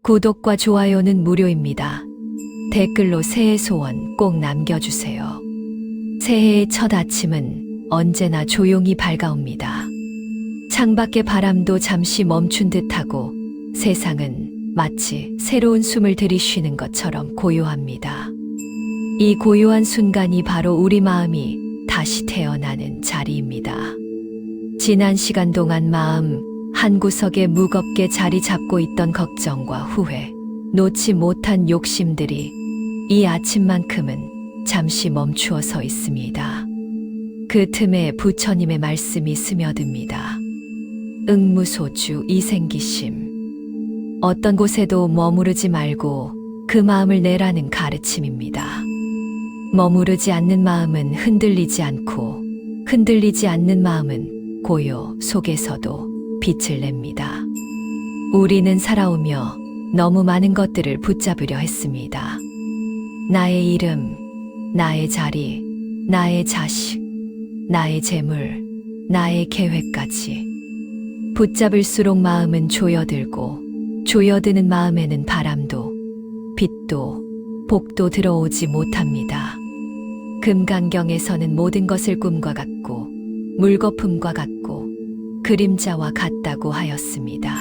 구독과 좋아요는 무료입니다. 댓글로 새해 소원 꼭 남겨주세요. 새해의 첫 아침은 언제나 조용히 밝아옵니다. 창밖의 바람도 잠시 멈춘 듯하고 세상은 마치 새로운 숨을 들이쉬는 것처럼 고요합니다. 이 고요한 순간이 바로 우리 마음이 다시 태어나는 자리입니다. 지난 시간 동안 마음 한구석에 무겁게 자리 잡고 있던 걱정과 후회, 놓지 못한 욕심들이 이 아침만큼은 잠시 멈추어 서 있습니다. 그 틈에 부처님의 말씀이 스며듭니다. 응무소주 이생기심. 어떤 곳에도 머무르지 말고 그 마음을 내라는 가르침입니다. 머무르지 않는 마음은 흔들리지 않고 흔들리지 않는 마음은 고요 속에서도 빛을 냅니다. 우리는 살아오며 너무 많은 것들을 붙잡으려 했습니다. 나의 이름, 나의 자리, 나의 자식, 나의 재물, 나의 계획까지. 붙잡을수록 마음은 조여들고 조여드는 마음에는 바람도 빛도 복도 들어오지 못합니다. 금강경에서는 모든 것을 꿈과 같고 물거품과 같고 그림자와 같다고 하였습니다.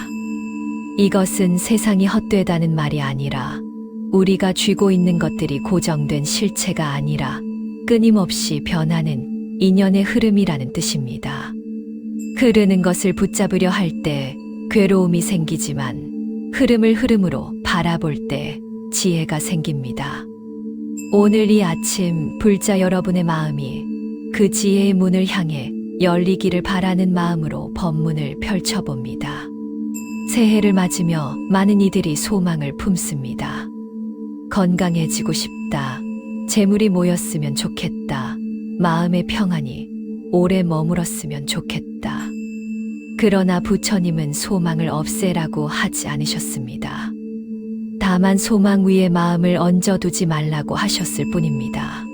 이것은 세상이 헛되다는 말이 아니라 우리가 쥐고 있는 것들이 고정된 실체가 아니라 끊임없이 변하는 인연의 흐름이라는 뜻입니다. 흐르는 것을 붙잡으려 할 때 괴로움이 생기지만 흐름을 흐름으로 바라볼 때 지혜가 생깁니다. 오늘 이 아침 불자 여러분의 마음이 그 지혜의 문을 향해 열리기를 바라는 마음으로 법문을 펼쳐봅니다. 새해를 맞으며 많은 이들이 소망을 품습니다. 건강해지고 싶다. 재물이 모였으면 좋겠다. 마음의 평안이 오래 머물었으면 좋겠다. 그러나 부처님은 소망을 없애라고 하지 않으셨습니다. 다만 소망 위에 마음을 얹어두지 말라고 하셨을 뿐입니다.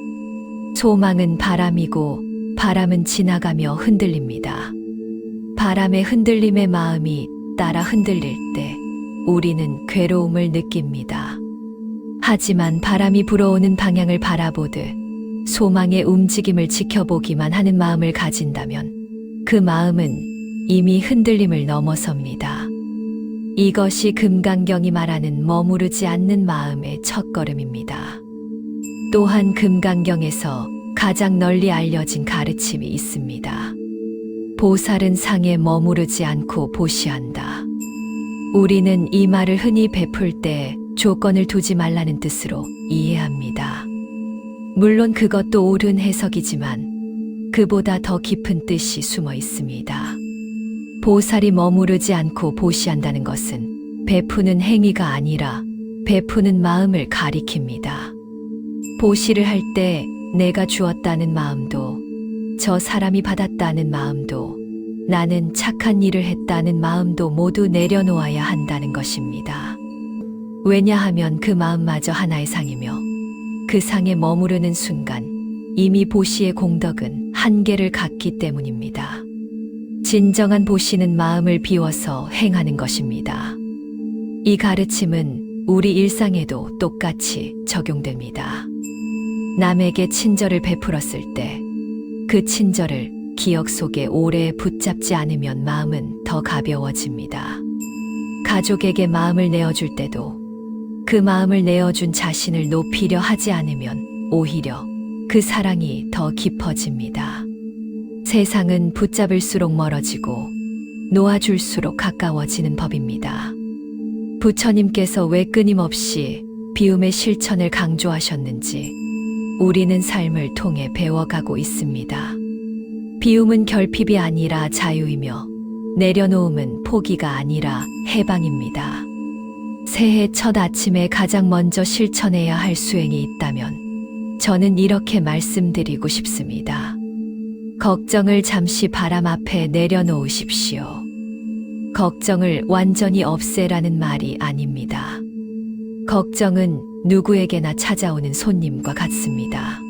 소망은 바람이고 바람은 지나가며 흔들립니다. 바람의 흔들림에 마음이 따라 흔들릴 때 우리는 괴로움을 느낍니다. 하지만 바람이 불어오는 방향을 바라보듯 소망의 움직임을 지켜보기만 하는 마음을 가진다면 그 마음은 이미 흔들림을 넘어섭니다. 이것이 금강경이 말하는 머무르지 않는 마음의 첫걸음입니다. 또한 금강경에서 가장 널리 알려진 가르침이 있습니다. 보살은 상에 머무르지 않고 보시한다. 우리는 이 말을 흔히 베풀 때 조건을 두지 말라는 뜻으로 이해합니다. 물론 그것도 옳은 해석이지만 그보다 더 깊은 뜻이 숨어 있습니다. 보살이 머무르지 않고 보시한다는 것은 베푸는 행위가 아니라 베푸는 마음을 가리킵니다. 보시를 할 때 내가 주었다는 마음도 저 사람이 받았다는 마음도 나는 착한 일을 했다는 마음도 모두 내려놓아야 한다는 것입니다. 왜냐하면 그 마음마저 하나의 상이며 그 상에 머무르는 순간 이미 보시의 공덕은 한계를 갖기 때문입니다. 진정한 보시는 마음을 비워서 행하는 것입니다. 이 가르침은 우리 일상에도 똑같이 적용됩니다. 남에게 친절을 베풀었을 때 그 친절을 기억 속에 오래 붙잡지 않으면 마음은 더 가벼워집니다. 가족에게 마음을 내어줄 때도 그 마음을 내어준 자신을 높이려 하지 않으면 오히려 그 사랑이 더 깊어집니다. 세상은 붙잡을수록 멀어지고 놓아줄수록 가까워지는 법입니다. 부처님께서 왜 끊임없이 비움의 실천을 강조하셨는지 우리는 삶을 통해 배워가고 있습니다. 비움은 결핍이 아니라 자유이며 내려놓음은 포기가 아니라 해방입니다. 새해 첫 아침에 가장 먼저 실천해야 할 수행이 있다면 저는 이렇게 말씀드리고 싶습니다. 걱정을 잠시 바람 앞에 내려놓으십시오. 걱정을 완전히 없애라는 말이 아닙니다. 걱정은 누구에게나 찾아오는 손님과 같습니다.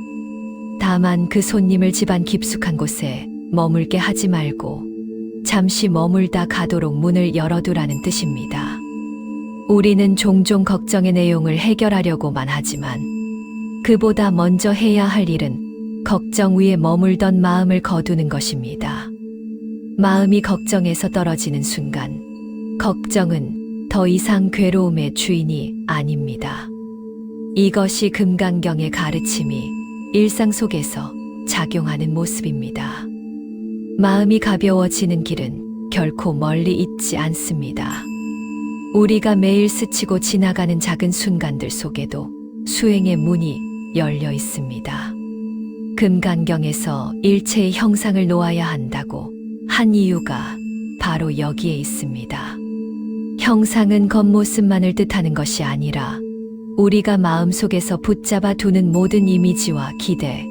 다만 그 손님을 집안 깊숙한 곳에 머물게 하지 말고 잠시 머물다 가도록 문을 열어두라는 뜻입니다. 우리는 종종 걱정의 내용을 해결하려고만 하지만 그보다 먼저 해야 할 일은 걱정 위에 머물던 마음을 거두는 것입니다. 마음이 걱정에서 떨어지는 순간 걱정은 더 이상 괴로움의 주인이 아닙니다. 이것이 금강경의 가르침이 일상 속에서 작용하는 모습입니다. 마음이 가벼워지는 길은 결코 멀리 있지 않습니다. 우리가 매일 스치고 지나가는 작은 순간들 속에도 수행의 문이 열려 있습니다. 금강경에서 일체의 형상을 놓아야 한다고 한 이유가 바로 여기에 있습니다. 형상은 겉모습만을 뜻하는 것이 아니라 우리가 마음속에서 붙잡아 두는 모든 이미지와 기대,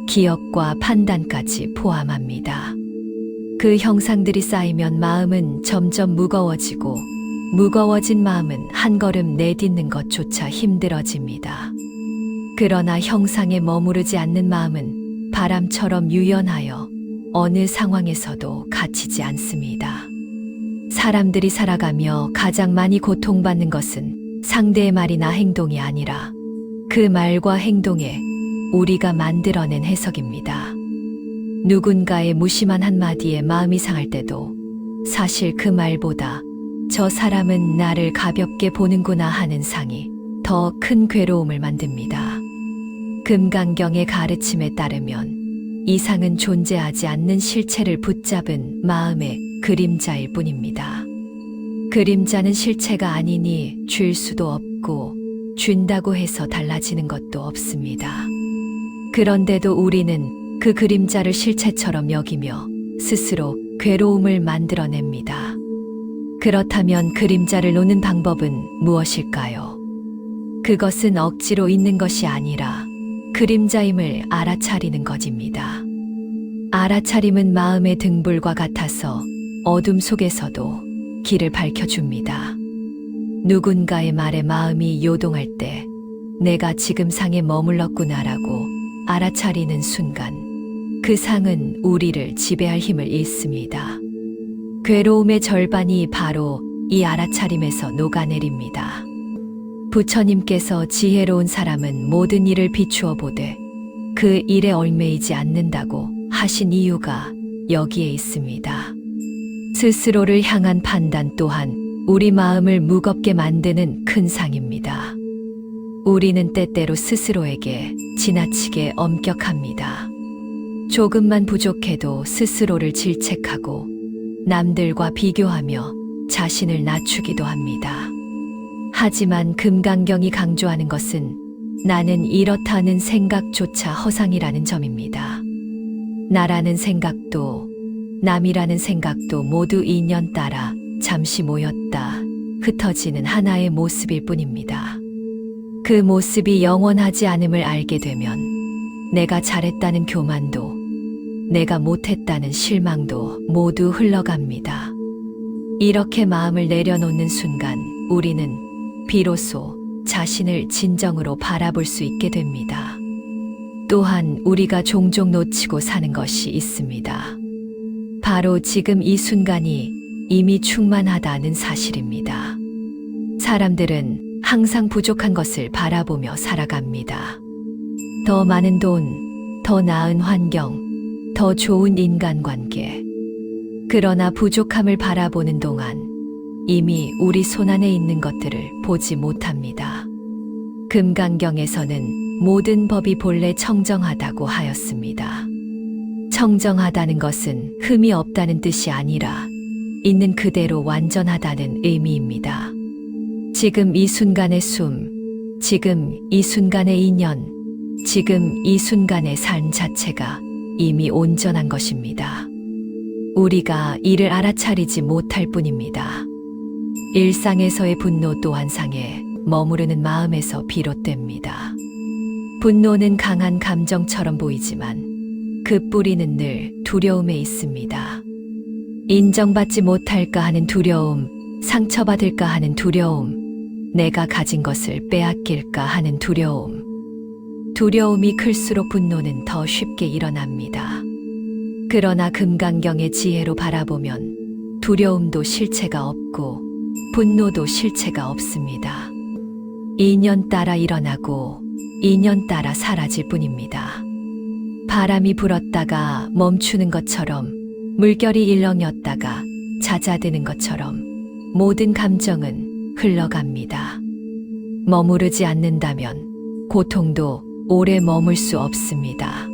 기억과 판단까지 포함합니다. 그 형상들이 쌓이면 마음은 점점 무거워지고 무거워진 마음은 한 걸음 내딛는 것조차 힘들어집니다. 그러나 형상에 머무르지 않는 마음은 바람처럼 유연하여 어느 상황에서도 갇히지 않습니다. 사람들이 살아가며 가장 많이 고통받는 것은 상대의 말이나 행동이 아니라 그 말과 행동에 우리가 만들어낸 해석입니다. 누군가의 무심한 한마디에 마음이 상할 때도 사실 그 말보다 저 사람은 나를 가볍게 보는구나 하는 상이 더 큰 괴로움을 만듭니다. 금강경의 가르침에 따르면 이 상은 존재하지 않는 실체를 붙잡은 마음의 그림자일 뿐입니다. 그림자는 실체가 아니니 줄 수도 없고 준다고 해서 달라지는 것도 없습니다. 그런데도 우리는 그 그림자를 실체처럼 여기며 스스로 괴로움을 만들어냅니다. 그렇다면 그림자를 놓는 방법은 무엇일까요? 그것은 억지로 있는 것이 아니라 그림자임을 알아차리는 것입니다. 알아차림은 마음의 등불과 같아서 어둠 속에서도 길을 밝혀줍니다. 누군가의 말에 마음이 요동할 때 내가 지금 상에 머물렀구나라고 알아차리는 순간 그 상은 우리를 지배할 힘을 잃습니다. 괴로움의 절반이 바로 이 알아차림에서 녹아내립니다. 부처님께서 지혜로운 사람은 모든 일을 비추어 보되 그 일에 얽매이지 않는다고 하신 이유가 여기에 있습니다. 스스로를 향한 판단 또한 우리 마음을 무겁게 만드는 큰 상입니다. 우리는 때때로 스스로에게 지나치게 엄격합니다. 조금만 부족해도 스스로를 질책하고 남들과 비교하며 자신을 낮추기도 합니다. 하지만 금강경이 강조하는 것은 나는 이렇다는 생각조차 허상이라는 점입니다. 나라는 생각도 남이라는 생각도 모두 인연 따라 잠시 모였다 흩어지는 하나의 모습일 뿐입니다. 그 모습이 영원하지 않음을 알게 되면 내가 잘했다는 교만도 내가 못했다는 실망도 모두 흘러갑니다. 이렇게 마음을 내려놓는 순간 우리는 비로소 자신을 진정으로 바라볼 수 있게 됩니다. 또한 우리가 종종 놓치고 사는 것이 있습니다. 바로 지금 이 순간이 이미 충만하다는 사실입니다. 사람들은 항상 부족한 것을 바라보며 살아갑니다. 더 많은 돈, 더 나은 환경, 더 좋은 인간관계. 그러나 부족함을 바라보는 동안 이미 우리 손안에 있는 것들을 보지 못합니다. 금강경에서는 모든 법이 본래 청정하다고 하였습니다. 청정하다는 것은 흠이 없다는 뜻이 아니라 있는 그대로 완전하다는 의미입니다. 지금 이 순간의 숨, 지금 이 순간의 인연, 지금 이 순간의 삶 자체가 이미 온전한 것입니다. 우리가 이를 알아차리지 못할 뿐입니다. 일상에서의 분노 또한 상에 머무르는 마음에서 비롯됩니다. 분노는 강한 감정처럼 보이지만 그 뿌리는 늘 두려움에 있습니다. 인정받지 못할까 하는 두려움, 상처받을까 하는 두려움, 내가 가진 것을 빼앗길까 하는 두려움. 두려움이 클수록 분노는 더 쉽게 일어납니다. 그러나 금강경의 지혜로 바라보면 두려움도 실체가 없고 분노도 실체가 없습니다. 인연 따라 일어나고 인연 따라 사라질 뿐입니다. 바람이 불었다가 멈추는 것처럼, 물결이 일렁였다가 잦아드는 것처럼 모든 감정은 흘러갑니다. 머무르지 않는다면 고통도 오래 머물 수 없습니다.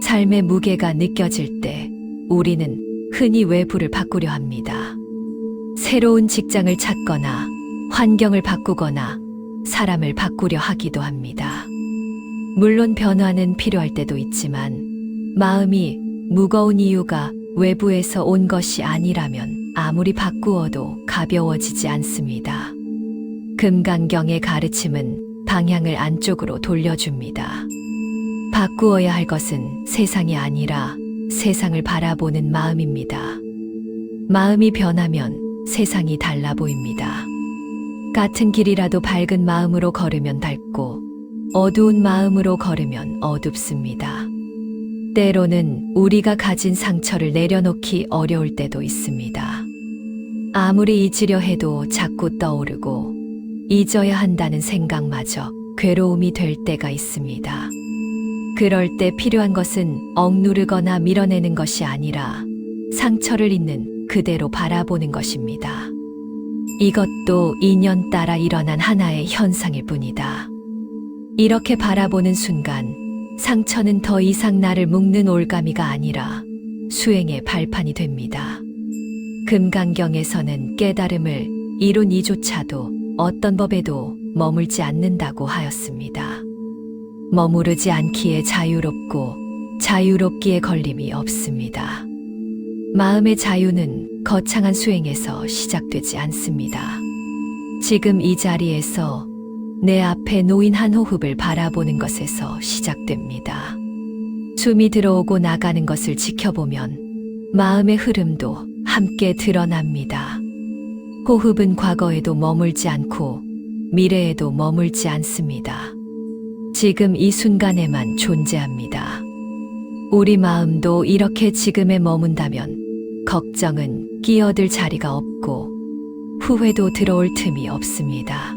삶의 무게가 느껴질 때 우리는 흔히 외부를 바꾸려 합니다. 새로운 직장을 찾거나 환경을 바꾸거나 사람을 바꾸려 하기도 합니다. 물론 변화는 필요할 때도 있지만 마음이 무거운 이유가 외부에서 온 것이 아니라면 아무리 바꾸어도 가벼워지지 않습니다. 금강경의 가르침은 방향을 안쪽으로 돌려줍니다. 바꾸어야 할 것은 세상이 아니라 세상을 바라보는 마음입니다. 마음이 변하면 세상이 달라 보입니다. 같은 길이라도 밝은 마음으로 걸으면 밝고 어두운 마음으로 걸으면 어둡습니다. 때로는 우리가 가진 상처를 내려놓기 어려울 때도 있습니다. 아무리 잊으려 해도 자꾸 떠오르고 잊어야 한다는 생각마저 괴로움이 될 때가 있습니다. 그럴 때 필요한 것은 억누르거나 밀어내는 것이 아니라 상처를 있는 그대로 바라보는 것입니다. 이것도 인연 따라 일어난 하나의 현상일 뿐이다. 이렇게 바라보는 순간 상처는 더 이상 나를 묶는 올가미가 아니라 수행의 발판이 됩니다. 금강경에서는 깨달음을 이룬 이조차도 어떤 법에도 머물지 않는다고 하였습니다. 머무르지 않기에 자유롭고 자유롭기에 걸림이 없습니다. 마음의 자유는 거창한 수행에서 시작되지 않습니다. 지금 이 자리에서 내 앞에 놓인 한 호흡을 바라보는 것에서 시작됩니다. 숨이 들어오고 나가는 것을 지켜보면 마음의 흐름도 함께 드러납니다. 호흡은 과거에도 머물지 않고 미래에도 머물지 않습니다. 지금 이 순간에만 존재합니다. 우리 마음도 이렇게 지금에 머문다면 걱정은 끼어들 자리가 없고 후회도 들어올 틈이 없습니다.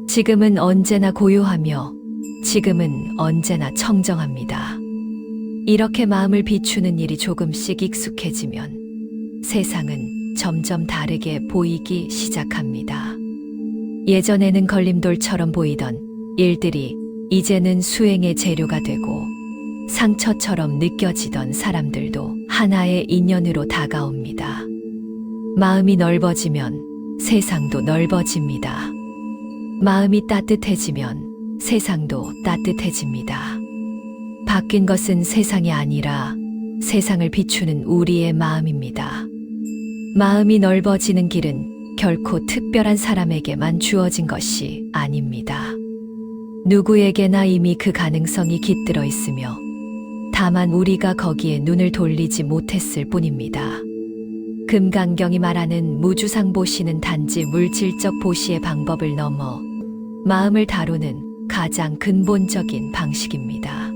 지금은 언제나 고요하며 지금은 언제나 청정합니다. 이렇게 마음을 비추는 일이 조금씩 익숙해지면 세상은 점점 다르게 보이기 시작합니다. 예전에는 걸림돌처럼 보이던 일들이 이제는 수행의 재료가 되고 상처처럼 느껴지던 사람들도 하나의 인연으로 다가옵니다. 마음이 넓어지면 세상도 넓어집니다. 마음이 따뜻해지면 세상도 따뜻해집니다. 바뀐 것은 세상이 아니라 세상을 비추는 우리의 마음입니다. 마음이 넓어지는 길은 결코 특별한 사람에게만 주어진 것이 아닙니다. 누구에게나 이미 그 가능성이 깃들어 있으며 다만 우리가 거기에 눈을 돌리지 못했을 뿐입니다. 금강경이 말하는 무주상 보시는 단지 물질적 보시의 방법을 넘어 마음을 다루는 가장 근본적인 방식입니다.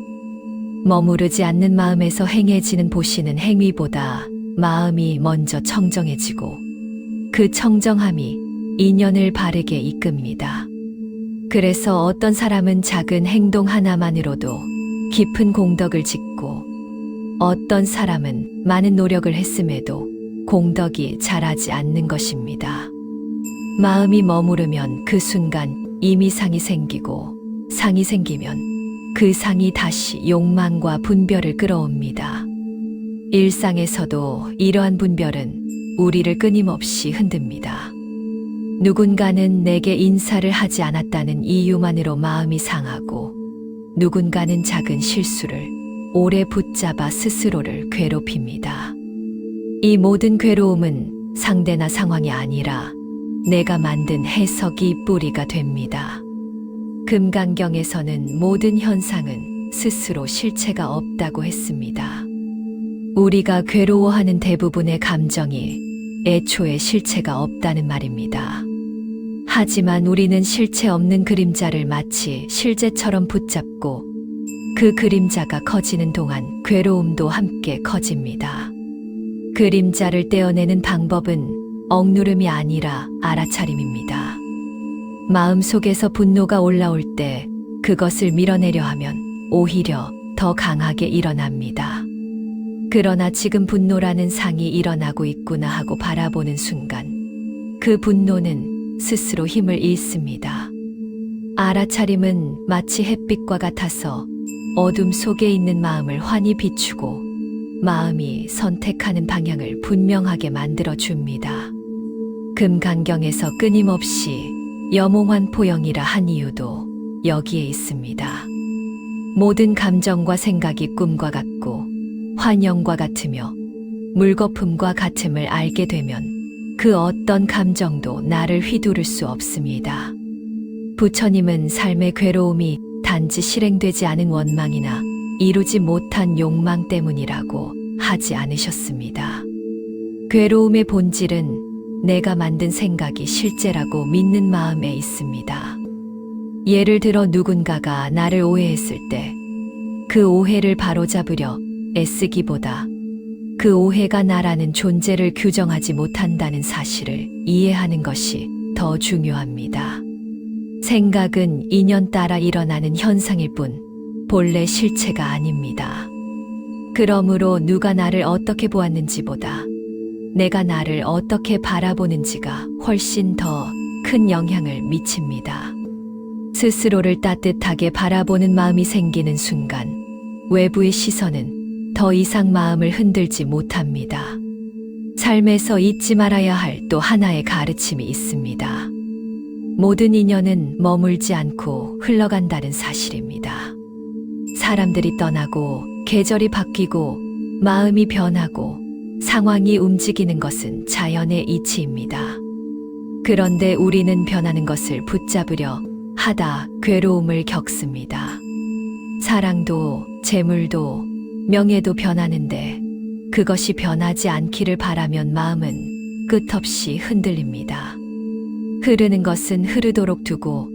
머무르지 않는 마음에서 행해지는 보시는 행위보다 마음이 먼저 청정해지고 그 청정함이 인연을 바르게 이끕니다. 그래서 어떤 사람은 작은 행동 하나만으로도 깊은 공덕을 짓고 어떤 사람은 많은 노력을 했음에도 공덕이 자라지 않는 것입니다. 마음이 머무르면 그 순간 이미 상이 생기고 상이 생기면 그 상이 다시 욕망과 분별을 끌어옵니다. 일상에서도 이러한 분별은 우리를 끊임없이 흔듭니다. 누군가는 내게 인사를 하지 않았다는 이유만으로 마음이 상하고 누군가는 작은 실수를 오래 붙잡아 스스로를 괴롭힙니다. 이 모든 괴로움은 상대나 상황이 아니라 내가 만든 해석이 뿌리가 됩니다. 금강경에서는 모든 현상은 스스로 실체가 없다고 했습니다. 우리가 괴로워하는 대부분의 감정이 애초에 실체가 없다는 말입니다. 하지만 우리는 실체 없는 그림자를 마치 실제처럼 붙잡고 그 그림자가 커지는 동안 괴로움도 함께 커집니다. 그림자를 떼어내는 방법은 억누름이 아니라 알아차림입니다. 마음속에서 분노가 올라올 때 그것을 밀어내려 하면 오히려 더 강하게 일어납니다. 그러나 지금 분노라는 상이 일어나고 있구나 하고 바라보는 순간 그 분노는 스스로 힘을 잃습니다. 알아차림은 마치 햇빛과 같아서 어둠 속에 있는 마음을 환히 비추고 마음이 선택하는 방향을 분명하게 만들어줍니다. 금강경에서 끊임없이 염홍환 포영이라 한 이유도 여기에 있습니다. 모든 감정과 생각이 꿈과 같고 환영과 같으며 물거품과 같음을 알게 되면 그 어떤 감정도 나를 휘두를 수 없습니다. 부처님은 삶의 괴로움이 단지 실행되지 않은 원망이나 이루지 못한 욕망 때문이라고 하지 않으셨습니다. 괴로움의 본질은 내가 만든 생각이 실제라고 믿는 마음에 있습니다. 예를 들어 누군가가 나를 오해했을 때 그 오해를 바로잡으려 애쓰기보다 그 오해가 나라는 존재를 규정하지 못한다는 사실을 이해하는 것이 더 중요합니다. 생각은 인연 따라 일어나는 현상일 뿐 본래 실체가 아닙니다. 그러므로 누가 나를 어떻게 보았는지보다 내가 나를 어떻게 바라보는지가 훨씬 더 큰 영향을 미칩니다. 스스로를 따뜻하게 바라보는 마음이 생기는 순간 외부의 시선은 더 이상 마음을 흔들지 못합니다. 삶에서 잊지 말아야 할 또 하나의 가르침이 있습니다. 모든 인연은 머물지 않고 흘러간다는 사실입니다. 사람들이 떠나고 계절이 바뀌고 마음이 변하고 상황이 움직이는 것은 자연의 이치입니다. 그런데 우리는 변하는 것을 붙잡으려 하다 괴로움을 겪습니다. 사랑도 재물도 명예도 변하는데 그것이 변하지 않기를 바라면 마음은 끝없이 흔들립니다. 흐르는 것은 흐르도록 두고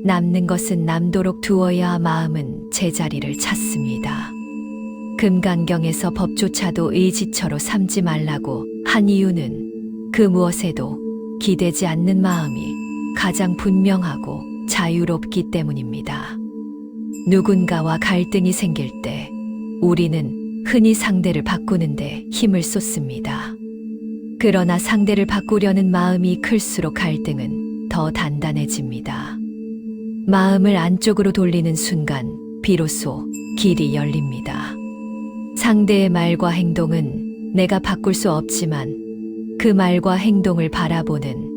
남는 것은 남도록 두어야 마음은 제자리를 찾습니다. 금강경에서 법조차도 의지처로 삼지 말라고 한 이유는 그 무엇에도 기대지 않는 마음이 가장 분명하고 자유롭기 때문입니다. 누군가와 갈등이 생길 때 우리는 흔히 상대를 바꾸는데 힘을 쏟습니다. 그러나 상대를 바꾸려는 마음이 클수록 갈등은 더 단단해집니다. 마음을 안쪽으로 돌리는 순간 비로소 길이 열립니다. 상대의 말과 행동은 내가 바꿀 수 없지만 그 말과 행동을 바라보는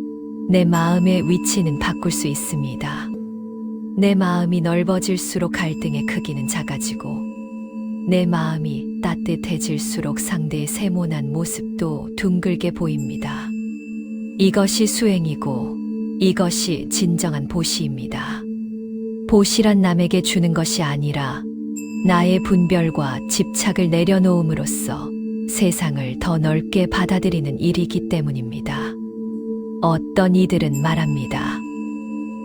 내 마음의 위치는 바꿀 수 있습니다. 내 마음이 넓어질수록 갈등의 크기는 작아지고 내 마음이 따뜻해질수록 상대의 세모난 모습도 둥글게 보입니다. 이것이 수행이고 이것이 진정한 보시입니다. 보시란 남에게 주는 것이 아니라 나의 분별과 집착을 내려놓음으로써 세상을 더 넓게 받아들이는 일이기 때문입니다. 어떤 이들은 말합니다.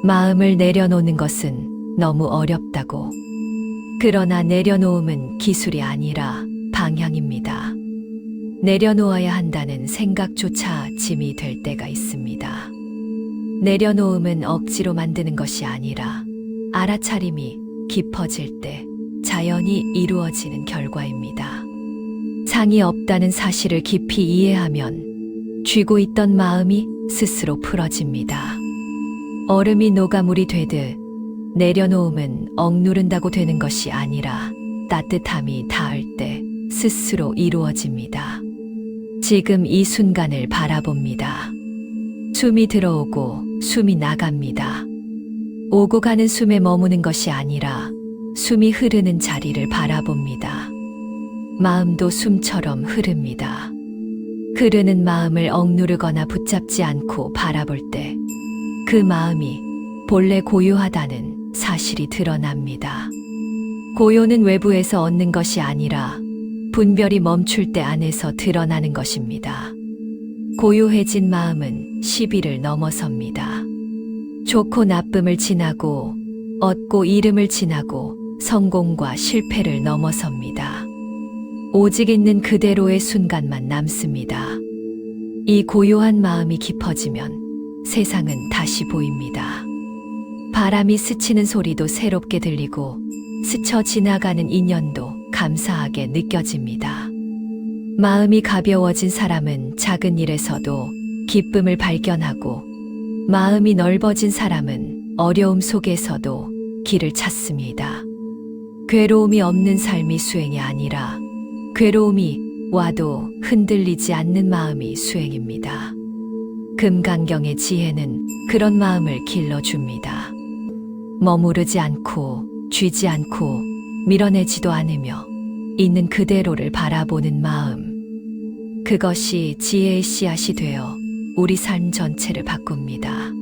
마음을 내려놓는 것은 너무 어렵다고. 그러나 내려놓음은 기술이 아니라 방향입니다. 내려놓아야 한다는 생각조차 짐이 될 때가 있습니다. 내려놓음은 억지로 만드는 것이 아니라 알아차림이 깊어질 때 자연히 이루어지는 결과입니다. 상이 없다는 사실을 깊이 이해하면 쥐고 있던 마음이 스스로 풀어집니다. 얼음이 녹아 물이 되듯 내려놓음은 억누른다고 되는 것이 아니라 따뜻함이 닿을 때 스스로 이루어집니다. 지금 이 순간을 바라봅니다. 숨이 들어오고 숨이 나갑니다. 오고 가는 숨에 머무는 것이 아니라 숨이 흐르는 자리를 바라봅니다. 마음도 숨처럼 흐릅니다. 흐르는 마음을 억누르거나 붙잡지 않고 바라볼 때 그 마음이 본래 고요하다는 사실이 드러납니다. 고요는 외부에서 얻는 것이 아니라 분별이 멈출 때 안에서 드러나는 것입니다. 고요해진 마음은 시비를 넘어섭니다. 좋고 나쁨을 지나고 얻고 잃음을 지나고 성공과 실패를 넘어섭니다. 오직 있는 그대로의 순간만 남습니다. 이 고요한 마음이 깊어지면 세상은 다시 보입니다. 바람이 스치는 소리도 새롭게 들리고 스쳐 지나가는 인연도 감사하게 느껴집니다. 마음이 가벼워진 사람은 작은 일에서도 기쁨을 발견하고 마음이 넓어진 사람은 어려움 속에서도 길을 찾습니다. 괴로움이 없는 삶이 수행이 아니라 괴로움이 와도 흔들리지 않는 마음이 수행입니다. 금강경의 지혜는 그런 마음을 길러줍니다. 머무르지 않고 쥐지 않고 밀어내지도 않으며 있는 그대로를 바라보는 마음. 그것이 지혜의 씨앗이 되어 우리 삶 전체를 바꿉니다.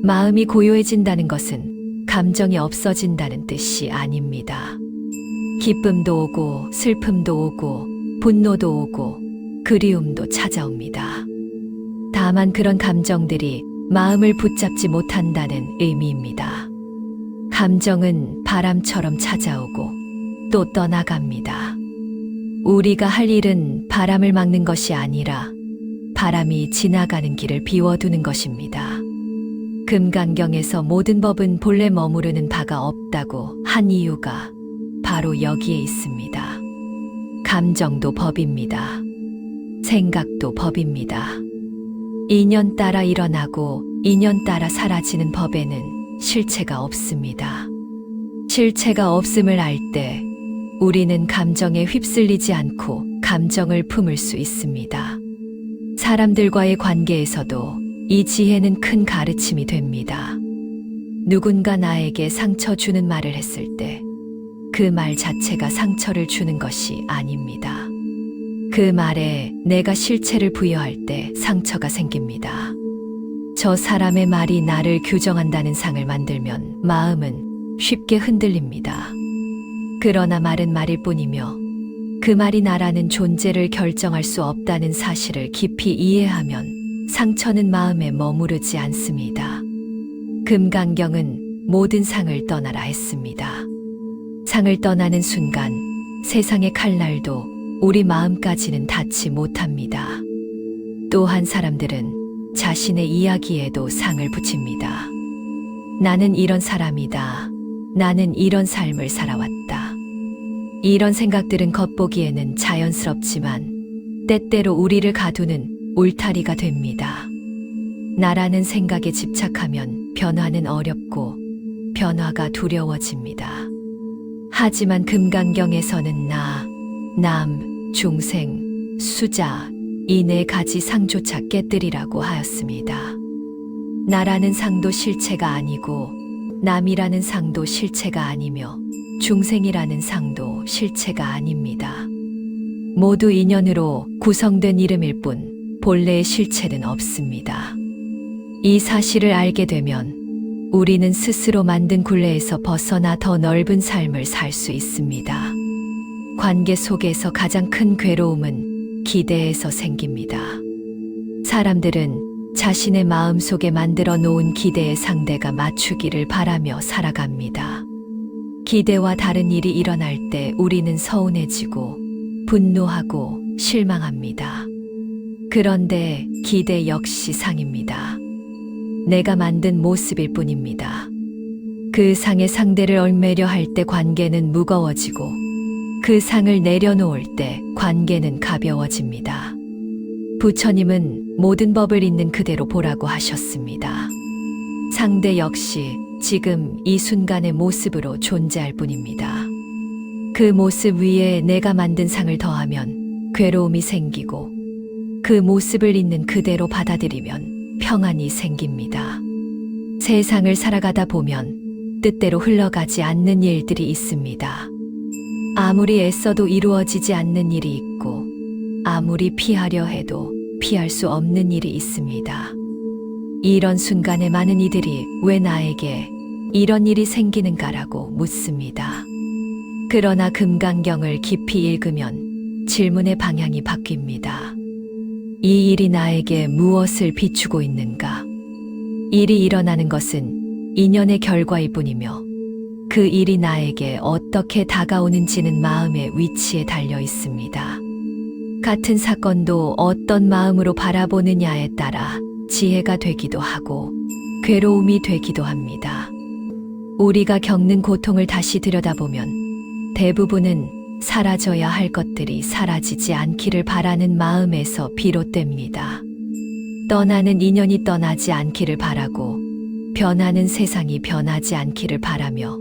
마음이 고요해진다는 것은 감정이 없어진다는 뜻이 아닙니다. 기쁨도 오고 슬픔도 오고 분노도 오고 그리움도 찾아옵니다. 다만 그런 감정들이 마음을 붙잡지 못한다는 의미입니다. 감정은 바람처럼 찾아오고 또 떠나갑니다. 우리가 할 일은 바람을 막는 것이 아니라 바람이 지나가는 길을 비워두는 것입니다. 금강경에서 모든 법은 본래 머무르는 바가 없다고 한 이유가 바로 여기에 있습니다. 감정도 법입니다. 생각도 법입니다. 인연 따라 일어나고 인연 따라 사라지는 법에는 실체가 없습니다. 실체가 없음을 알 때 우리는 감정에 휩쓸리지 않고 감정을 품을 수 있습니다. 사람들과의 관계에서도 이 지혜는 큰 가르침이 됩니다. 누군가 나에게 상처 주는 말을 했을 때 그 말 자체가 상처를 주는 것이 아닙니다. 그 말에 내가 실체를 부여할 때 상처가 생깁니다. 저 사람의 말이 나를 규정한다는 상을 만들면 마음은 쉽게 흔들립니다. 그러나 말은 말일 뿐이며 그 말이 나라는 존재를 결정할 수 없다는 사실을 깊이 이해하면 상처는 마음에 머무르지 않습니다. 금강경은 모든 상을 떠나라 했습니다. 상을 떠나는 순간 세상의 칼날도 우리 마음까지는 닿지 못합니다. 또한 사람들은 자신의 이야기에도 상을 붙입니다. 나는 이런 사람이다. 나는 이런 삶을 살아왔다. 이런 생각들은 겉보기에는 자연스럽지만 때때로 우리를 가두는 울타리가 됩니다. 나라는 생각에 집착하면 변화는 어렵고 변화가 두려워집니다. 하지만 금강경에서는 나, 남, 중생, 수자 이 네 가지 상조차 깨뜨리라고 하였습니다. 나라는 상도 실체가 아니고 남이라는 상도 실체가 아니며 중생이라는 상도 실체가 아닙니다. 모두 인연으로 구성된 이름일 뿐 본래의 실체는 없습니다. 이 사실을 알게 되면 우리는 스스로 만든 굴레에서 벗어나 더 넓은 삶을 살 수 있습니다. 관계 속에서 가장 큰 괴로움은 기대에서 생깁니다. 사람들은 자신의 마음 속에 만들어 놓은 기대의 상대가 맞추기를 바라며 살아갑니다. 기대와 다른 일이 일어날 때 우리는 서운해지고 분노하고 실망합니다. 그런데 기대 역시 상입니다. 내가 만든 모습일 뿐입니다. 그 상의 상대를 얽매려 할 때 관계는 무거워지고 그 상을 내려놓을 때 관계는 가벼워집니다. 부처님은 모든 법을 있는 그대로 보라고 하셨습니다. 상대 역시 지금 이 순간의 모습으로 존재할 뿐입니다. 그 모습 위에 내가 만든 상을 더하면 괴로움이 생기고 그 모습을 있는 그대로 받아들이면 평안이 생깁니다. 세상을 살아가다 보면 뜻대로 흘러가지 않는 일들이 있습니다. 아무리 애써도 이루어지지 않는 일이 있고 아무리 피하려 해도 피할 수 없는 일이 있습니다. 이런 순간에 많은 이들이 왜 나에게 이런 일이 생기는가라고 묻습니다. 그러나 금강경을 깊이 읽으면 질문의 방향이 바뀝니다. 이 일이 나에게 무엇을 비추고 있는가? 일이 일어나는 것은 인연의 결과일 뿐이며 그 일이 나에게 어떻게 다가오는지는 마음의 위치에 달려 있습니다. 같은 사건도 어떤 마음으로 바라보느냐에 따라 지혜가 되기도 하고 괴로움이 되기도 합니다. 우리가 겪는 고통을 다시 들여다보면 대부분은 사라져야 할 것들이 사라지지 않기를 바라는 마음에서 비롯됩니다. 떠나는 인연이 떠나지 않기를 바라고 변하는 세상이 변하지 않기를 바라며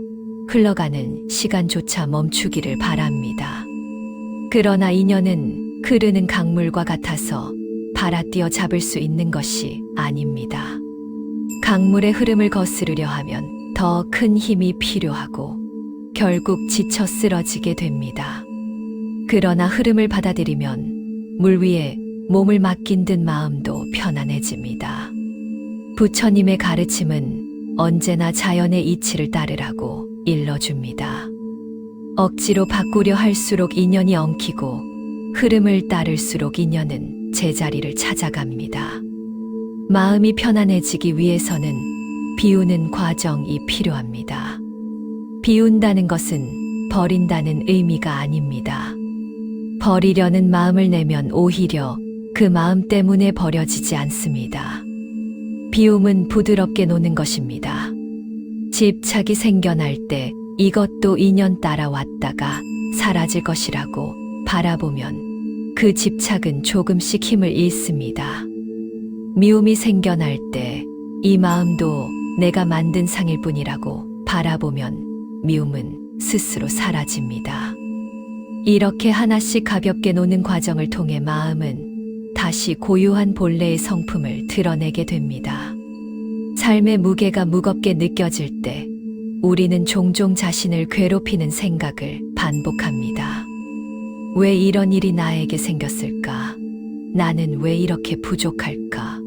흘러가는 시간조차 멈추기를 바랍니다. 그러나 인연은 흐르는 강물과 같아서 받아뛰어 잡을 수 있는 것이 아닙니다. 강물의 흐름을 거스르려 하면 더 큰 힘이 필요하고 결국 지쳐 쓰러지게 됩니다. 그러나 흐름을 받아들이면 물 위에 몸을 맡긴 듯 마음도 편안해집니다. 부처님의 가르침은 언제나 자연의 이치를 따르라고 일러줍니다. 억지로 바꾸려 할수록 인연이 엉키고 흐름을 따를수록 인연은 제자리를 찾아갑니다. 마음이 편안해지기 위해서는 비우는 과정이 필요합니다. 비운다는 것은 버린다는 의미가 아닙니다. 버리려는 마음을 내면 오히려 그 마음 때문에 버려지지 않습니다. 비움은 부드럽게 노는 것입니다. 집착이 생겨날 때 이것도 인연 따라왔다가 사라질 것이라고 바라보면 그 집착은 조금씩 힘을 잃습니다. 미움이 생겨날 때 이 마음도 내가 만든 상일 뿐이라고 바라보면 미움은 스스로 사라집니다. 이렇게 하나씩 가볍게 노는 과정을 통해 마음은 다시 고유한 본래의 성품을 드러내게 됩니다. 삶의 무게가 무겁게 느껴질 때 우리는 종종 자신을 괴롭히는 생각을 반복합니다. 왜 이런 일이 나에게 생겼을까? 나는 왜 이렇게 부족할까?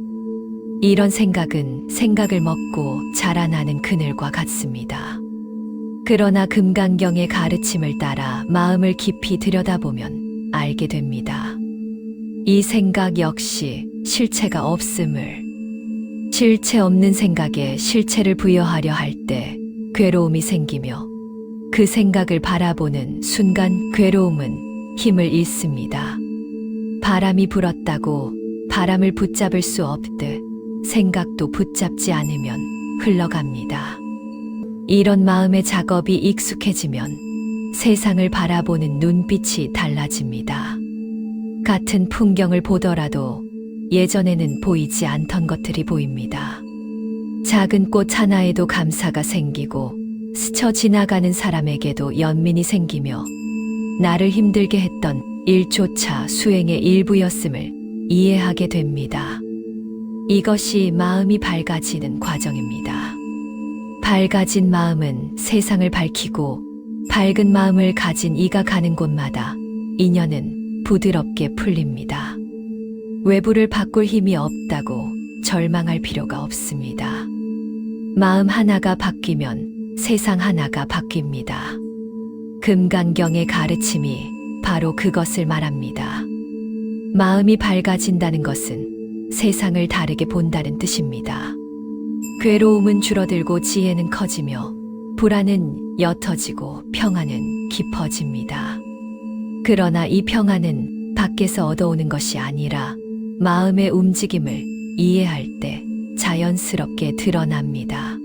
이런 생각은 생각을 먹고 자라나는 그늘과 같습니다. 그러나 금강경의 가르침을 따라 마음을 깊이 들여다보면 알게 됩니다. 이 생각 역시 실체가 없음을, 실체 없는 생각에 실체를 부여하려 할 때 괴로움이 생기며 그 생각을 바라보는 순간 괴로움은 힘을 잃습니다. 바람이 불었다고 바람을 붙잡을 수 없듯 생각도 붙잡지 않으면 흘러갑니다. 이런 마음의 작업이 익숙해지면 세상을 바라보는 눈빛이 달라집니다. 같은 풍경을 보더라도 예전에는 보이지 않던 것들이 보입니다. 작은 꽃 하나에도 감사가 생기고 스쳐 지나가는 사람에게도 연민이 생기며 나를 힘들게 했던 일조차 수행의 일부였음을 이해하게 됩니다. 이것이 마음이 밝아지는 과정입니다. 밝아진 마음은 세상을 밝히고 밝은 마음을 가진 이가 가는 곳마다 인연은 부드럽게 풀립니다. 외부를 바꿀 힘이 없다고 절망할 필요가 없습니다. 마음 하나가 바뀌면 세상 하나가 바뀝니다. 금강경의 가르침이 바로 그것을 말합니다. 마음이 밝아진다는 것은 세상을 다르게 본다는 뜻입니다. 괴로움은 줄어들고 지혜는 커지며 불안은 옅어지고 평안은 깊어집니다. 그러나 이 평안은 밖에서 얻어오는 것이 아니라 마음의 움직임을 이해할 때 자연스럽게 드러납니다.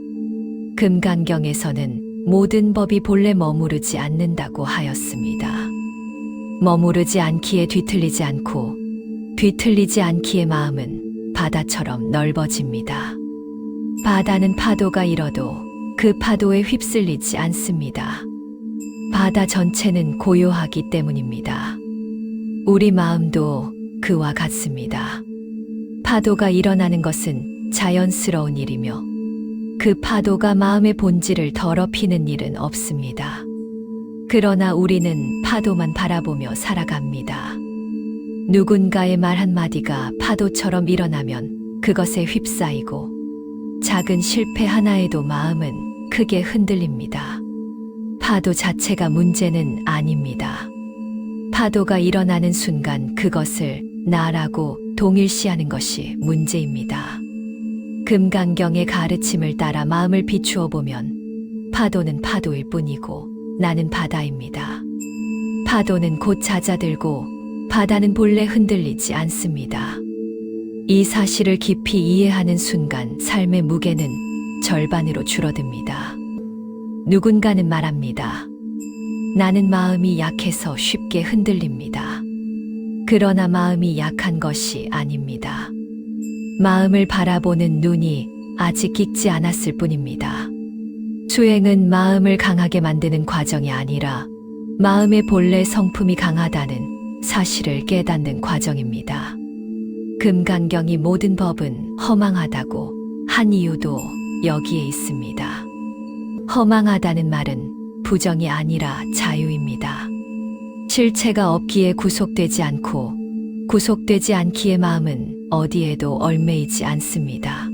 금강경에서는 모든 법이 본래 머무르지 않는다고 하였습니다. 머무르지 않기에 뒤틀리지 않고 뒤틀리지 않기에 마음은 바다처럼 넓어집니다. 바다는 파도가 일어도 그 파도에 휩쓸리지 않습니다. 바다 전체는 고요하기 때문입니다. 우리 마음도 그와 같습니다. 파도가 일어나는 것은 자연스러운 일이며 그 파도가 마음의 본질을 더럽히는 일은 없습니다. 그러나 우리는 파도만 바라보며 살아갑니다. 누군가의 말 한마디가 파도처럼 일어나면 그것에 휩싸이고 작은 실패 하나에도 마음은 크게 흔들립니다. 파도 자체가 문제는 아닙니다. 파도가 일어나는 순간 그것을 나라고 동일시하는 것이 문제입니다. 금강경의 가르침을 따라 마음을 비추어 보면 파도는 파도일 뿐이고 나는 바다입니다. 파도는 곧 잦아들고 바다는 본래 흔들리지 않습니다. 이 사실을 깊이 이해하는 순간 삶의 무게는 절반으로 줄어듭니다. 누군가는 말합니다. 나는 마음이 약해서 쉽게 흔들립니다. 그러나 마음이 약한 것이 아닙니다. 마음을 바라보는 눈이 아직 익지 않았을 뿐입니다. 수행은 마음을 강하게 만드는 과정이 아니라 마음의 본래 성품이 강하다는 사실을 깨닫는 과정입니다. 금강경이 모든 법은 허망하다고 한 이유도 여기에 있습니다. 허망하다는 말은 부정이 아니라 자유입니다. 실체가 없기에 구속되지 않고 구속되지 않기에 마음은 어디에도 얽매이지 않습니다.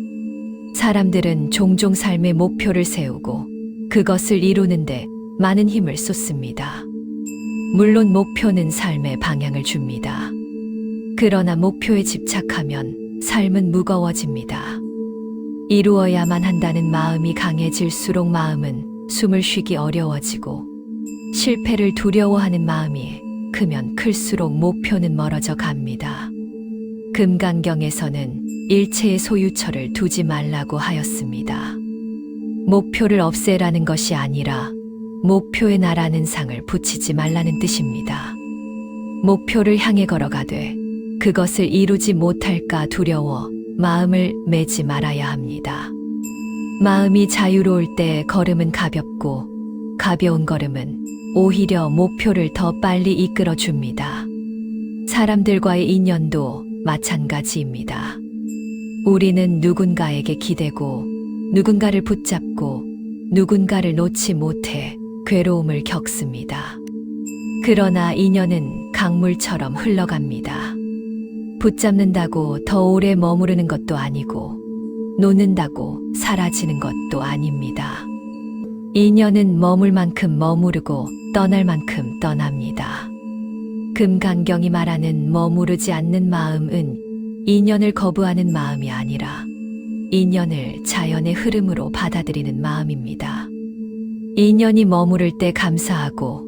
사람들은 종종 삶의 목표를 세우고 그것을 이루는데 많은 힘을 쏟습니다. 물론 목표는 삶의 방향을 줍니다. 그러나 목표에 집착하면 삶은 무거워집니다. 이루어야만 한다는 마음이 강해질수록 마음은 숨을 쉬기 어려워지고 실패를 두려워하는 마음이 크면 클수록 목표는 멀어져 갑니다. 금강경에서는 일체의 소유처를 두지 말라고 하였습니다. 목표를 없애라는 것이 아니라 목표에 나라는 상을 붙이지 말라는 뜻입니다. 목표를 향해 걸어가되 그것을 이루지 못할까 두려워 마음을 매지 말아야 합니다. 마음이 자유로울 때 걸음은 가볍고 가벼운 걸음은 오히려 목표를 더 빨리 이끌어 줍니다. 사람들과의 인연도 마찬가지입니다. 우리는 누군가에게 기대고 누군가를 붙잡고 누군가를 놓지 못해 괴로움을 겪습니다. 그러나 인연은 강물처럼 흘러갑니다. 붙잡는다고 더 오래 머무르는 것도 아니고 놓는다고 사라지는 것도 아닙니다. 인연은 머물 만큼 머무르고 떠날 만큼 떠납니다. 금강경이 말하는 머무르지 않는 마음은 인연을 거부하는 마음이 아니라 인연을 자연의 흐름으로 받아들이는 마음입니다. 인연이 머무를 때 감사하고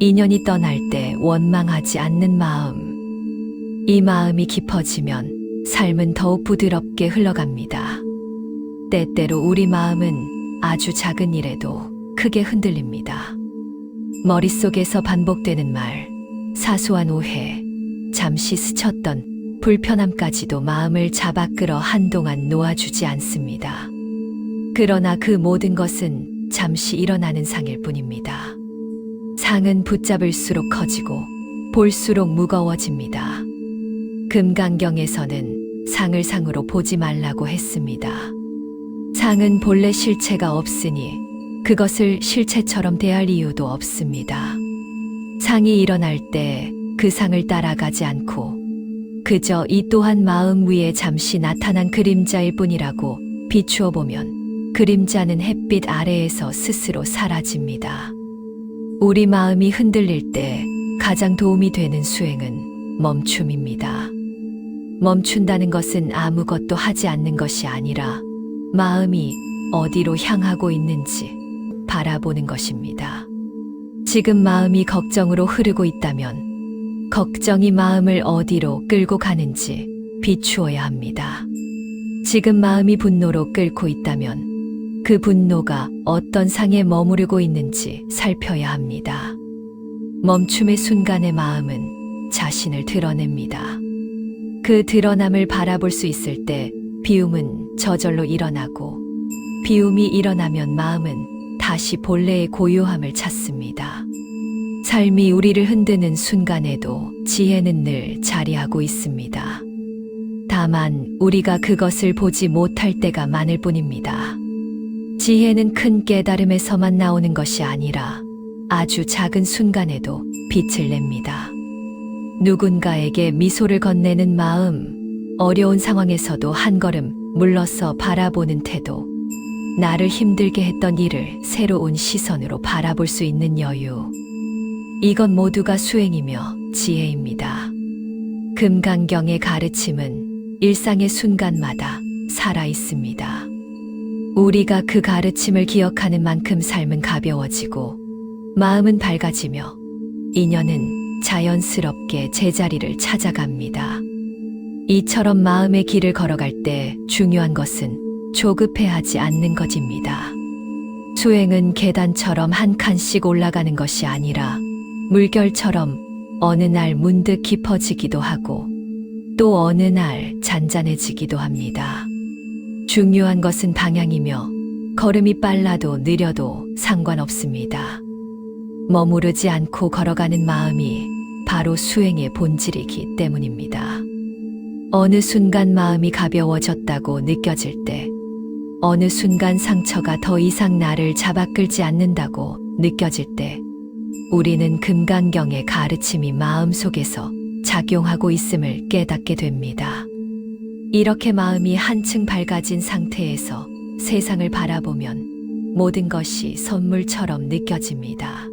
인연이 떠날 때 원망하지 않는 마음. 이 마음이 깊어지면 삶은 더욱 부드럽게 흘러갑니다. 때때로 우리 마음은 아주 작은 일에도 크게 흔들립니다. 머릿속에서 반복되는 말, 사소한 오해, 잠시 스쳤던 불편함까지도 마음을 잡아 끌어 한동안 놓아주지 않습니다. 그러나 그 모든 것은 잠시 일어나는 상일 뿐입니다. 상은 붙잡을수록 커지고 볼수록 무거워집니다. 금강경에서는 상을 상으로 보지 말라고 했습니다. 상은 본래 실체가 없으니 그것을 실체처럼 대할 이유도 없습니다. 상이 일어날 때 그 상을 따라가지 않고 그저 이 또한 마음 위에 잠시 나타난 그림자일 뿐이라고 비추어 보면 그림자는 햇빛 아래에서 스스로 사라집니다. 우리 마음이 흔들릴 때 가장 도움이 되는 수행은 멈춤입니다. 멈춘다는 것은 아무것도 하지 않는 것이 아니라 마음이 어디로 향하고 있는지 바라보는 것입니다. 지금 마음이 걱정으로 흐르고 있다면 걱정이 마음을 어디로 끌고 가는지 비추어야 합니다. 지금 마음이 분노로 끓고 있다면 그 분노가 어떤 상에 머무르고 있는지 살펴야 합니다. 멈춤의 순간의 마음은 자신을 드러냅니다. 그 드러남을 바라볼 수 있을 때 비움은 저절로 일어나고 비움이 일어나면 마음은 다시 본래의 고요함을 찾습니다. 삶이 우리를 흔드는 순간에도 지혜는 늘 자리하고 있습니다. 다만 우리가 그것을 보지 못할 때가 많을 뿐입니다. 지혜는 큰 깨달음에서만 나오는 것이 아니라 아주 작은 순간에도 빛을 냅니다. 누군가에게 미소를 건네는 마음, 어려운 상황에서도 한 걸음 물러서 바라보는 태도, 나를 힘들게 했던 일을 새로운 시선으로 바라볼 수 있는 여유. 이건 모두가 수행이며 지혜입니다. 금강경의 가르침은 일상의 순간마다 살아 있습니다. 우리가 그 가르침을 기억하는 만큼 삶은 가벼워지고 마음은 밝아지며 인연은 자연스럽게 제자리를 찾아갑니다. 이처럼 마음의 길을 걸어갈 때 중요한 것은 조급해하지 않는 것입니다. 수행은 계단처럼 한 칸씩 올라가는 것이 아니라 물결처럼 어느 날 문득 깊어지기도 하고 또 어느 날 잔잔해지기도 합니다. 중요한 것은 방향이며 걸음이 빨라도 느려도 상관없습니다. 머무르지 않고 걸어가는 마음이 바로 수행의 본질이기 때문입니다. 어느 순간 마음이 가벼워졌다고 느껴질 때, 어느 순간 상처가 더 이상 나를 잡아끌지 않는다고 느껴질 때, 우리는 금강경의 가르침이 마음속에서 작용하고 있음을 깨닫게 됩니다. 이렇게 마음이 한층 밝아진 상태에서 세상을 바라보면 모든 것이 선물처럼 느껴집니다.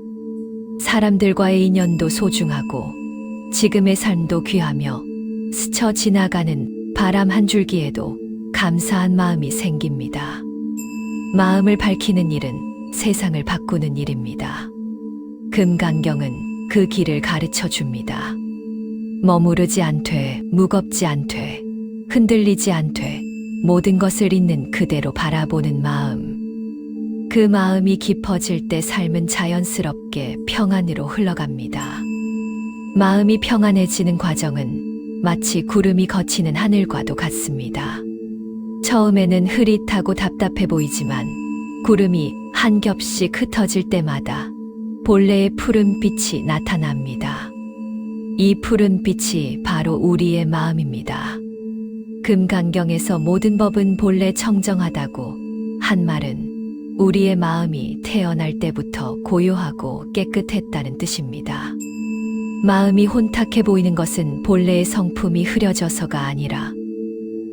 사람들과의 인연도 소중하고 지금의 삶도 귀하며 스쳐 지나가는 바람 한 줄기에도 감사한 마음이 생깁니다. 마음을 밝히는 일은 세상을 바꾸는 일입니다. 금강경은 그 길을 가르쳐 줍니다. 머무르지 않되, 무겁지 않되, 흔들리지 않되, 모든 것을 있는 그대로 바라보는 마음. 그 마음이 깊어질 때 삶은 자연스럽게 평안으로 흘러갑니다. 마음이 평안해지는 과정은 마치 구름이 걷히는 하늘과도 같습니다. 처음에는 흐릿하고 답답해 보이지만 구름이 한 겹씩 흩어질 때마다 본래의 푸른 빛이 나타납니다. 이 푸른 빛이 바로 우리의 마음입니다. 금강경에서 모든 법은 본래 청정하다고 한 말은 우리의 마음이 태어날 때부터 고요하고 깨끗했다는 뜻입니다. 마음이 혼탁해 보이는 것은 본래의 성품이 흐려져서가 아니라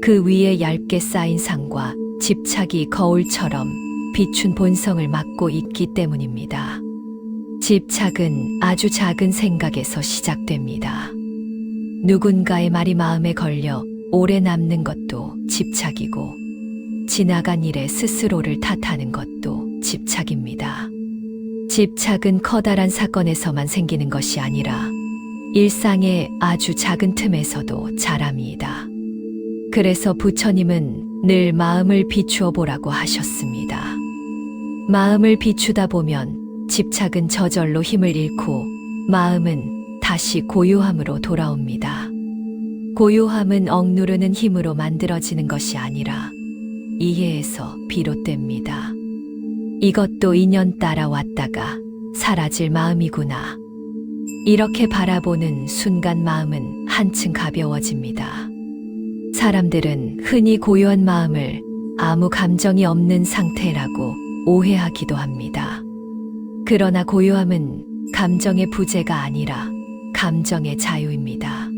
그 위에 얇게 쌓인 상과 집착이 거울처럼 비춘 본성을 막고 있기 때문입니다. 집착은 아주 작은 생각에서 시작됩니다. 누군가의 말이 마음에 걸려 오래 남는 것도 집착이고 지나간 일에 스스로를 탓하는 것도 집착입니다. 집착은 커다란 사건에서만 생기는 것이 아니라 일상의 아주 작은 틈에서도 자랍니다. 그래서 부처님은 늘 마음을 비추어 보라고 하셨습니다. 마음을 비추다 보면 집착은 저절로 힘을 잃고 마음은 다시 고요함으로 돌아옵니다. 고요함은 억누르는 힘으로 만들어지는 것이 아니라 이해에서 비롯됩니다. 이것도 인연 따라 왔다가 사라질 마음이구나. 이렇게 바라보는 순간 마음은 한층 가벼워집니다. 사람들은 흔히 고요한 마음을 아무 감정이 없는 상태라고 오해하기도 합니다. 그러나 고요함은 감정의 부재가 아니라 감정의 자유입니다.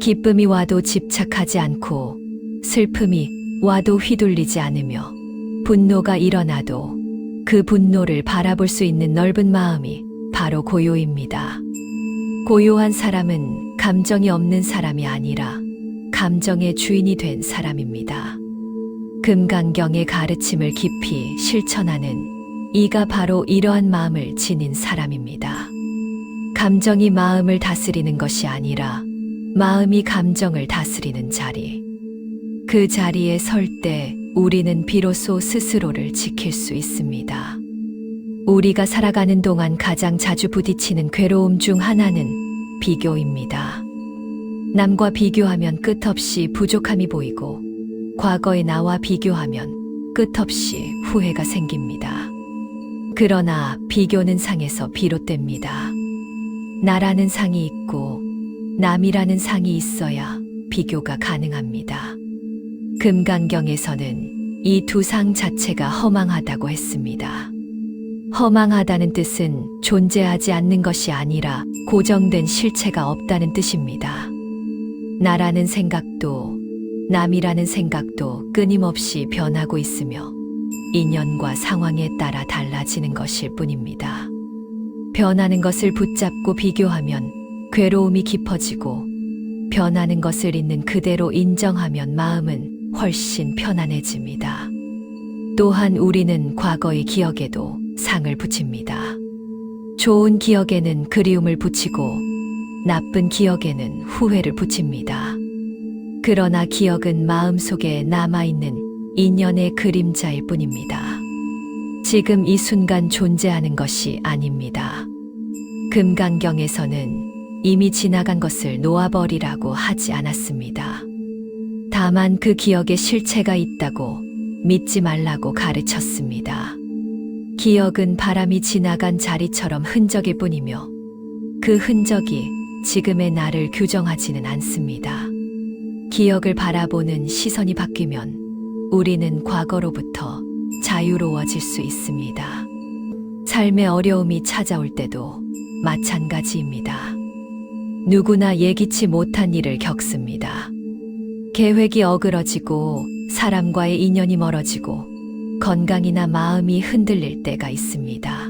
기쁨이 와도 집착하지 않고 슬픔이 와도 휘둘리지 않으며 분노가 일어나도 그 분노를 바라볼 수 있는 넓은 마음이 바로 고요입니다. 고요한 사람은 감정이 없는 사람이 아니라 감정의 주인이 된 사람입니다. 금강경의 가르침을 깊이 실천하는 이가 바로 이러한 마음을 지닌 사람입니다. 감정이 마음을 다스리는 것이 아니라 마음이 감정을 다스리는 자리. 그 자리에 설 때 우리는 비로소 스스로를 지킬 수 있습니다. 우리가 살아가는 동안 가장 자주 부딪히는 괴로움 중 하나는 비교입니다. 남과 비교하면 끝없이 부족함이 보이고 과거의 나와 비교하면 끝없이 후회가 생깁니다. 그러나 비교는 상에서 비롯됩니다. 나라는 상이 있고 남이라는 상이 있어야 비교가 가능합니다. 금강경에서는 이 두 상 자체가 허망하다고 했습니다. 허망하다는 뜻은 존재하지 않는 것이 아니라 고정된 실체가 없다는 뜻입니다. 나라는 생각도 남이라는 생각도 끊임없이 변하고 있으며 인연과 상황에 따라 달라지는 것일 뿐입니다. 변하는 것을 붙잡고 비교하면 괴로움이 깊어지고 변하는 것을 있는 그대로 인정하면 마음은 훨씬 편안해집니다. 또한 우리는 과거의 기억에도 상을 붙입니다. 좋은 기억에는 그리움을 붙이고 나쁜 기억에는 후회를 붙입니다. 그러나 기억은 마음속에 남아있는 인연의 그림자일 뿐입니다. 지금 이 순간 존재하는 것이 아닙니다. 금강경에서는 이미 지나간 것을 놓아버리라고 하지 않았습니다. 다만 그 기억에 실체가 있다고 믿지 말라고 가르쳤습니다. 기억은 바람이 지나간 자리처럼 흔적일 뿐이며 그 흔적이 지금의 나를 규정하지는 않습니다. 기억을 바라보는 시선이 바뀌면 우리는 과거로부터 자유로워질 수 있습니다. 삶의 어려움이 찾아올 때도 마찬가지입니다. 누구나 예기치 못한 일을 겪습니다. 계획이 어그러지고 사람과의 인연이 멀어지고 건강이나 마음이 흔들릴 때가 있습니다.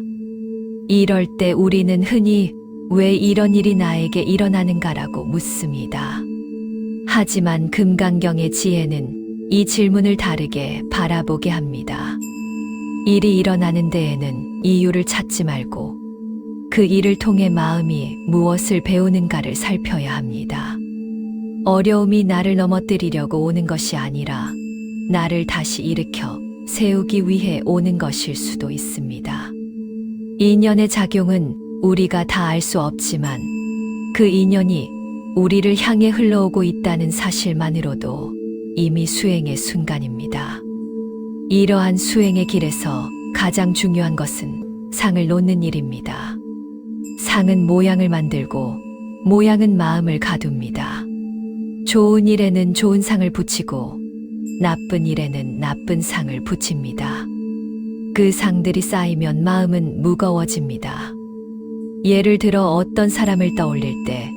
이럴 때 우리는 흔히 왜 이런 일이 나에게 일어나는가라고 묻습니다. 하지만 금강경의 지혜는 이 질문을 다르게 바라보게 합니다. 일이 일어나는 데에는 이유를 찾지 말고 그 일을 통해 마음이 무엇을 배우는가를 살펴야 합니다. 어려움이 나를 넘어뜨리려고 오는 것이 아니라 나를 다시 일으켜 세우기 위해 오는 것일 수도 있습니다. 인연의 작용은 우리가 다 알 수 없지만 그 인연이 우리를 향해 흘러오고 있다는 사실만으로도 이미 수행의 순간입니다. 이러한 수행의 길에서 가장 중요한 것은 상을 놓는 일입니다. 상은 모양을 만들고 모양은 마음을 가둡니다. 좋은 일에는 좋은 상을 붙이고 나쁜 일에는 나쁜 상을 붙입니다. 그 상들이 쌓이면 마음은 무거워집니다. 예를 들어 어떤 사람을 떠올릴 때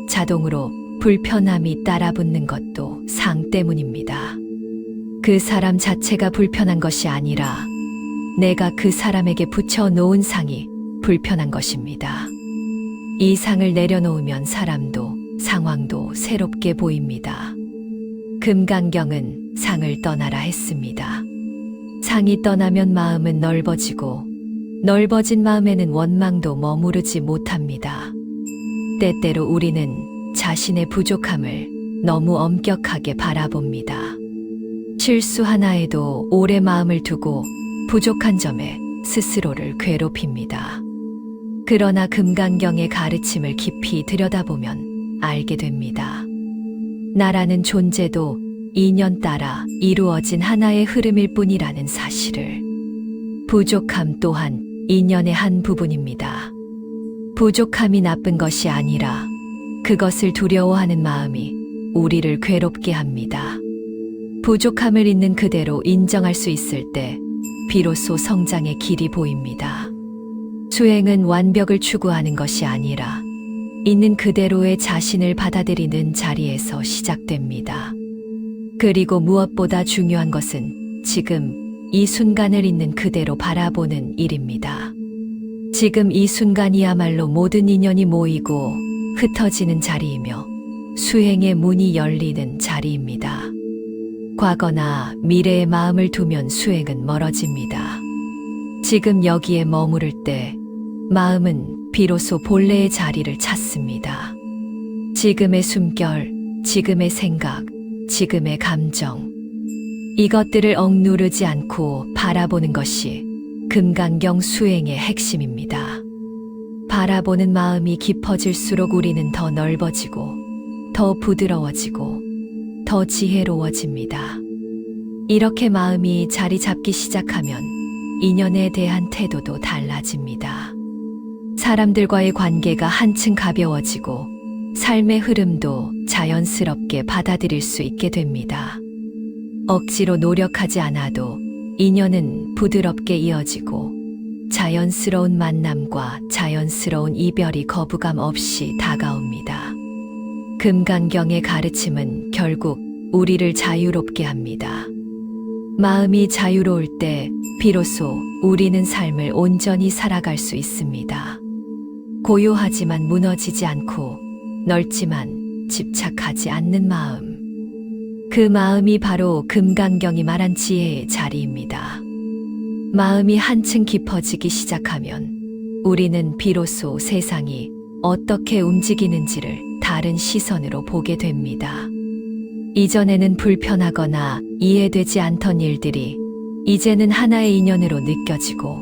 자동으로 불편함이 따라붙는 것도 상 때문입니다. 그 사람 자체가 불편한 것이 아니라 내가 그 사람에게 붙여놓은 상이 불편한 것입니다. 이 상을 내려놓으면 사람도 상황도 새롭게 보입니다. 금강경은 상을 떠나라 했습니다. 상이 떠나면 마음은 넓어지고 넓어진 마음에는 원망도 머무르지 못합니다. 때때로 우리는 자신의 부족함을 너무 엄격하게 바라봅니다. 실수 하나에도 오래 마음을 두고 부족한 점에 스스로를 괴롭힙니다. 그러나 금강경의 가르침을 깊이 들여다보면 알게 됩니다. 나라는 존재도 인연 따라 이루어진 하나의 흐름일 뿐이라는 사실을. 부족함 또한 인연의 한 부분입니다. 부족함이 나쁜 것이 아니라 그것을 두려워하는 마음이 우리를 괴롭게 합니다. 부족함을 있는 그대로 인정할 수 있을 때 비로소 성장의 길이 보입니다. 수행은 완벽을 추구하는 것이 아니라 있는 그대로의 자신을 받아들이는 자리에서 시작됩니다. 그리고 무엇보다 중요한 것은 지금 이 순간을 있는 그대로 바라보는 일입니다. 지금 이 순간이야말로 모든 인연이 모이고 흩어지는 자리이며 수행의 문이 열리는 자리입니다. 과거나 미래에 마음을 두면 수행은 멀어집니다. 지금 여기에 머무를 때 마음은 비로소 본래의 자리를 찾습니다. 지금의 숨결, 지금의 생각, 지금의 감정, 이것들을 억누르지 않고 바라보는 것이 금강경 수행의 핵심입니다. 바라보는 마음이 깊어질수록 우리는 더 넓어지고, 더 부드러워지고, 더 지혜로워집니다. 이렇게 마음이 자리 잡기 시작하면 인연에 대한 태도도 달라집니다. 사람들과의 관계가 한층 가벼워지고 삶의 흐름도 자연스럽게 받아들일 수 있게 됩니다. 억지로 노력하지 않아도 인연은 부드럽게 이어지고 자연스러운 만남과 자연스러운 이별이 거부감 없이 다가옵니다. 금강경의 가르침은 결국 우리를 자유롭게 합니다. 마음이 자유로울 때 비로소 우리는 삶을 온전히 살아갈 수 있습니다. 고요하지만 무너지지 않고 넓지만 집착하지 않는 마음. 그 마음이 바로 금강경이 말한 지혜의 자리입니다. 마음이 한층 깊어지기 시작하면 우리는 비로소 세상이 어떻게 움직이는지를 다른 시선으로 보게 됩니다. 이전에는 불편하거나 이해되지 않던 일들이 이제는 하나의 인연으로 느껴지고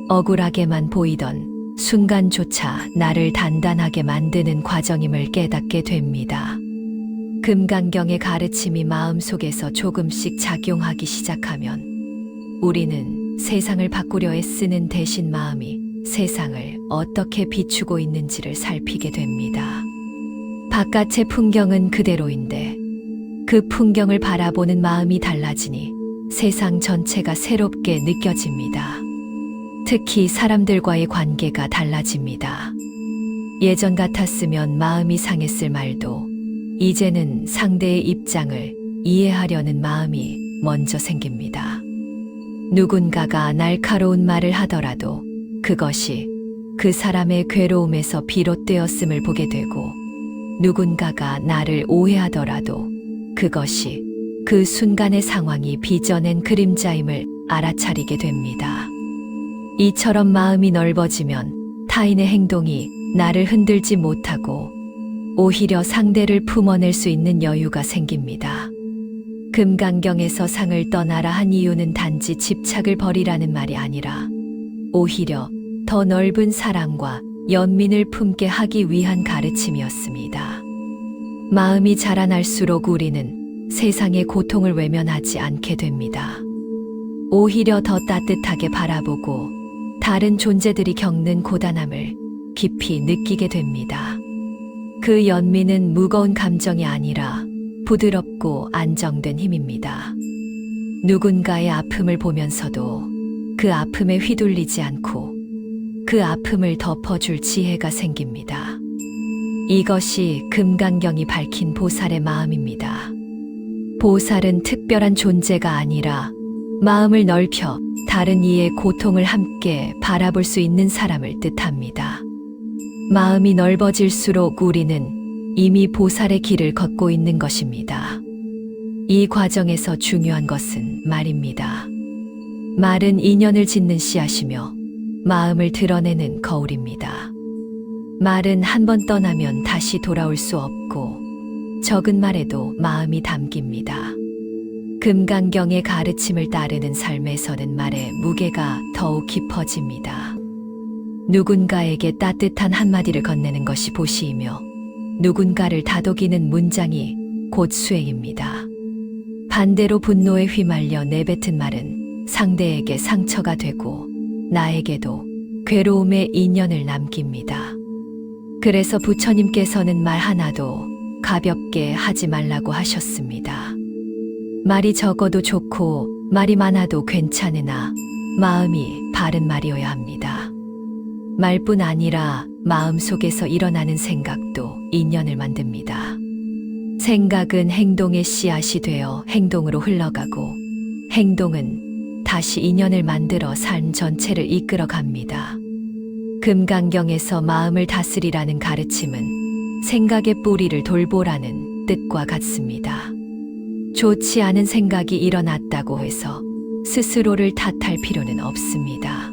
억울하게만 보이던 순간조차 나를 단단하게 만드는 과정임을 깨닫게 됩니다. 금강경의 가르침이 마음속에서 조금씩 작용하기 시작하면 우리는 세상을 바꾸려 애쓰는 대신 마음이 세상을 어떻게 비추고 있는지를 살피게 됩니다. 바깥의 풍경은 그대로인데 그 풍경을 바라보는 마음이 달라지니 세상 전체가 새롭게 느껴집니다. 특히 사람들과의 관계가 달라집니다. 예전 같았으면 마음이 상했을 말도 이제는 상대의 입장을 이해하려는 마음이 먼저 생깁니다. 누군가가 날카로운 말을 하더라도 그것이 그 사람의 괴로움에서 비롯되었음을 보게 되고 누군가가 나를 오해하더라도 그것이 그 순간의 상황이 빚어낸 그림자임을 알아차리게 됩니다. 이처럼 마음이 넓어지면 타인의 행동이 나를 흔들지 못하고 오히려 상대를 품어낼 수 있는 여유가 생깁니다. 금강경에서 상을 떠나라 한 이유는 단지 집착을 버리라는 말이 아니라 오히려 더 넓은 사랑과 연민을 품게 하기 위한 가르침이었습니다. 마음이 자라날수록 우리는 세상의 고통을 외면하지 않게 됩니다. 오히려 더 따뜻하게 바라보고 다른 존재들이 겪는 고단함을 깊이 느끼게 됩니다. 그 연민은 무거운 감정이 아니라 부드럽고 안정된 힘입니다. 누군가의 아픔을 보면서도 그 아픔에 휘둘리지 않고 그 아픔을 덮어줄 지혜가 생깁니다. 이것이 금강경이 밝힌 보살의 마음입니다. 보살은 특별한 존재가 아니라 마음을 넓혀 다른 이의 고통을 함께 바라볼 수 있는 사람을 뜻합니다. 마음이 넓어질수록 우리는 이미 보살의 길을 걷고 있는 것입니다. 이 과정에서 중요한 것은 말입니다. 말은 인연을 짓는 씨앗이며 마음을 드러내는 거울입니다. 말은 한 번 떠나면 다시 돌아올 수 없고 적은 말에도 마음이 담깁니다. 금강경의 가르침을 따르는 삶에서는 말의 무게가 더욱 깊어집니다. 누군가에게 따뜻한 한마디를 건네는 것이 보시이며 누군가를 다독이는 문장이 곧 수행입니다. 반대로 분노에 휘말려 내뱉은 말은 상대에게 상처가 되고 나에게도 괴로움의 인연을 남깁니다. 그래서 부처님께서는 말 하나도 가볍게 하지 말라고 하셨습니다. 말이 적어도 좋고 말이 많아도 괜찮으나 마음이 바른 말이어야 합니다. 말뿐 아니라 마음속에서 일어나는 생각도 인연을 만듭니다. 생각은 행동의 씨앗이 되어 행동으로 흘러가고 행동은 다시 인연을 만들어 삶 전체를 이끌어 갑니다. 금강경에서 마음을 다스리라는 가르침은 생각의 뿌리를 돌보라는 뜻과 같습니다. 좋지 않은 생각이 일어났다고 해서 스스로를 탓할 필요는 없습니다.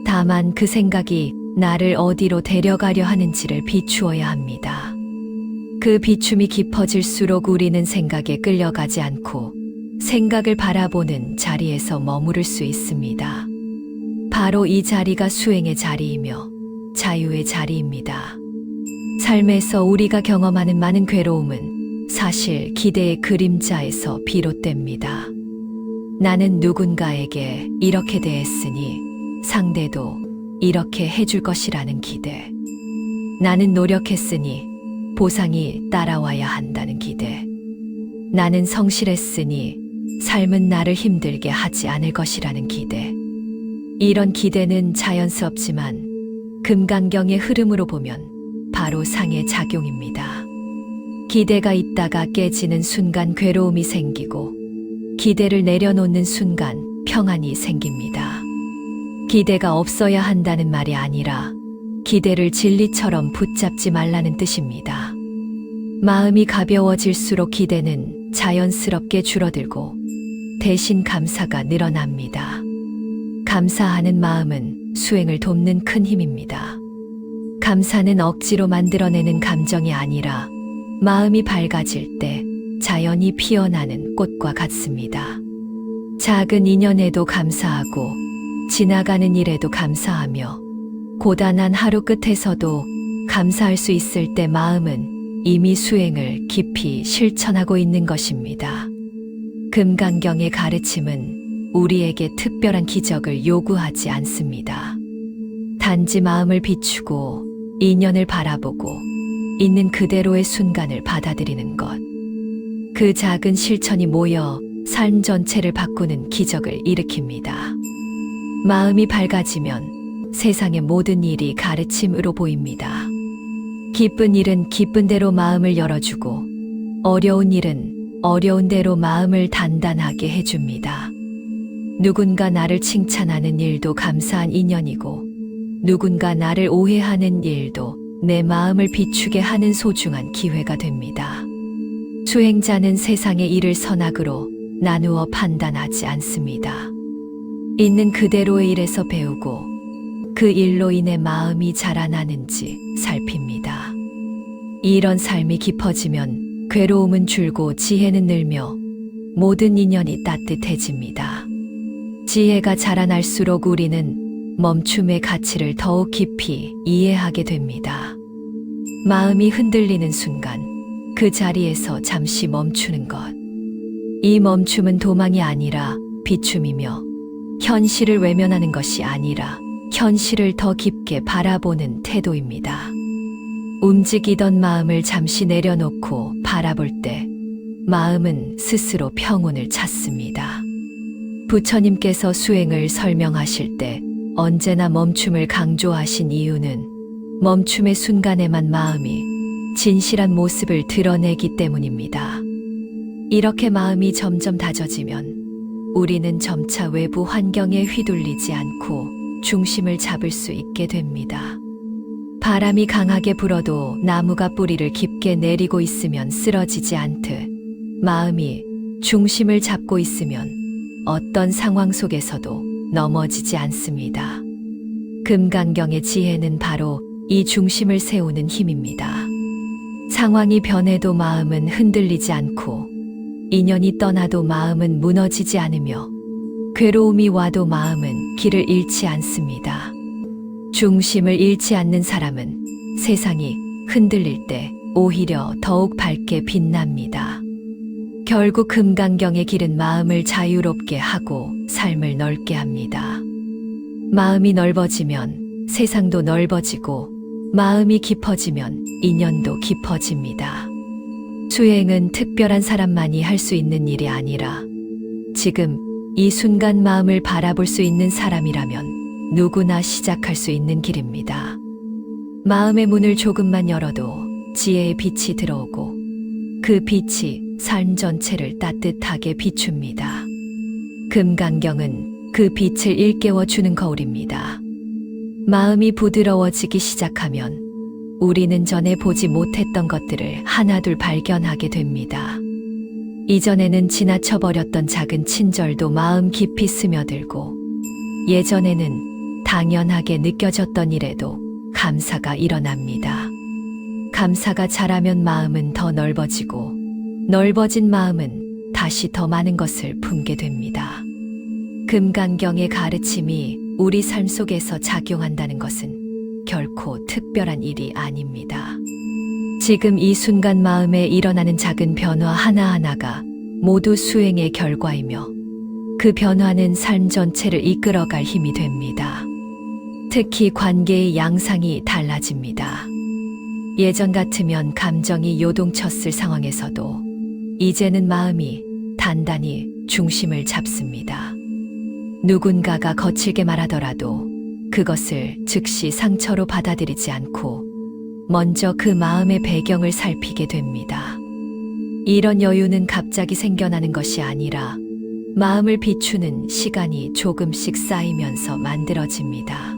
다만 그 생각이 나를 어디로 데려가려 하는지를 비추어야 합니다. 그 비춤이 깊어질수록 우리는 생각에 끌려가지 않고 생각을 바라보는 자리에서 머무를 수 있습니다. 바로 이 자리가 수행의 자리이며 자유의 자리입니다. 삶에서 우리가 경험하는 많은 괴로움은 사실 기대의 그림자에서 비롯됩니다. 나는 누군가에게 이렇게 대했으니 상대도 이렇게 해줄 것이라는 기대. 나는 노력했으니 보상이 따라와야 한다는 기대. 나는 성실했으니 삶은 나를 힘들게 하지 않을 것이라는 기대. 이런 기대는 자연스럽지만 금강경의 흐름으로 보면 바로 상의 작용입니다. 기대가 있다가 깨지는 순간 괴로움이 생기고 기대를 내려놓는 순간 평안이 생깁니다. 기대가 없어야 한다는 말이 아니라 기대를 진리처럼 붙잡지 말라는 뜻입니다. 마음이 가벼워질수록 기대는 자연스럽게 줄어들고 대신 감사가 늘어납니다. 감사하는 마음은 수행을 돕는 큰 힘입니다. 감사는 억지로 만들어내는 감정이 아니라 마음이 밝아질 때 자연히 피어나는 꽃과 같습니다. 작은 인연에도 감사하고 지나가는 일에도 감사하며 고단한 하루 끝에서도 감사할 수 있을 때 마음은 이미 수행을 깊이 실천하고 있는 것입니다. 금강경의 가르침은 우리에게 특별한 기적을 요구하지 않습니다. 단지 마음을 비추고 인연을 바라보고 있는 그대로의 순간을 받아들이는 것. 그 작은 실천이 모여 삶 전체를 바꾸는 기적을 일으킵니다. 마음이 밝아지면 세상의 모든 일이 가르침으로 보입니다. 기쁜 일은 기쁜 대로 마음을 열어주고 어려운 일은 어려운 대로 마음을 단단하게 해줍니다. 누군가 나를 칭찬하는 일도 감사한 인연이고 누군가 나를 오해하는 일도 내 마음을 비추게 하는 소중한 기회가 됩니다. 수행자는 세상의 일을 선악으로 나누어 판단하지 않습니다. 있는 그대로의 일에서 배우고 그 일로 인해 마음이 자라나는지 살핍니다. 이런 삶이 깊어지면 괴로움은 줄고 지혜는 늘며 모든 인연이 따뜻해집니다. 지혜가 자라날수록 우리는 멈춤의 가치를 더욱 깊이 이해하게 됩니다. 마음이 흔들리는 순간 그 자리에서 잠시 멈추는 것. 이 멈춤은 도망이 아니라 비춤이며 현실을 외면하는 것이 아니라 현실을 더 깊게 바라보는 태도입니다. 움직이던 마음을 잠시 내려놓고 바라볼 때 마음은 스스로 평온을 찾습니다. 부처님께서 수행을 설명하실 때 언제나 멈춤을 강조하신 이유는 멈춤의 순간에만 마음이 진실한 모습을 드러내기 때문입니다. 이렇게 마음이 점점 다져지면 우리는 점차 외부 환경에 휘둘리지 않고 중심을 잡을 수 있게 됩니다. 바람이 강하게 불어도 나무가 뿌리를 깊게 내리고 있으면 쓰러지지 않듯 마음이 중심을 잡고 있으면 어떤 상황 속에서도 넘어지지 않습니다. 금강경의 지혜는 바로 이 중심을 세우는 힘입니다. 상황이 변해도 마음은 흔들리지 않고 인연이 떠나도 마음은 무너지지 않으며 괴로움이 와도 마음은 길을 잃지 않습니다. 중심을 잃지 않는 사람은 세상이 흔들릴 때 오히려 더욱 밝게 빛납니다. 결국 금강경의 길은 마음을 자유롭게 하고 삶을 넓게 합니다. 마음이 넓어지면 세상도 넓어지고 마음이 깊어지면 인연도 깊어집니다. 수행은 특별한 사람만이 할 수 있는 일이 아니라 지금 이 순간 마음을 바라볼 수 있는 사람이라면 누구나 시작할 수 있는 길입니다. 마음의 문을 조금만 열어도 지혜의 빛이 들어오고 그 빛이 삶 전체를 따뜻하게 비춥니다. 금강경은 그 빛을 일깨워 주는 거울입니다. 마음이 부드러워지기 시작하면 우리는 전에 보지 못했던 것들을 하나둘 발견하게 됩니다. 이전에는 지나쳐버렸던 작은 친절도 마음 깊이 스며들고 예전에는 당연하게 느껴졌던 일에도 감사가 일어납니다. 감사가 자라면 마음은 더 넓어지고 넓어진 마음은 다시 더 많은 것을 품게 됩니다. 금강경의 가르침이 우리 삶 속에서 작용한다는 것은 결코 특별한 일이 아닙니다. 지금 이 순간 마음에 일어나는 작은 변화 하나하나가 모두 수행의 결과이며 그 변화는 삶 전체를 이끌어갈 힘이 됩니다. 특히 관계의 양상이 달라집니다. 예전 같으면 감정이 요동쳤을 상황에서도 이제는 마음이 단단히 중심을 잡습니다. 누군가가 거칠게 말하더라도 그것을 즉시 상처로 받아들이지 않고 먼저 그 마음의 배경을 살피게 됩니다. 이런 여유는 갑자기 생겨나는 것이 아니라 마음을 비추는 시간이 조금씩 쌓이면서 만들어집니다.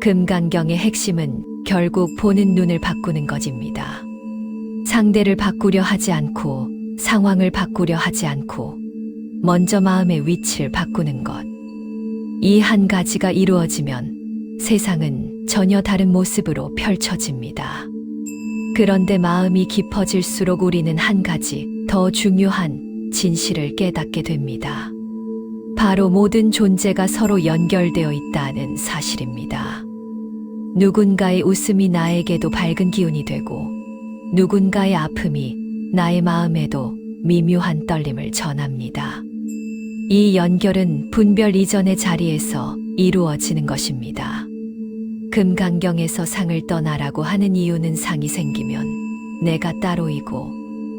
금강경의 핵심은 결국 보는 눈을 바꾸는 것입니다. 상대를 바꾸려 하지 않고 상황을 바꾸려 하지 않고 먼저 마음의 위치를 바꾸는 것. 이 한 가지가 이루어지면 세상은 전혀 다른 모습으로 펼쳐집니다. 그런데 마음이 깊어질수록 우리는 한 가지 더 중요한 진실을 깨닫게 됩니다. 바로 모든 존재가 서로 연결되어 있다는 사실입니다. 누군가의 웃음이 나에게도 밝은 기운이 되고 누군가의 아픔이 나의 마음에도 미묘한 떨림을 전합니다. 이 연결은 분별 이전의 자리에서 이루어지는 것입니다. 금강경에서 상을 떠나라고 하는 이유는 상이 생기면 내가 따로이고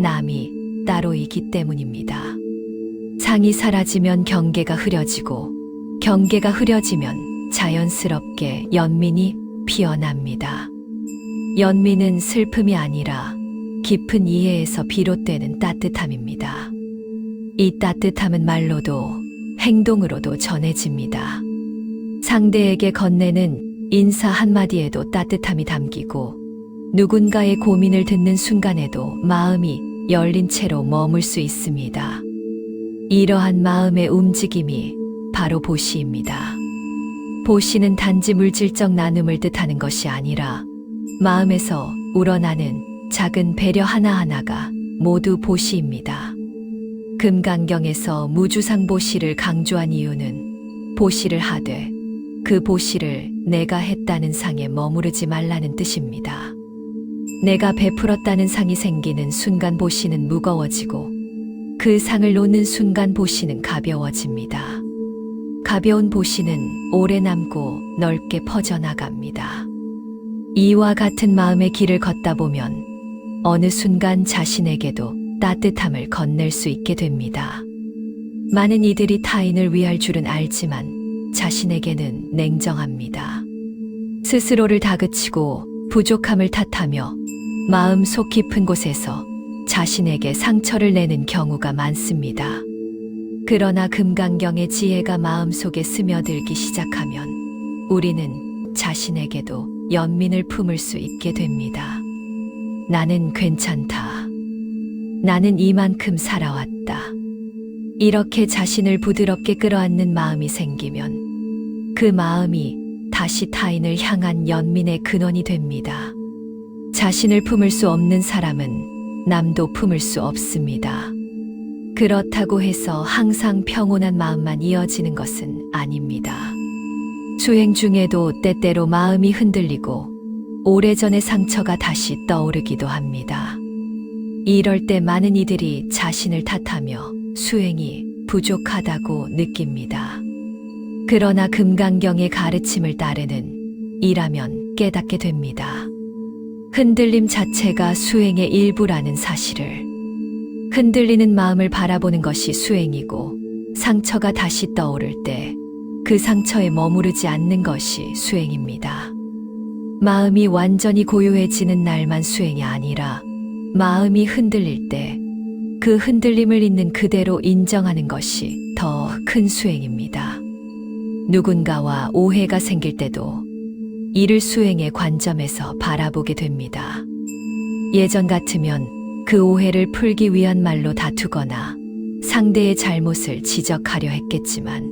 남이 따로이기 때문입니다. 상이 사라지면 경계가 흐려지고 경계가 흐려지면 자연스럽게 연민이 피어납니다. 연민은 슬픔이 아니라 깊은 이해에서 비롯되는 따뜻함입니다. 이 따뜻함은 말로도 행동으로도 전해집니다. 상대에게 건네는 인사 한마디에도 따뜻함이 담기고 누군가의 고민을 듣는 순간에도 마음이 열린 채로 머물 수 있습니다. 이러한 마음의 움직임이 바로 보시입니다. 보시는 단지 물질적 나눔을 뜻하는 것이 아니라 마음에서 우러나는 작은 배려 하나하나가 모두 보시입니다. 금강경에서 무주상 보시를 강조한 이유는 보시를 하되 그 보시를 내가 했다는 상에 머무르지 말라는 뜻입니다. 내가 베풀었다는 상이 생기는 순간 보시는 무거워지고 그 상을 놓는 순간 보시는 가벼워집니다. 가벼운 보시는 오래 남고 넓게 퍼져나갑니다. 이와 같은 마음의 길을 걷다 보면 어느 순간 자신에게도 따뜻함을 건넬 수 있게 됩니다. 많은 이들이 타인을 위할 줄은 알지만 자신에게는 냉정합니다. 스스로를 다그치고 부족함을 탓하며 마음 속 깊은 곳에서 자신에게 상처를 내는 경우가 많습니다. 그러나 금강경의 지혜가 마음속에 스며들기 시작하면 우리는 자신에게도 연민을 품을 수 있게 됩니다. 나는 괜찮다. 나는 이만큼 살아왔다. 이렇게 자신을 부드럽게 끌어안는 마음이 생기면 그 마음이 다시 타인을 향한 연민의 근원이 됩니다. 자신을 품을 수 없는 사람은 남도 품을 수 없습니다. 그렇다고 해서 항상 평온한 마음만 이어지는 것은 아닙니다. 수행 중에도 때때로 마음이 흔들리고 오래전의 상처가 다시 떠오르기도 합니다. 이럴 때 많은 이들이 자신을 탓하며 수행이 부족하다고 느낍니다. 그러나 금강경의 가르침을 따르는 이라면 깨닫게 됩니다. 흔들림 자체가 수행의 일부라는 사실을, 흔들리는 마음을 바라보는 것이 수행이고 상처가 다시 떠오를 때 그 상처에 머무르지 않는 것이 수행입니다. 마음이 완전히 고요해지는 날만 수행이 아니라 마음이 흔들릴 때 그 흔들림을 있는 그대로 인정하는 것이 더 큰 수행입니다. 누군가와 오해가 생길 때도 이를 수행의 관점에서 바라보게 됩니다. 예전 같으면 그 오해를 풀기 위한 말로 다투거나 상대의 잘못을 지적하려 했겠지만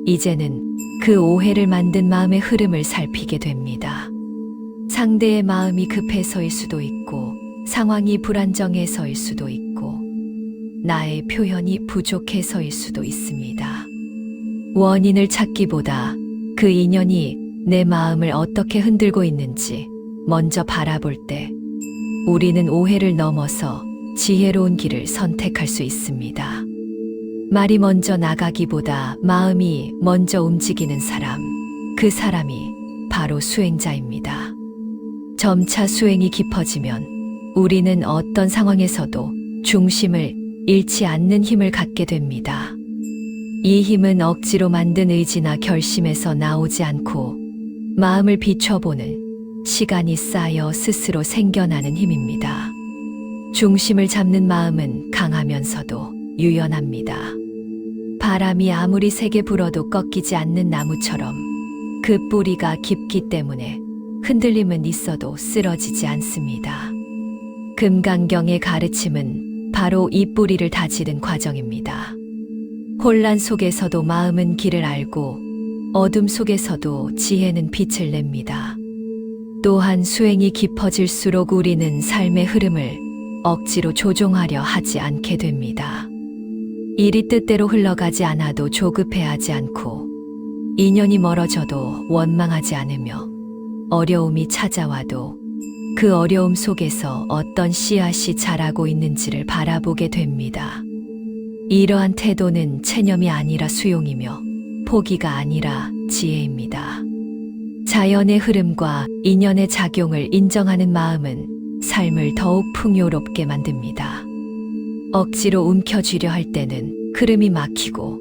이제는 그 오해를 만든 마음의 흐름을 살피게 됩니다. 상대의 마음이 급해서일 수도 있고 상황이 불안정해서일 수도 있고 나의 표현이 부족해서일 수도 있습니다. 원인을 찾기보다 그 인연이 내 마음을 어떻게 흔들고 있는지 먼저 바라볼 때 우리는 오해를 넘어서 지혜로운 길을 선택할 수 있습니다. 말이 먼저 나가기보다 마음이 먼저 움직이는 사람, 그 사람이 바로 수행자입니다. 점차 수행이 깊어지면 우리는 어떤 상황에서도 중심을 잃지 않는 힘을 갖게 됩니다. 이 힘은 억지로 만든 의지나 결심에서 나오지 않고 마음을 비춰보는 시간이 쌓여 스스로 생겨나는 힘입니다. 중심을 잡는 마음은 강하면서도 유연합니다. 바람이 아무리 세게 불어도 꺾이지 않는 나무처럼 그 뿌리가 깊기 때문에 흔들림은 있어도 쓰러지지 않습니다. 금강경의 가르침은 바로 이 뿌리를 다지는 과정입니다. 혼란 속에서도 마음은 길을 알고 어둠 속에서도 지혜는 빛을 냅니다. 또한 수행이 깊어질수록 우리는 삶의 흐름을 억지로 조종하려 하지 않게 됩니다. 일이 뜻대로 흘러가지 않아도 조급해하지 않고 인연이 멀어져도 원망하지 않으며 어려움이 찾아와도 그 어려움 속에서 어떤 씨앗이 자라고 있는지를 바라보게 됩니다. 이러한 태도는 체념이 아니라 수용이며 포기가 아니라 지혜입니다. 자연의 흐름과 인연의 작용을 인정하는 마음은 삶을 더욱 풍요롭게 만듭니다. 억지로 움켜쥐려 할 때는 흐름이 막히고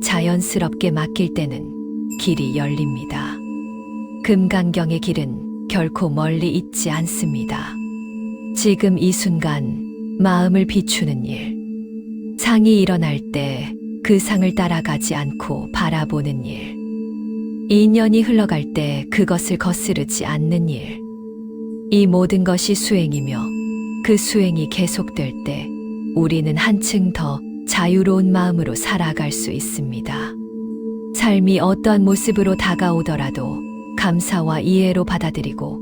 자연스럽게 맡길 때는 길이 열립니다. 금강경의 길은 결코 멀리 있지 않습니다. 지금 이 순간 마음을 비추는 일, 상이 일어날 때 그 상을 따라가지 않고 바라보는 일, 인연이 흘러갈 때 그것을 거스르지 않는 일, 이 모든 것이 수행이며 그 수행이 계속될 때 우리는 한층 더 자유로운 마음으로 살아갈 수 있습니다. 삶이 어떠한 모습으로 다가오더라도 감사와 이해로 받아들이고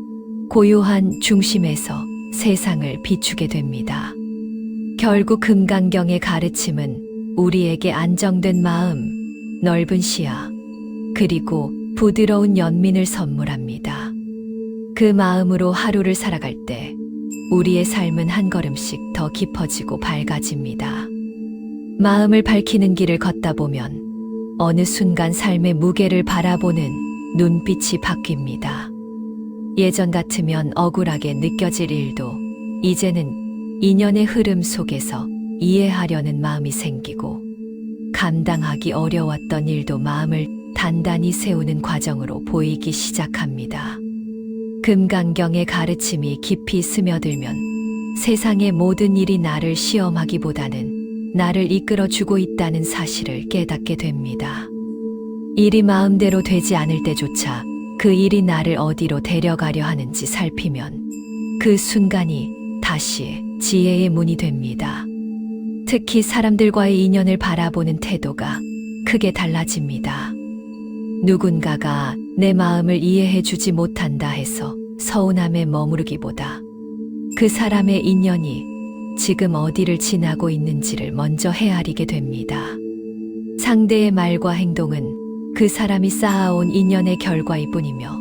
고요한 중심에서 세상을 비추게 됩니다. 결국 금강경의 가르침은 우리에게 안정된 마음, 넓은 시야, 그리고 부드러운 연민을 선물합니다. 그 마음으로 하루를 살아갈 때 우리의 삶은 한 걸음씩 더 깊어지고 밝아집니다. 마음을 밝히는 길을 걷다 보면 어느 순간 삶의 무게를 바라보는 눈빛이 바뀝니다. 예전 같으면 억울하게 느껴질 일도 이제는 인연의 흐름 속에서 이해하려는 마음이 생기고 감당하기 어려웠던 일도 마음을 단단히 세우는 과정으로 보이기 시작합니다. 금강경의 가르침이 깊이 스며들면 세상의 모든 일이 나를 시험하기보다는 나를 이끌어주고 있다는 사실을 깨닫게 됩니다. 일이 마음대로 되지 않을 때조차 그 일이 나를 어디로 데려가려 하는지 살피면 그 순간이 다시 지혜의 문이 됩니다. 특히 사람들과의 인연을 바라보는 태도가 크게 달라집니다. 누군가가 내 마음을 이해해 주지 못한다 해서 서운함에 머무르기보다 그 사람의 인연이 지금 어디를 지나고 있는지를 먼저 헤아리게 됩니다. 상대의 말과 행동은 그 사람이 쌓아온 인연의 결과일 뿐이며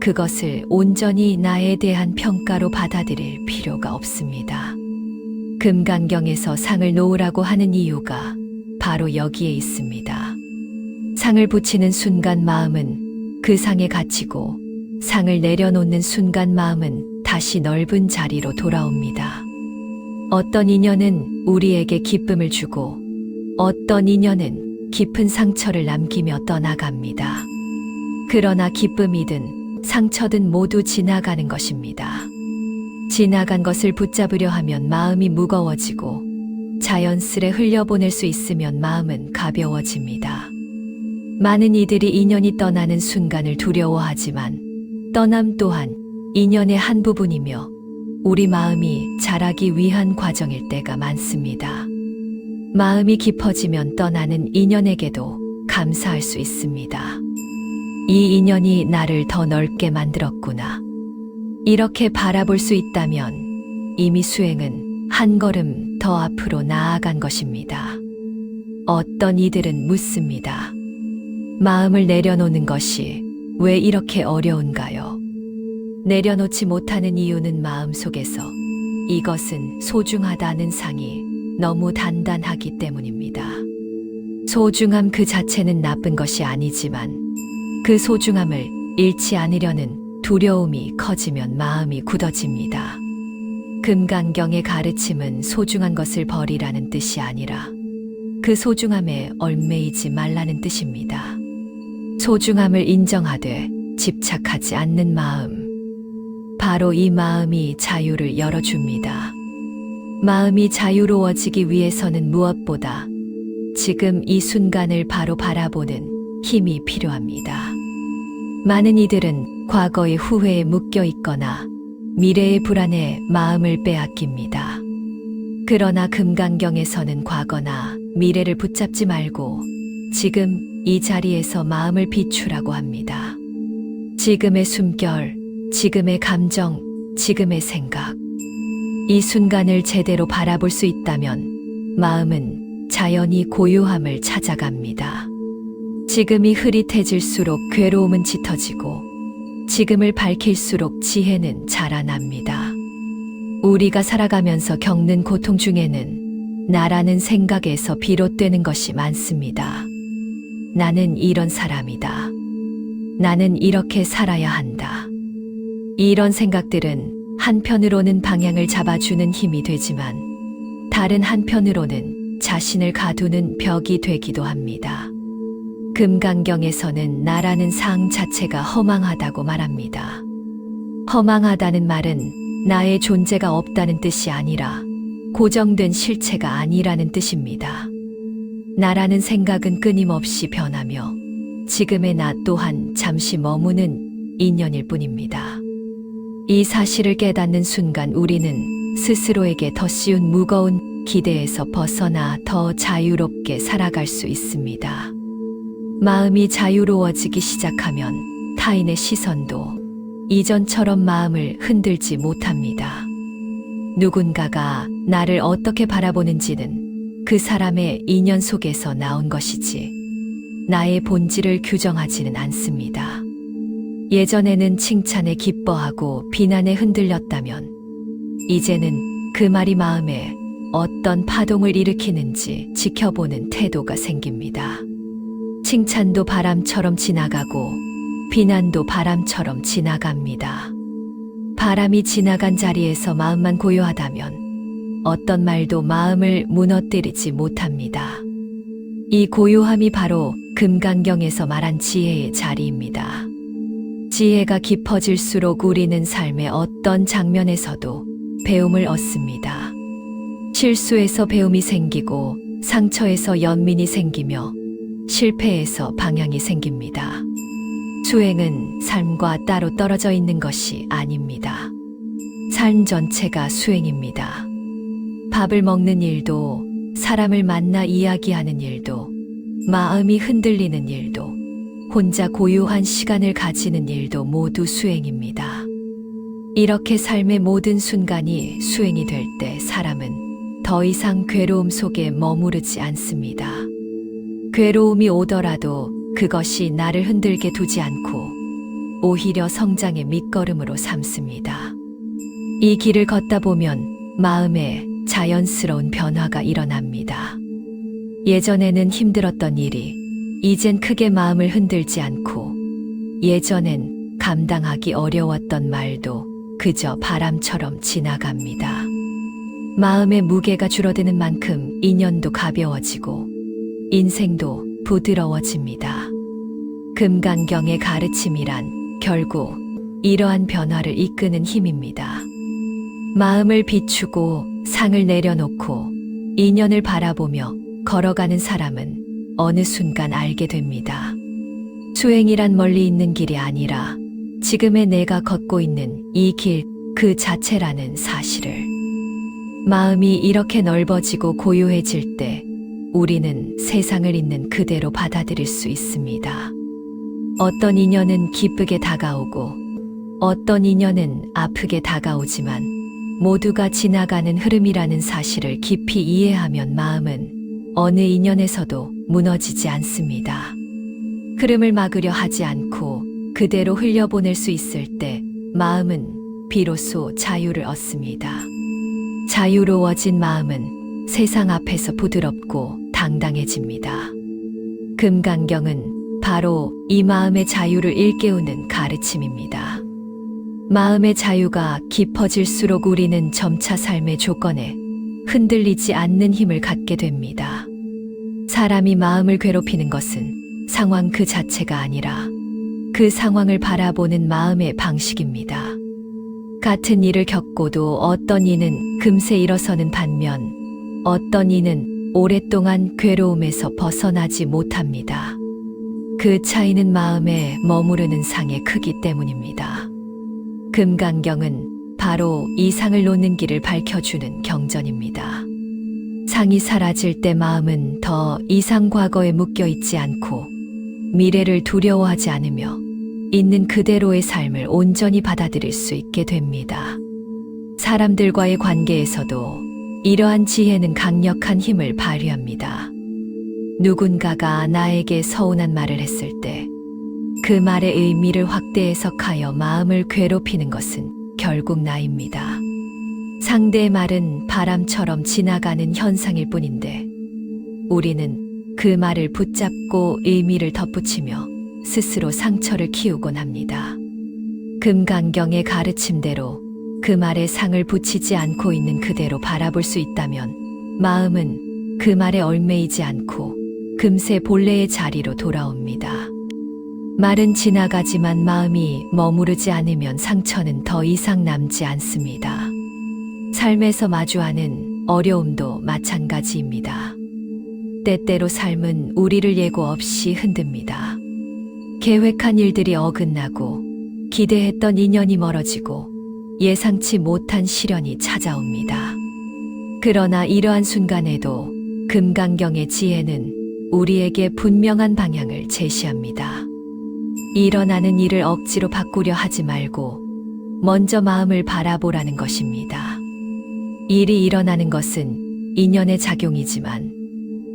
그것을 온전히 나에 대한 평가로 받아들일 필요가 없습니다. 금강경에서 상을 놓으라고 하는 이유가 바로 여기에 있습니다. 상을 붙이는 순간 마음은 그 상에 갇히고 상을 내려놓는 순간 마음은 다시 넓은 자리로 돌아옵니다. 어떤 인연은 우리에게 기쁨을 주고 어떤 인연은 깊은 상처를 남기며 떠나갑니다. 그러나 기쁨이든 상처든 모두 지나가는 것입니다. 지나간 것을 붙잡으려 하면 마음이 무거워지고 자연스레 흘려보낼 수 있으면 마음은 가벼워집니다. 많은 이들이 인연이 떠나는 순간을 두려워하지만 떠남 또한 인연의 한 부분이며 우리 마음이 자라기 위한 과정일 때가 많습니다. 마음이 깊어지면 떠나는 인연에게도 감사할 수 있습니다. 이 인연이 나를 더 넓게 만들었구나. 이렇게 바라볼 수 있다면 이미 수행은 한 걸음 더 앞으로 나아간 것입니다. 어떤 이들은 묻습니다. 마음을 내려놓는 것이 왜 이렇게 어려운가요? 내려놓지 못하는 이유는 마음속에서 이것은 소중하다는 상이 너무 단단하기 때문입니다. 소중함 그 자체는 나쁜 것이 아니지만 그 소중함을 잃지 않으려는 두려움이 커지면 마음이 굳어집니다. 금강경의 가르침은 소중한 것을 버리라는 뜻이 아니라 그 소중함에 얽매이지 말라는 뜻입니다. 소중함을 인정하되 집착하지 않는 마음, 바로 이 마음이 자유를 열어줍니다. 마음이 자유로워지기 위해서는 무엇보다 지금 이 순간을 바로 바라보는 힘이 필요합니다. 많은 이들은 과거의 후회에 묶여 있거나 미래의 불안에 마음을 빼앗깁니다. 그러나 금강경에서는 과거나 미래를 붙잡지 말고 지금 이 자리에서 마음을 비추라고 합니다. 지금의 숨결, 지금의 감정, 지금의 생각. 이 순간을 제대로 바라볼 수 있다면 마음은 자연히 고요함을 찾아갑니다. 지금이 흐릿해질수록 괴로움은 짙어지고 지금을 밝힐수록 지혜는 자라납니다. 우리가 살아가면서 겪는 고통 중에는 나라는 생각에서 비롯되는 것이 많습니다. 나는 이런 사람이다. 나는 이렇게 살아야 한다. 이런 생각들은 한편으로는 방향을 잡아주는 힘이 되지만 다른 한편으로는 자신을 가두는 벽이 되기도 합니다. 금강경에서는 나라는 상 자체가 허망하다고 말합니다. 허망하다는 말은 나의 존재가 없다는 뜻이 아니라 고정된 실체가 아니라는 뜻입니다. 나라는 생각은 끊임없이 변하며 지금의 나 또한 잠시 머무는 인연일 뿐입니다. 이 사실을 깨닫는 순간 우리는 스스로에게 더 쉬운 무거운 기대에서 벗어나 더 자유롭게 살아갈 수 있습니다. 마음이 자유로워지기 시작하면 타인의 시선도 이전처럼 마음을 흔들지 못합니다. 누군가가 나를 어떻게 바라보는지는 그 사람의 인연 속에서 나온 것이지 나의 본질을 규정하지는 않습니다. 예전에는 칭찬에 기뻐하고 비난에 흔들렸다면 이제는 그 말이 마음에 어떤 파동을 일으키는지 지켜보는 태도가 생깁니다. 칭찬도 바람처럼 지나가고 비난도 바람처럼 지나갑니다. 바람이 지나간 자리에서 마음만 고요하다면 어떤 말도 마음을 무너뜨리지 못합니다. 이 고요함이 바로 금강경에서 말한 지혜의 자리입니다. 지혜가 깊어질수록 우리는 삶의 어떤 장면에서도 배움을 얻습니다. 실수에서 배움이 생기고 상처에서 연민이 생기며 실패에서 방향이 생깁니다. 수행은 삶과 따로 떨어져 있는 것이 아닙니다. 삶 전체가 수행입니다. 밥을 먹는 일도, 사람을 만나 이야기하는 일도, 마음이 흔들리는 일도, 혼자 고요한 시간을 가지는 일도 모두 수행입니다. 이렇게 삶의 모든 순간이 수행이 될 때 사람은 더 이상 괴로움 속에 머무르지 않습니다. 괴로움이 오더라도 그것이 나를 흔들게 두지 않고 오히려 성장의 밑거름으로 삼습니다. 이 길을 걷다 보면 마음에 자연스러운 변화가 일어납니다. 예전에는 힘들었던 일이 이젠 크게 마음을 흔들지 않고 예전엔 감당하기 어려웠던 말도 그저 바람처럼 지나갑니다. 마음의 무게가 줄어드는 만큼 인연도 가벼워지고 인생도 부드러워집니다. 금강경의 가르침이란 결국 이러한 변화를 이끄는 힘입니다. 마음을 비추고 상을 내려놓고 인연을 바라보며 걸어가는 사람은 어느 순간 알게 됩니다. 수행이란 멀리 있는 길이 아니라 지금의 내가 걷고 있는 이 길 그 자체라는 사실을. 마음이 이렇게 넓어지고 고요해질 때 우리는 세상을 있는 그대로 받아들일 수 있습니다. 어떤 인연은 기쁘게 다가오고 어떤 인연은 아프게 다가오지만 모두가 지나가는 흐름이라는 사실을 깊이 이해하면 마음은 어느 인연에서도 무너지지 않습니다. 흐름을 막으려 하지 않고 그대로 흘려보낼 수 있을 때 마음은 비로소 자유를 얻습니다. 자유로워진 마음은 세상 앞에서 부드럽고 당당해집니다. 금강경은 바로 이 마음의 자유를 일깨우는 가르침입니다. 마음의 자유가 깊어질수록 우리는 점차 삶의 조건에 흔들리지 않는 힘을 갖게 됩니다. 사람이 마음을 괴롭히는 것은 상황 그 자체가 아니라 그 상황을 바라보는 마음의 방식입니다. 같은 일을 겪고도 어떤 이는 금세 일어서는 반면 어떤 이는 오랫동안 괴로움에서 벗어나지 못합니다. 그 차이는 마음에 머무르는 상의 크기 때문입니다. 금강경은 바로 이 상을 놓는 길을 밝혀주는 경전입니다. 상이 사라질 때 마음은 더 이상 과거에 묶여 있지 않고 미래를 두려워하지 않으며 있는 그대로의 삶을 온전히 받아들일 수 있게 됩니다. 사람들과의 관계에서도 이러한 지혜는 강력한 힘을 발휘합니다. 누군가가 나에게 서운한 말을 했을 때 그 말의 의미를 확대 해석하여 마음을 괴롭히는 것은 결국 나입니다. 상대의 말은 바람처럼 지나가는 현상일 뿐인데 우리는 그 말을 붙잡고 의미를 덧붙이며 스스로 상처를 키우곤 합니다. 금강경의 가르침대로 그 말에 상을 붙이지 않고 있는 그대로 바라볼 수 있다면 마음은 그 말에 얽매이지 않고 금세 본래의 자리로 돌아옵니다. 말은 지나가지만 마음이 머무르지 않으면 상처는 더 이상 남지 않습니다. 삶에서 마주하는 어려움도 마찬가지입니다. 때때로 삶은 우리를 예고 없이 흔듭니다. 계획한 일들이 어긋나고 기대했던 인연이 멀어지고 예상치 못한 시련이 찾아옵니다. 그러나 이러한 순간에도 금강경의 지혜는 우리에게 분명한 방향을 제시합니다. 일어나는 일을 억지로 바꾸려 하지 말고 먼저 마음을 바라보라는 것입니다. 일이 일어나는 것은 인연의 작용이지만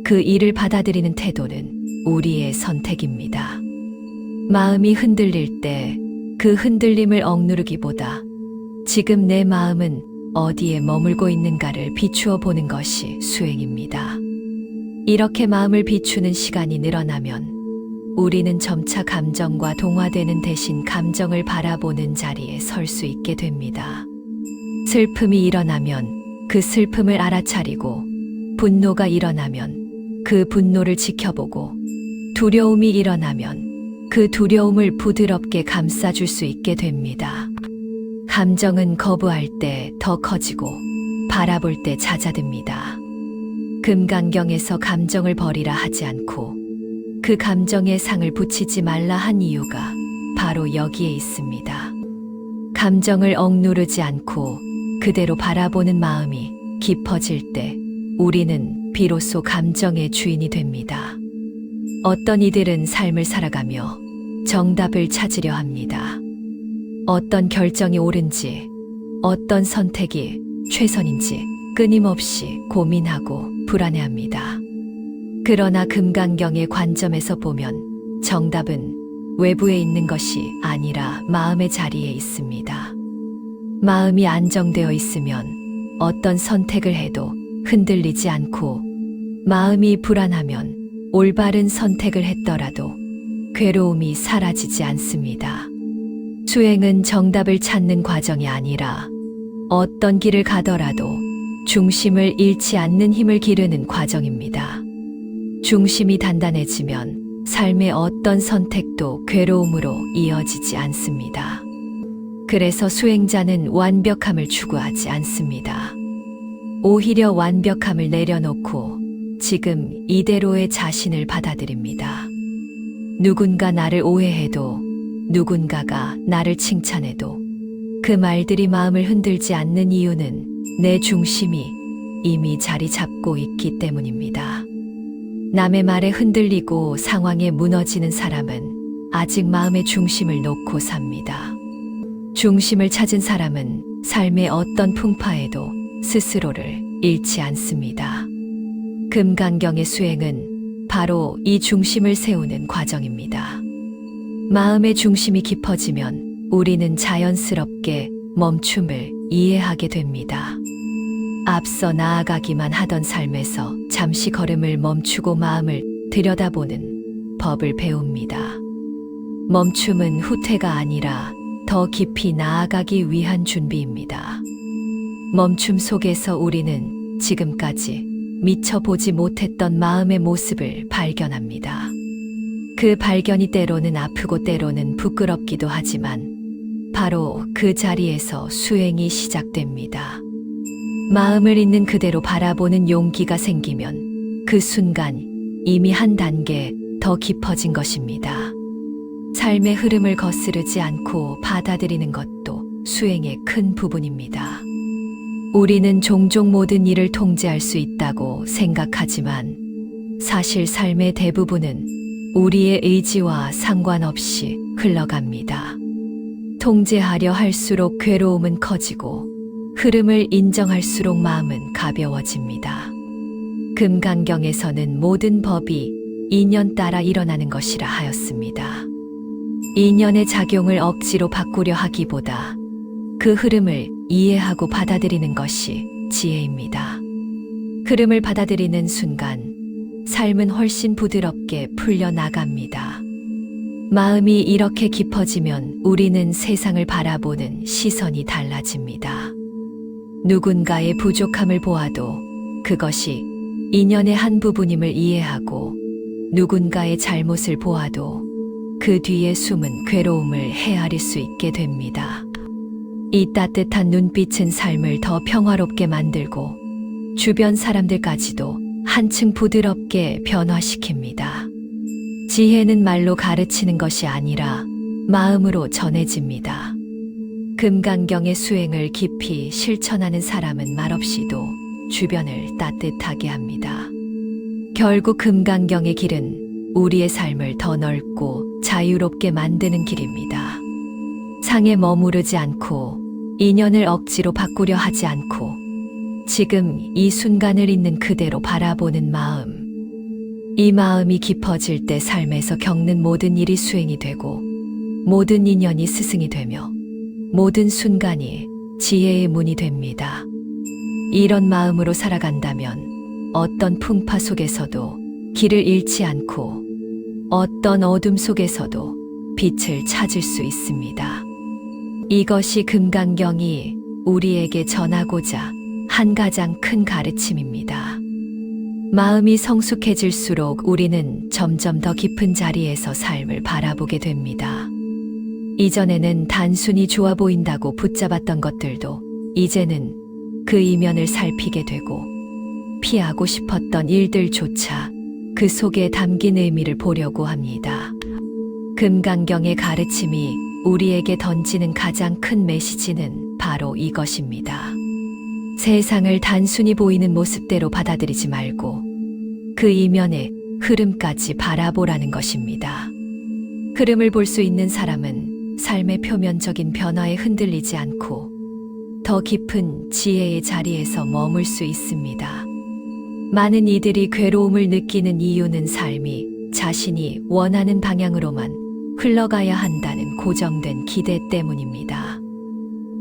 그 일을 받아들이는 태도는 우리의 선택입니다. 마음이 흔들릴 때 그 흔들림을 억누르기보다 지금 내 마음은 어디에 머물고 있는가를 비추어 보는 것이 수행입니다. 이렇게 마음을 비추는 시간이 늘어나면 우리는 점차 감정과 동화되는 대신 감정을 바라보는 자리에 설 수 있게 됩니다. 슬픔이 일어나면 그 슬픔을 알아차리고 분노가 일어나면 그 분노를 지켜보고 두려움이 일어나면 그 두려움을 부드럽게 감싸줄 수 있게 됩니다. 감정은 거부할 때 더 커지고 바라볼 때 잦아듭니다. 금강경에서 감정을 버리라 하지 않고 그 감정에 상을 붙이지 말라 한 이유가 바로 여기에 있습니다. 감정을 억누르지 않고 그대로 바라보는 마음이 깊어질 때 우리는 비로소 감정의 주인이 됩니다. 어떤 이들은 삶을 살아가며 정답을 찾으려 합니다. 어떤 결정이 옳은지, 어떤 선택이 최선인지 끊임없이 고민하고 불안해합니다. 그러나 금강경의 관점에서 보면 정답은 외부에 있는 것이 아니라 마음의 자리에 있습니다. 마음이 안정되어 있으면 어떤 선택을 해도 흔들리지 않고 마음이 불안하면 올바른 선택을 했더라도 괴로움이 사라지지 않습니다. 수행은 정답을 찾는 과정이 아니라 어떤 길을 가더라도 중심을 잃지 않는 힘을 기르는 과정입니다. 중심이 단단해지면 삶의 어떤 선택도 괴로움으로 이어지지 않습니다. 그래서 수행자는 완벽함을 추구하지 않습니다. 오히려 완벽함을 내려놓고 지금 이대로의 자신을 받아들입니다. 누군가 나를 오해해도 누군가가 나를 칭찬해도 그 말들이 마음을 흔들지 않는 이유는 내 중심이 이미 자리 잡고 있기 때문입니다. 남의 말에 흔들리고 상황에 무너지는 사람은 아직 마음의 중심을 놓고 삽니다. 중심을 찾은 사람은 삶의 어떤 풍파에도 스스로를 잃지 않습니다. 금강경의 수행은 바로 이 중심을 세우는 과정입니다. 마음의 중심이 깊어지면 우리는 자연스럽게 멈춤을 이해하게 됩니다. 앞서 나아가기만 하던 삶에서 잠시 걸음을 멈추고 마음을 들여다보는 법을 배웁니다. 멈춤은 후퇴가 아니라 더 깊이 나아가기 위한 준비입니다. 멈춤 속에서 우리는 지금까지 미처 보지 못했던 마음의 모습을 발견합니다. 그 발견이 때로는 아프고 때로는 부끄럽기도 하지만 바로 그 자리에서 수행이 시작됩니다. 마음을 있는 그대로 바라보는 용기가 생기면 그 순간 이미 한 단계 더 깊어진 것입니다. 삶의 흐름을 거스르지 않고 받아들이는 것도 수행의 큰 부분입니다. 우리는 종종 모든 일을 통제할 수 있다고 생각하지만 사실 삶의 대부분은 우리의 의지와 상관없이 흘러갑니다. 통제하려 할수록 괴로움은 커지고 흐름을 인정할수록 마음은 가벼워집니다. 금강경에서는 모든 법이 인연 따라 일어나는 것이라 하였습니다. 인연의 작용을 억지로 바꾸려 하기보다 그 흐름을 이해하고 받아들이는 것이 지혜입니다. 흐름을 받아들이는 순간 삶은 훨씬 부드럽게 풀려나갑니다. 마음이 이렇게 깊어지면 우리는 세상을 바라보는 시선이 달라집니다. 누군가의 부족함을 보아도 그것이 인연의 한 부분임을 이해하고 누군가의 잘못을 보아도 그 뒤에 숨은 괴로움을 헤아릴 수 있게 됩니다. 이 따뜻한 눈빛은 삶을 더 평화롭게 만들고 주변 사람들까지도 한층 부드럽게 변화시킵니다. 지혜는 말로 가르치는 것이 아니라 마음으로 전해집니다. 금강경의 수행을 깊이 실천하는 사람은 말없이도 주변을 따뜻하게 합니다. 결국 금강경의 길은 우리의 삶을 더 넓고 자유롭게 만드는 길입니다. 상에 머무르지 않고 인연을 억지로 바꾸려 하지 않고 지금 이 순간을 있는 그대로 바라보는 마음. 이 마음이 깊어질 때 삶에서 겪는 모든 일이 수행이 되고 모든 인연이 스승이 되며 모든 순간이 지혜의 문이 됩니다. 이런 마음으로 살아간다면 어떤 풍파 속에서도 길을 잃지 않고 어떤 어둠 속에서도 빛을 찾을 수 있습니다. 이것이 금강경이 우리에게 전하고자 한 가장 큰 가르침입니다. 마음이 성숙해질수록 우리는 점점 더 깊은 자리에서 삶을 바라보게 됩니다. 이전에는 단순히 좋아 보인다고 붙잡았던 것들도 이제는 그 이면을 살피게 되고 피하고 싶었던 일들조차 그 속에 담긴 의미를 보려고 합니다. 금강경의 가르침이 우리에게 던지는 가장 큰 메시지는 바로 이것입니다. 세상을 단순히 보이는 모습대로 받아들이지 말고 그 이면의 흐름까지 바라보라는 것입니다. 흐름을 볼 수 있는 사람은 삶의 표면적인 변화에 흔들리지 않고 더 깊은 지혜의 자리에서 머물 수 있습니다. 많은 이들이 괴로움을 느끼는 이유는 삶이 자신이 원하는 방향으로만 흘러가야 한다는 고정된 기대 때문입니다.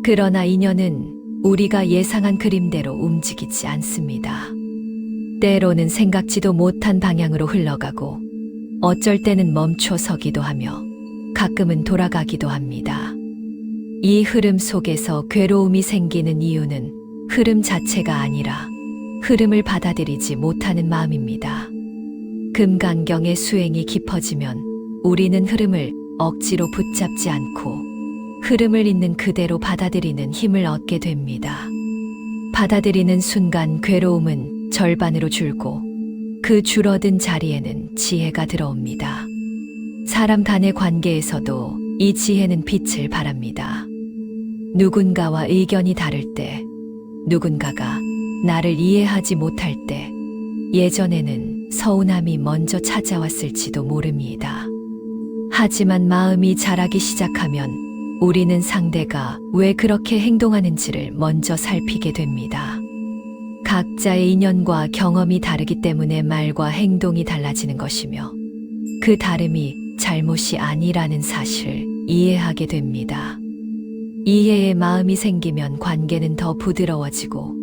그러나 인연은 우리가 예상한 그림대로 움직이지 않습니다. 때로는 생각지도 못한 방향으로 흘러가고 어쩔 때는 멈춰서기도 하며 가끔은 돌아가기도 합니다. 이 흐름 속에서 괴로움이 생기는 이유는 흐름 자체가 아니라 흐름을 받아들이지 못하는 마음입니다. 금강경의 수행이 깊어지면 우리는 흐름을 억지로 붙잡지 않고 흐름을 있는 그대로 받아들이는 힘을 얻게 됩니다. 받아들이는 순간 괴로움은 절반으로 줄고 그 줄어든 자리에는 지혜가 들어옵니다. 사람 간의 관계에서도 이 지혜는 빛을 발합니다. 누군가와 의견이 다를 때, 누군가가 나를 이해하지 못할 때, 예전에는 서운함이 먼저 찾아왔을지도 모릅니다. 하지만 마음이 자라기 시작하면 우리는 상대가 왜 그렇게 행동하는지를 먼저 살피게 됩니다. 각자의 인연과 경험이 다르기 때문에 말과 행동이 달라지는 것이며 그 다름이 잘못이 아니라는 사실을 이해하게 됩니다. 이해의 마음이 생기면 관계는 더 부드러워지고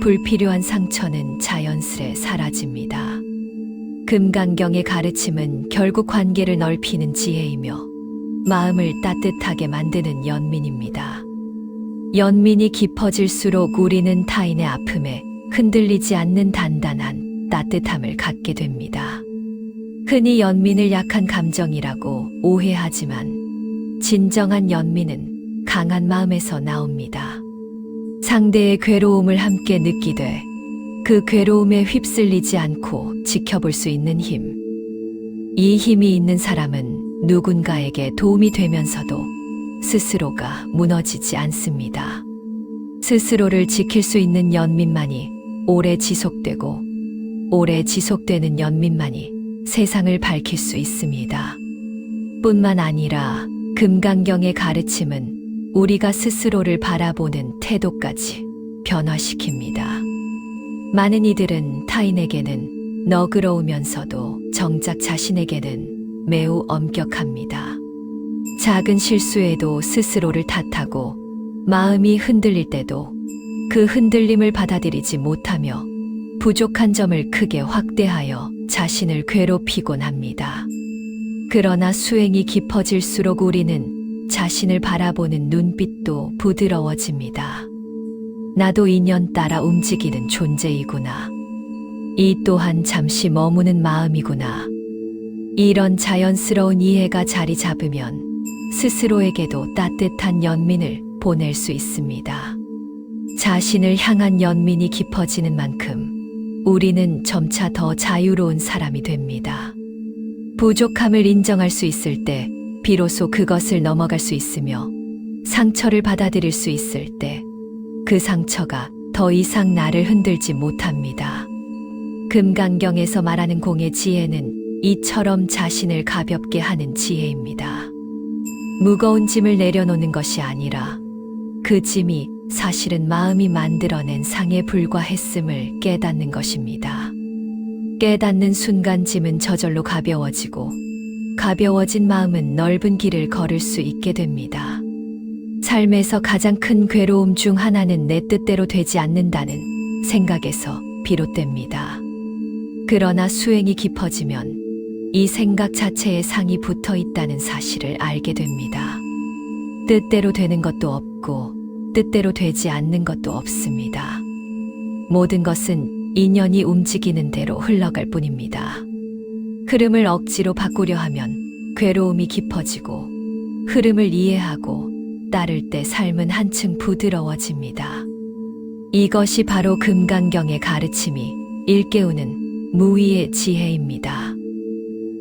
불필요한 상처는 자연스레 사라집니다. 금강경의 가르침은 결국 관계를 넓히는 지혜이며 마음을 따뜻하게 만드는 연민입니다. 연민이 깊어질수록 우리는 타인의 아픔에 흔들리지 않는 단단한 따뜻함을 갖게 됩니다. 흔히 연민을 약한 감정이라고 오해하지만 진정한 연민은 강한 마음에서 나옵니다. 상대의 괴로움을 함께 느끼되 그 괴로움에 휩쓸리지 않고 지켜볼 수 있는 힘. 이 힘이 있는 사람은 누군가에게 도움이 되면서도 스스로가 무너지지 않습니다. 스스로를 지킬 수 있는 연민만이 오래 지속되고 오래 지속되는 연민만이 세상을 밝힐 수 있습니다. 뿐만 아니라 금강경의 가르침은 우리가 스스로를 바라보는 태도까지 변화시킵니다. 많은 이들은 타인에게는 너그러우면서도 정작 자신에게는 매우 엄격합니다. 작은 실수에도 스스로를 탓하고 마음이 흔들릴 때도 그 흔들림을 받아들이지 못하며 부족한 점을 크게 확대하여 자신을 괴롭히곤 합니다. 그러나 수행이 깊어질수록 우리는 자신을 바라보는 눈빛도 부드러워집니다. 나도 인연 따라 움직이는 존재이구나. 이 또한 잠시 머무는 마음이구나. 이런 자연스러운 이해가 자리 잡으면 스스로에게도 따뜻한 연민을 보낼 수 있습니다. 자신을 향한 연민이 깊어지는 만큼 우리는 점차 더 자유로운 사람이 됩니다. 부족함을 인정할 수 있을 때 비로소 그것을 넘어갈 수 있으며 상처를 받아들일 수 있을 때 그 상처가 더 이상 나를 흔들지 못합니다. 금강경에서 말하는 공의 지혜는 이처럼 자신을 가볍게 하는 지혜입니다. 무거운 짐을 내려놓는 것이 아니라 그 짐이 사실은 마음이 만들어낸 상에 불과했음을 깨닫는 것입니다. 깨닫는 순간 짐은 저절로 가벼워지고 가벼워진 마음은 넓은 길을 걸을 수 있게 됩니다. 삶에서 가장 큰 괴로움 중 하나는 내 뜻대로 되지 않는다는 생각에서 비롯됩니다. 그러나 수행이 깊어지면 이 생각 자체에 상이 붙어 있다는 사실을 알게 됩니다. 뜻대로 되는 것도 없고 뜻대로 되지 않는 것도 없습니다. 모든 것은 인연이 움직이는 대로 흘러갈 뿐입니다. 흐름을 억지로 바꾸려 하면 괴로움이 깊어지고 흐름을 이해하고 따를 때 삶은 한층 부드러워집니다. 이것이 바로 금강경의 가르침이 일깨우는 무위의 지혜입니다.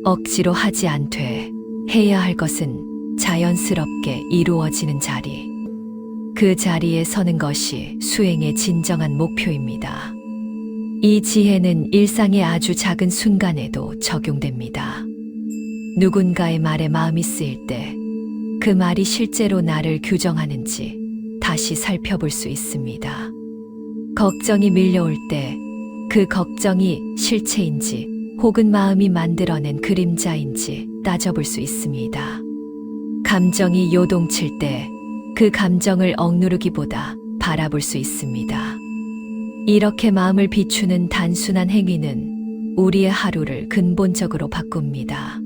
억지로 하지 않되 해야 할 것은 자연스럽게 이루어지는 자리. 그 자리에 서는 것이 수행의 진정한 목표입니다. 이 지혜는 일상의 아주 작은 순간에도 적용됩니다. 누군가의 말에 마음이 쓰일 때 그 말이 실제로 나를 규정하는지 다시 살펴볼 수 있습니다. 걱정이 밀려올 때 그 걱정이 실체인지 혹은 마음이 만들어낸 그림자인지 따져볼 수 있습니다. 감정이 요동칠 때 그 감정을 억누르기보다 바라볼 수 있습니다. 이렇게 마음을 비추는 단순한 행위는 우리의 하루를 근본적으로 바꿉니다.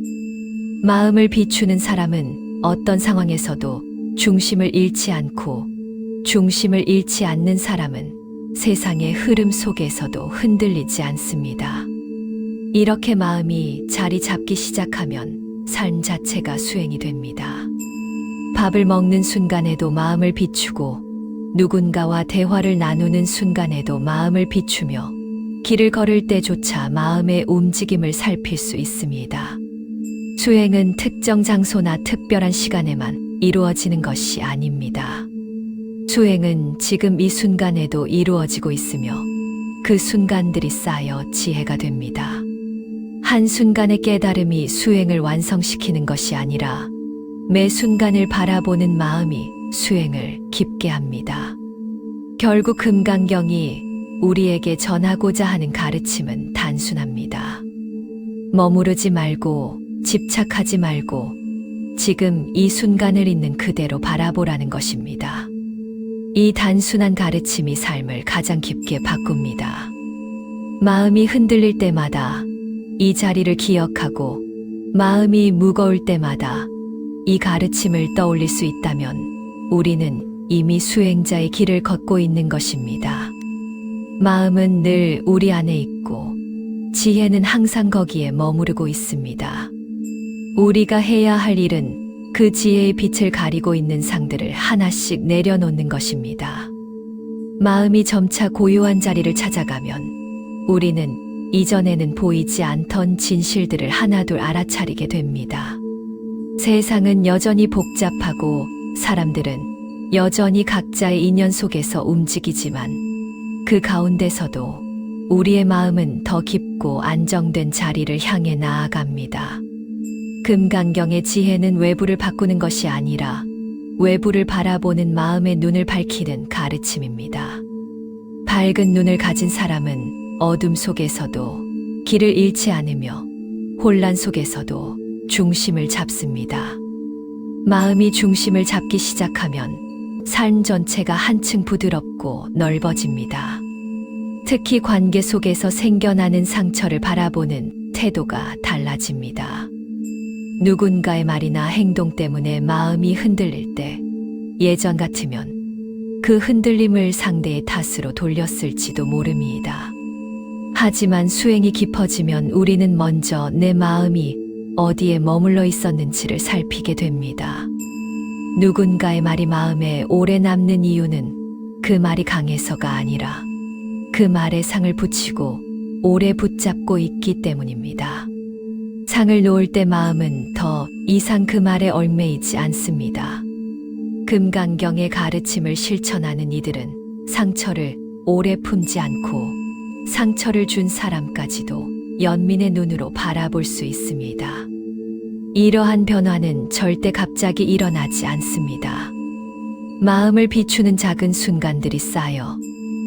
마음을 비추는 사람은 어떤 상황에서도 중심을 잃지 않고 중심을 잃지 않는 사람은 세상의 흐름 속에서도 흔들리지 않습니다. 이렇게 마음이 자리 잡기 시작하면 삶 자체가 수행이 됩니다. 밥을 먹는 순간에도 마음을 비추고 누군가와 대화를 나누는 순간에도 마음을 비추며 길을 걸을 때조차 마음의 움직임을 살필 수 있습니다. 수행은 특정 장소나 특별한 시간에만 이루어지는 것이 아닙니다. 수행은 지금 이 순간에도 이루어지고 있으며 그 순간들이 쌓여 지혜가 됩니다. 한순간의 깨달음이 수행을 완성시키는 것이 아니라 매 순간을 바라보는 마음이 수행을 깊게 합니다. 결국 금강경이 우리에게 전하고자 하는 가르침은 단순합니다. 머무르지 말고 집착하지 말고 지금 이 순간을 있는 그대로 바라보라는 것입니다. 이 단순한 가르침이 삶을 가장 깊게 바꿉니다. 마음이 흔들릴 때마다 이 자리를 기억하고 마음이 무거울 때마다 이 가르침을 떠올릴 수 있다면 우리는 이미 수행자의 길을 걷고 있는 것입니다. 마음은 늘 우리 안에 있고 지혜는 항상 거기에 머무르고 있습니다. 우리가 해야 할 일은 그 지혜의 빛을 가리고 있는 상들을 하나씩 내려놓는 것입니다. 마음이 점차 고요한 자리를 찾아가면 우리는 이전에는 보이지 않던 진실들을 하나둘 알아차리게 됩니다. 세상은 여전히 복잡하고 사람들은 여전히 각자의 인연 속에서 움직이지만 그 가운데서도 우리의 마음은 더 깊고 안정된 자리를 향해 나아갑니다. 금강경의 지혜는 외부를 바꾸는 것이 아니라 외부를 바라보는 마음의 눈을 밝히는 가르침입니다. 밝은 눈을 가진 사람은 어둠 속에서도 길을 잃지 않으며 혼란 속에서도 중심을 잡습니다. 마음이 중심을 잡기 시작하면 삶 전체가 한층 부드럽고 넓어집니다. 특히 관계 속에서 생겨나는 상처를 바라보는 태도가 달라집니다. 누군가의 말이나 행동 때문에 마음이 흔들릴 때 예전 같으면 그 흔들림을 상대의 탓으로 돌렸을지도 모릅니다. 하지만 수행이 깊어지면 우리는 먼저 내 마음이 어디에 머물러 있었는지를 살피게 됩니다. 누군가의 말이 마음에 오래 남는 이유는 그 말이 강해서가 아니라 그 말에 상을 붙이고 오래 붙잡고 있기 때문입니다. 상을 놓을 때 마음은 더 이상 그 말에 얽매이지 않습니다. 금강경의 가르침을 실천하는 이들은 상처를 오래 품지 않고 상처를 준 사람까지도 연민의 눈으로 바라볼 수 있습니다. 이러한 변화는 절대 갑자기 일어나지 않습니다. 마음을 비추는 작은 순간들이 쌓여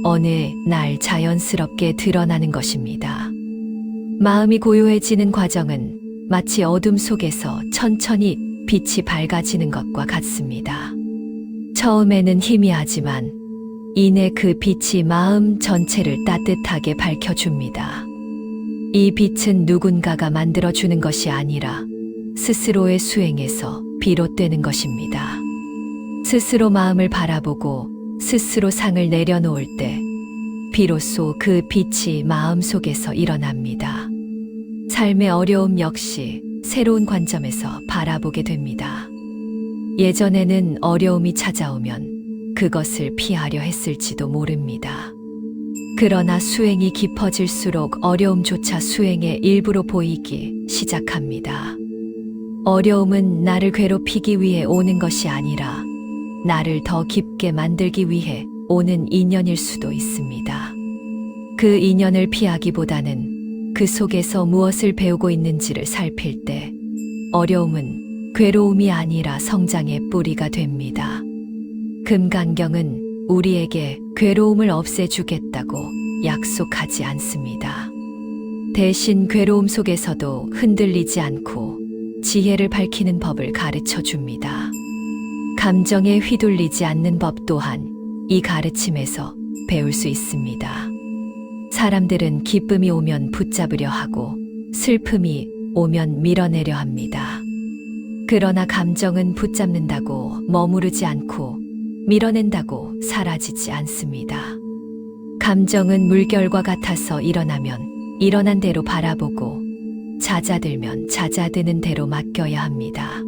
어느 날 자연스럽게 드러나는 것입니다. 마음이 고요해지는 과정은 마치 어둠 속에서 천천히 빛이 밝아지는 것과 같습니다. 처음에는 희미하지만 이내 그 빛이 마음 전체를 따뜻하게 밝혀줍니다. 이 빛은 누군가가 만들어주는 것이 아니라 스스로의 수행에서 비롯되는 것입니다. 스스로 마음을 바라보고 스스로 상을 내려놓을 때 비로소 그 빛이 마음 속에서 일어납니다. 삶의 어려움 역시 새로운 관점에서 바라보게 됩니다. 예전에는 어려움이 찾아오면 그것을 피하려 했을지도 모릅니다. 그러나 수행이 깊어질수록 어려움조차 수행의 일부로 보이기 시작합니다. 어려움은 나를 괴롭히기 위해 오는 것이 아니라 나를 더 깊게 만들기 위해 오는 인연일 수도 있습니다. 그 인연을 피하기보다는 그 속에서 무엇을 배우고 있는지를 살필 때 어려움은 괴로움이 아니라 성장의 뿌리가 됩니다. 금강경은 우리에게 괴로움을 없애주겠다고 약속하지 않습니다. 대신 괴로움 속에서도 흔들리지 않고 지혜를 밝히는 법을 가르쳐 줍니다. 감정에 휘둘리지 않는 법 또한 이 가르침에서 배울 수 있습니다. 사람들은 기쁨이 오면 붙잡으려 하고 슬픔이 오면 밀어내려 합니다. 그러나 감정은 붙잡는다고 머무르지 않고 밀어낸다고 사라지지 않습니다. 감정은 물결과 같아서 일어나면 일어난 대로 바라보고 잦아들면 잦아드는 대로 맡겨야 합니다.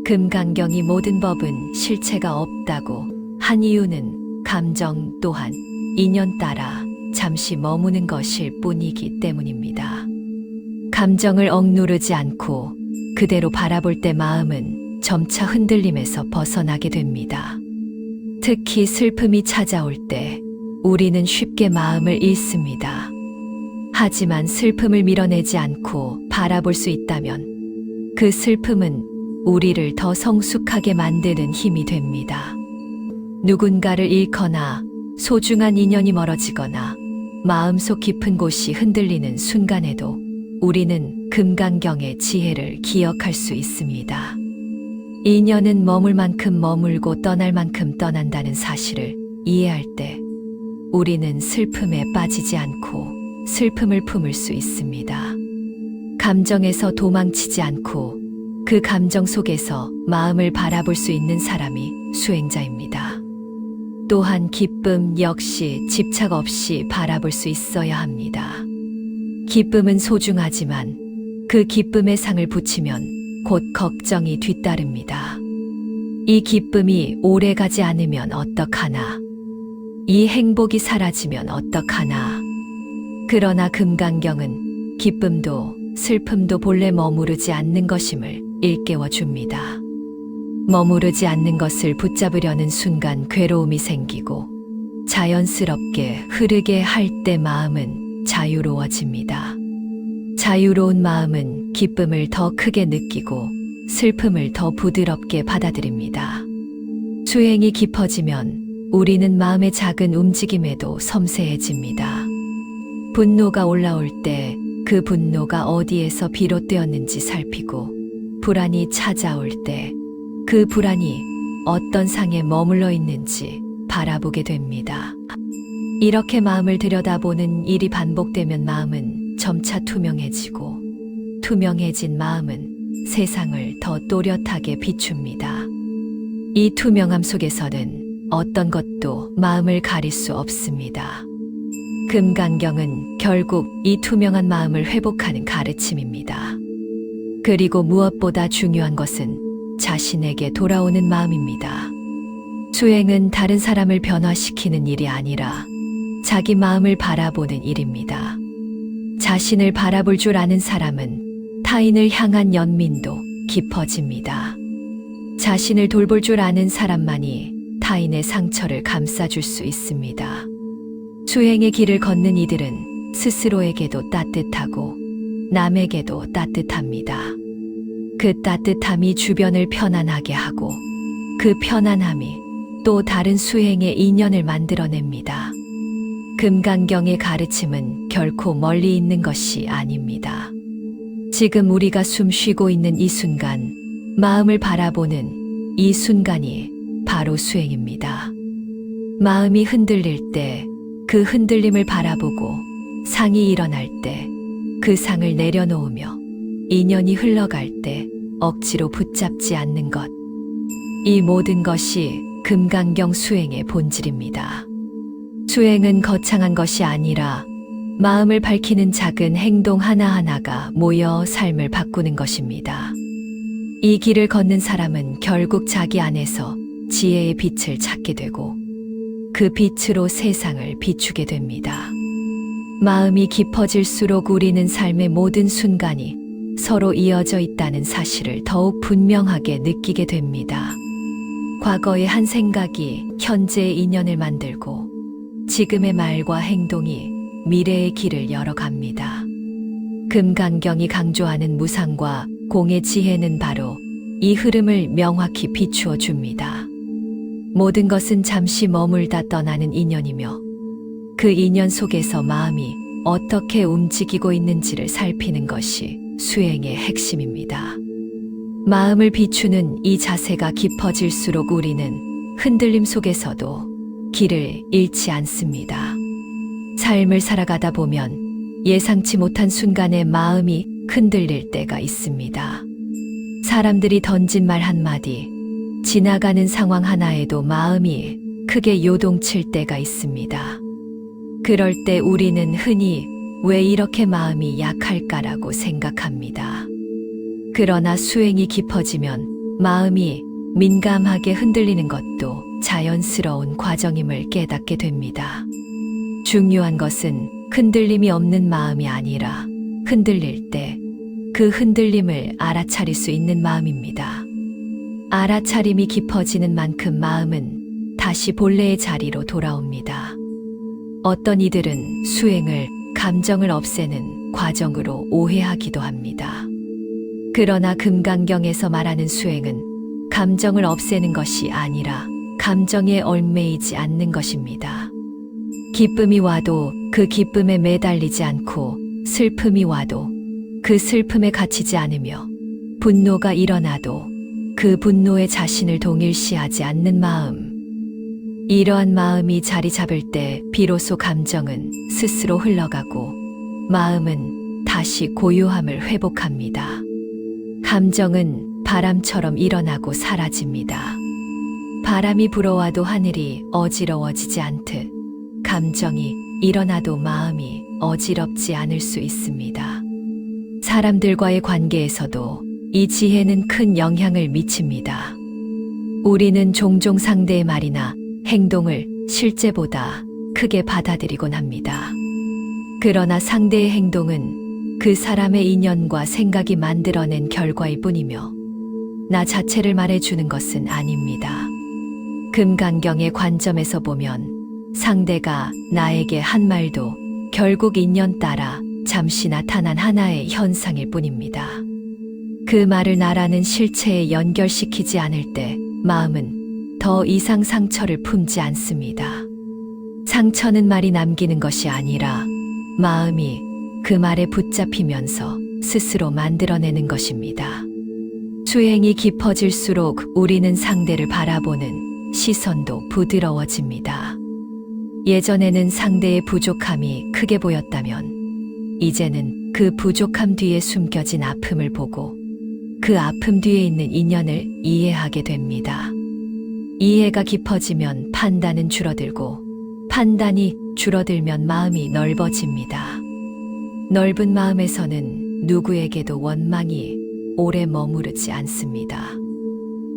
금강경이 모든 법은 실체가 없다고 한 이유는 감정 또한 인연 따라 잠시 머무는 것일 뿐이기 때문입니다. 감정을 억누르지 않고 그대로 바라볼 때 마음은 점차 흔들림에서 벗어나게 됩니다. 특히 슬픔이 찾아올 때 우리는 쉽게 마음을 잃습니다. 하지만 슬픔을 밀어내지 않고 바라볼 수 있다면 그 슬픔은 우리를 더 성숙하게 만드는 힘이 됩니다. 누군가를 잃거나 소중한 인연이 멀어지거나 마음속 깊은 곳이 흔들리는 순간에도 우리는 금강경의 지혜를 기억할 수 있습니다. 인연은 머물 만큼 머물고 떠날 만큼 떠난다는 사실을 이해할 때 우리는 슬픔에 빠지지 않고 슬픔을 품을 수 있습니다. 감정에서 도망치지 않고 그 감정 속에서 마음을 바라볼 수 있는 사람이 수행자입니다. 또한 기쁨 역시 집착 없이 바라볼 수 있어야 합니다. 기쁨은 소중하지만 그 기쁨에 상을 붙이면 곧 걱정이 뒤따릅니다. 이 기쁨이 오래가지 않으면 어떡하나? 이 행복이 사라지면 어떡하나? 그러나 금강경은 기쁨도 슬픔도 본래 머무르지 않는 것임을 일깨워 줍니다. 머무르지 않는 것을 붙잡으려는 순간 괴로움이 생기고 자연스럽게 흐르게 할 때 마음은 자유로워집니다. 자유로운 마음은 기쁨을 더 크게 느끼고 슬픔을 더 부드럽게 받아들입니다. 수행이 깊어지면 우리는 마음의 작은 움직임에도 섬세해집니다. 분노가 올라올 때 그 분노가 어디에서 비롯되었는지 살피고, 불안이 찾아올 때 그 불안이 어떤 상에 머물러 있는지 바라보게 됩니다. 이렇게 마음을 들여다보는 일이 반복되면 마음은 점차 투명해지고, 투명해진 마음은 세상을 더 또렷하게 비춥니다. 이 투명함 속에서는 어떤 것도 마음을 가릴 수 없습니다. 금강경은 결국 이 투명한 마음을 회복하는 가르침입니다. 그리고 무엇보다 중요한 것은 자신에게 돌아오는 마음입니다. 수행은 다른 사람을 변화시키는 일이 아니라 자기 마음을 바라보는 일입니다. 자신을 바라볼 줄 아는 사람은 타인을 향한 연민도 깊어집니다. 자신을 돌볼 줄 아는 사람만이 타인의 상처를 감싸줄 수 있습니다. 수행의 길을 걷는 이들은 스스로에게도 따뜻하고 남에게도 따뜻합니다. 그 따뜻함이 주변을 편안하게 하고, 그 편안함이 또 다른 수행의 인연을 만들어냅니다. 금강경의 가르침은 결코 멀리 있는 것이 아닙니다. 지금 우리가 숨 쉬고 있는 이 순간, 마음을 바라보는 이 순간이 바로 수행입니다. 마음이 흔들릴 때 그 흔들림을 바라보고, 상이 일어날 때 그 상을 내려놓으며, 인연이 흘러갈 때 억지로 붙잡지 않는 것. 이 모든 것이 금강경 수행의 본질입니다. 수행은 거창한 것이 아니라 마음을 밝히는 작은 행동 하나하나가 모여 삶을 바꾸는 것입니다. 이 길을 걷는 사람은 결국 자기 안에서 지혜의 빛을 찾게 되고, 그 빛으로 세상을 비추게 됩니다. 마음이 깊어질수록 우리는 삶의 모든 순간이 서로 이어져 있다는 사실을 더욱 분명하게 느끼게 됩니다. 과거의 한 생각이 현재의 인연을 만들고, 지금의 말과 행동이 미래의 길을 열어갑니다. 금강경이 강조하는 무상과 공의 지혜는 바로 이 흐름을 명확히 비추어 줍니다. 모든 것은 잠시 머물다 떠나는 인연이며, 그 인연 속에서 마음이 어떻게 움직이고 있는지를 살피는 것이 수행의 핵심입니다. 마음을 비추는 이 자세가 깊어질수록 우리는 흔들림 속에서도 길을 잃지 않습니다. 삶을 살아가다 보면 예상치 못한 순간에 마음이 흔들릴 때가 있습니다. 사람들이 던진 말 한마디, 지나가는 상황 하나에도 마음이 크게 요동칠 때가 있습니다. 그럴 때 우리는 흔히 왜 이렇게 마음이 약할까라고 생각합니다. 그러나 수행이 깊어지면 마음이 민감하게 흔들리는 것도 자연스러운 과정임을 깨닫게 됩니다. 중요한 것은 흔들림이 없는 마음이 아니라 흔들릴 때 그 흔들림을 알아차릴 수 있는 마음입니다. 알아차림이 깊어지는 만큼 마음은 다시 본래의 자리로 돌아옵니다. 어떤 이들은 수행을 감정을 없애는 과정으로 오해하기도 합니다. 그러나 금강경에서 말하는 수행은 감정을 없애는 것이 아니라 감정에 얽매이지 않는 것입니다. 기쁨이 와도 그 기쁨에 매달리지 않고, 슬픔이 와도 그 슬픔에 갇히지 않으며, 분노가 일어나도 그 분노에 자신을 동일시하지 않는 마음. 이러한 마음이 자리 잡을 때 비로소 감정은 스스로 흘러가고, 마음은 다시 고요함을 회복합니다. 감정은 바람처럼 일어나고 사라집니다. 바람이 불어와도 하늘이 어지러워지지 않듯, 감정이 일어나도 마음이 어지럽지 않을 수 있습니다. 사람들과의 관계에서도 이 지혜는 큰 영향을 미칩니다. 우리는 종종 상대의 말이나 행동을 실제보다 크게 받아들이곤 합니다. 그러나 상대의 행동은 그 사람의 인연과 생각이 만들어낸 결과일 뿐이며, 나 자체를 말해주는 것은 아닙니다. 금강경의 관점에서 보면 상대가 나에게 한 말도 결국 인연 따라 잠시 나타난 하나의 현상일 뿐입니다. 그 말을 나라는 실체에 연결시키지 않을 때 마음은 더 이상 상처를 품지 않습니다. 상처는 말이 남기는 것이 아니라 마음이 그 말에 붙잡히면서 스스로 만들어내는 것입니다. 수행이 깊어질수록 우리는 상대를 바라보는 시선도 부드러워집니다. 예전에는 상대의 부족함이 크게 보였다면 이제는 그 부족함 뒤에 숨겨진 아픔을 보고 그 아픔 뒤에 있는 인연을 이해하게 됩니다. 이해가 깊어지면 판단은 줄어들고 판단이 줄어들면 마음이 넓어집니다. 넓은 마음에서는 누구에게도 원망이 오래 머무르지 않습니다.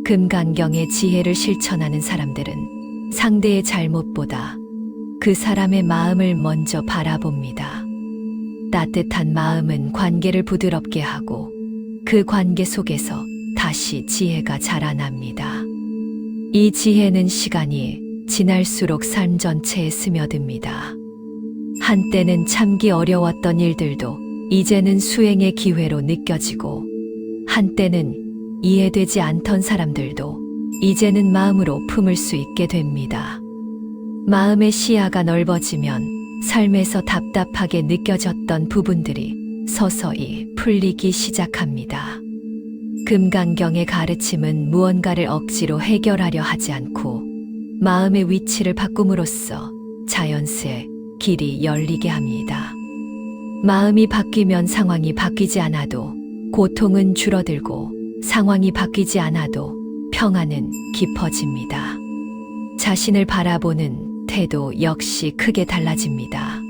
금강경의 지혜를 실천하는 사람들은 상대의 잘못보다 그 사람의 마음을 먼저 바라봅니다. 따뜻한 마음은 관계를 부드럽게 하고 그 관계 속에서 다시 지혜가 자라납니다. 이 지혜는 시간이 지날수록 삶 전체에 스며듭니다. 한때는 참기 어려웠던 일들도 이제는 수행의 기회로 느껴지고 한때는 이해되지 않던 사람들도 이제는 마음으로 품을 수 있게 됩니다. 마음의 시야가 넓어지면 삶에서 답답하게 느껴졌던 부분들이 서서히 풀리기 시작합니다. 금강경의 가르침은 무언가를 억지로 해결하려 하지 않고 마음의 위치를 바꿈으로써 자연스레 길이 열리게 합니다. 마음이 바뀌면 상황이 바뀌지 않아도 고통은 줄어들고 상황이 바뀌지 않아도 평안은 깊어집니다. 자신을 바라보는 태도 역시 크게 달라집니다.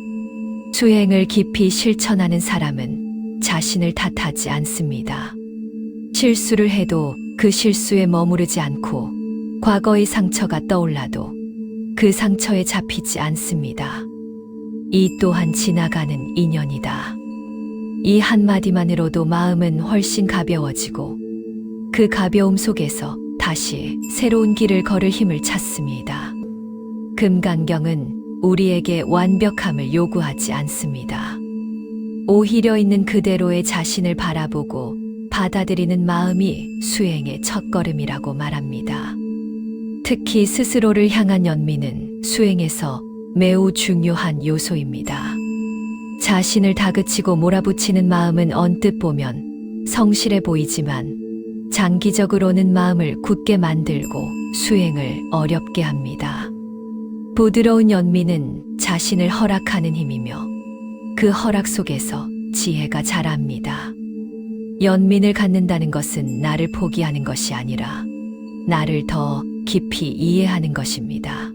수행을 깊이 실천하는 사람은 자신을 탓하지 않습니다. 실수를 해도 그 실수에 머무르지 않고 과거의 상처가 떠올라도 그 상처에 잡히지 않습니다. 이 또한 지나가는 인연이다. 이 한마디만으로도 마음은 훨씬 가벼워지고 그 가벼움 속에서 다시 새로운 길을 걸을 힘을 찾습니다. 금강경은 우리에게 완벽함을 요구하지 않습니다. 오히려 있는 그대로의 자신을 바라보고 받아들이는 마음이 수행의 첫걸음이라고 말합니다. 특히 스스로를 향한 연민은 수행에서 매우 중요한 요소입니다. 자신을 다그치고 몰아붙이는 마음은 언뜻 보면 성실해 보이지만 장기적으로는 마음을 굳게 만들고 수행을 어렵게 합니다. 부드러운 연민은 자신을 허락하는 힘이며 그 허락 속에서 지혜가 자랍니다. 연민을 갖는다는 것은 나를 포기하는 것이 아니라 나를 더 깊이 이해하는 것입니다.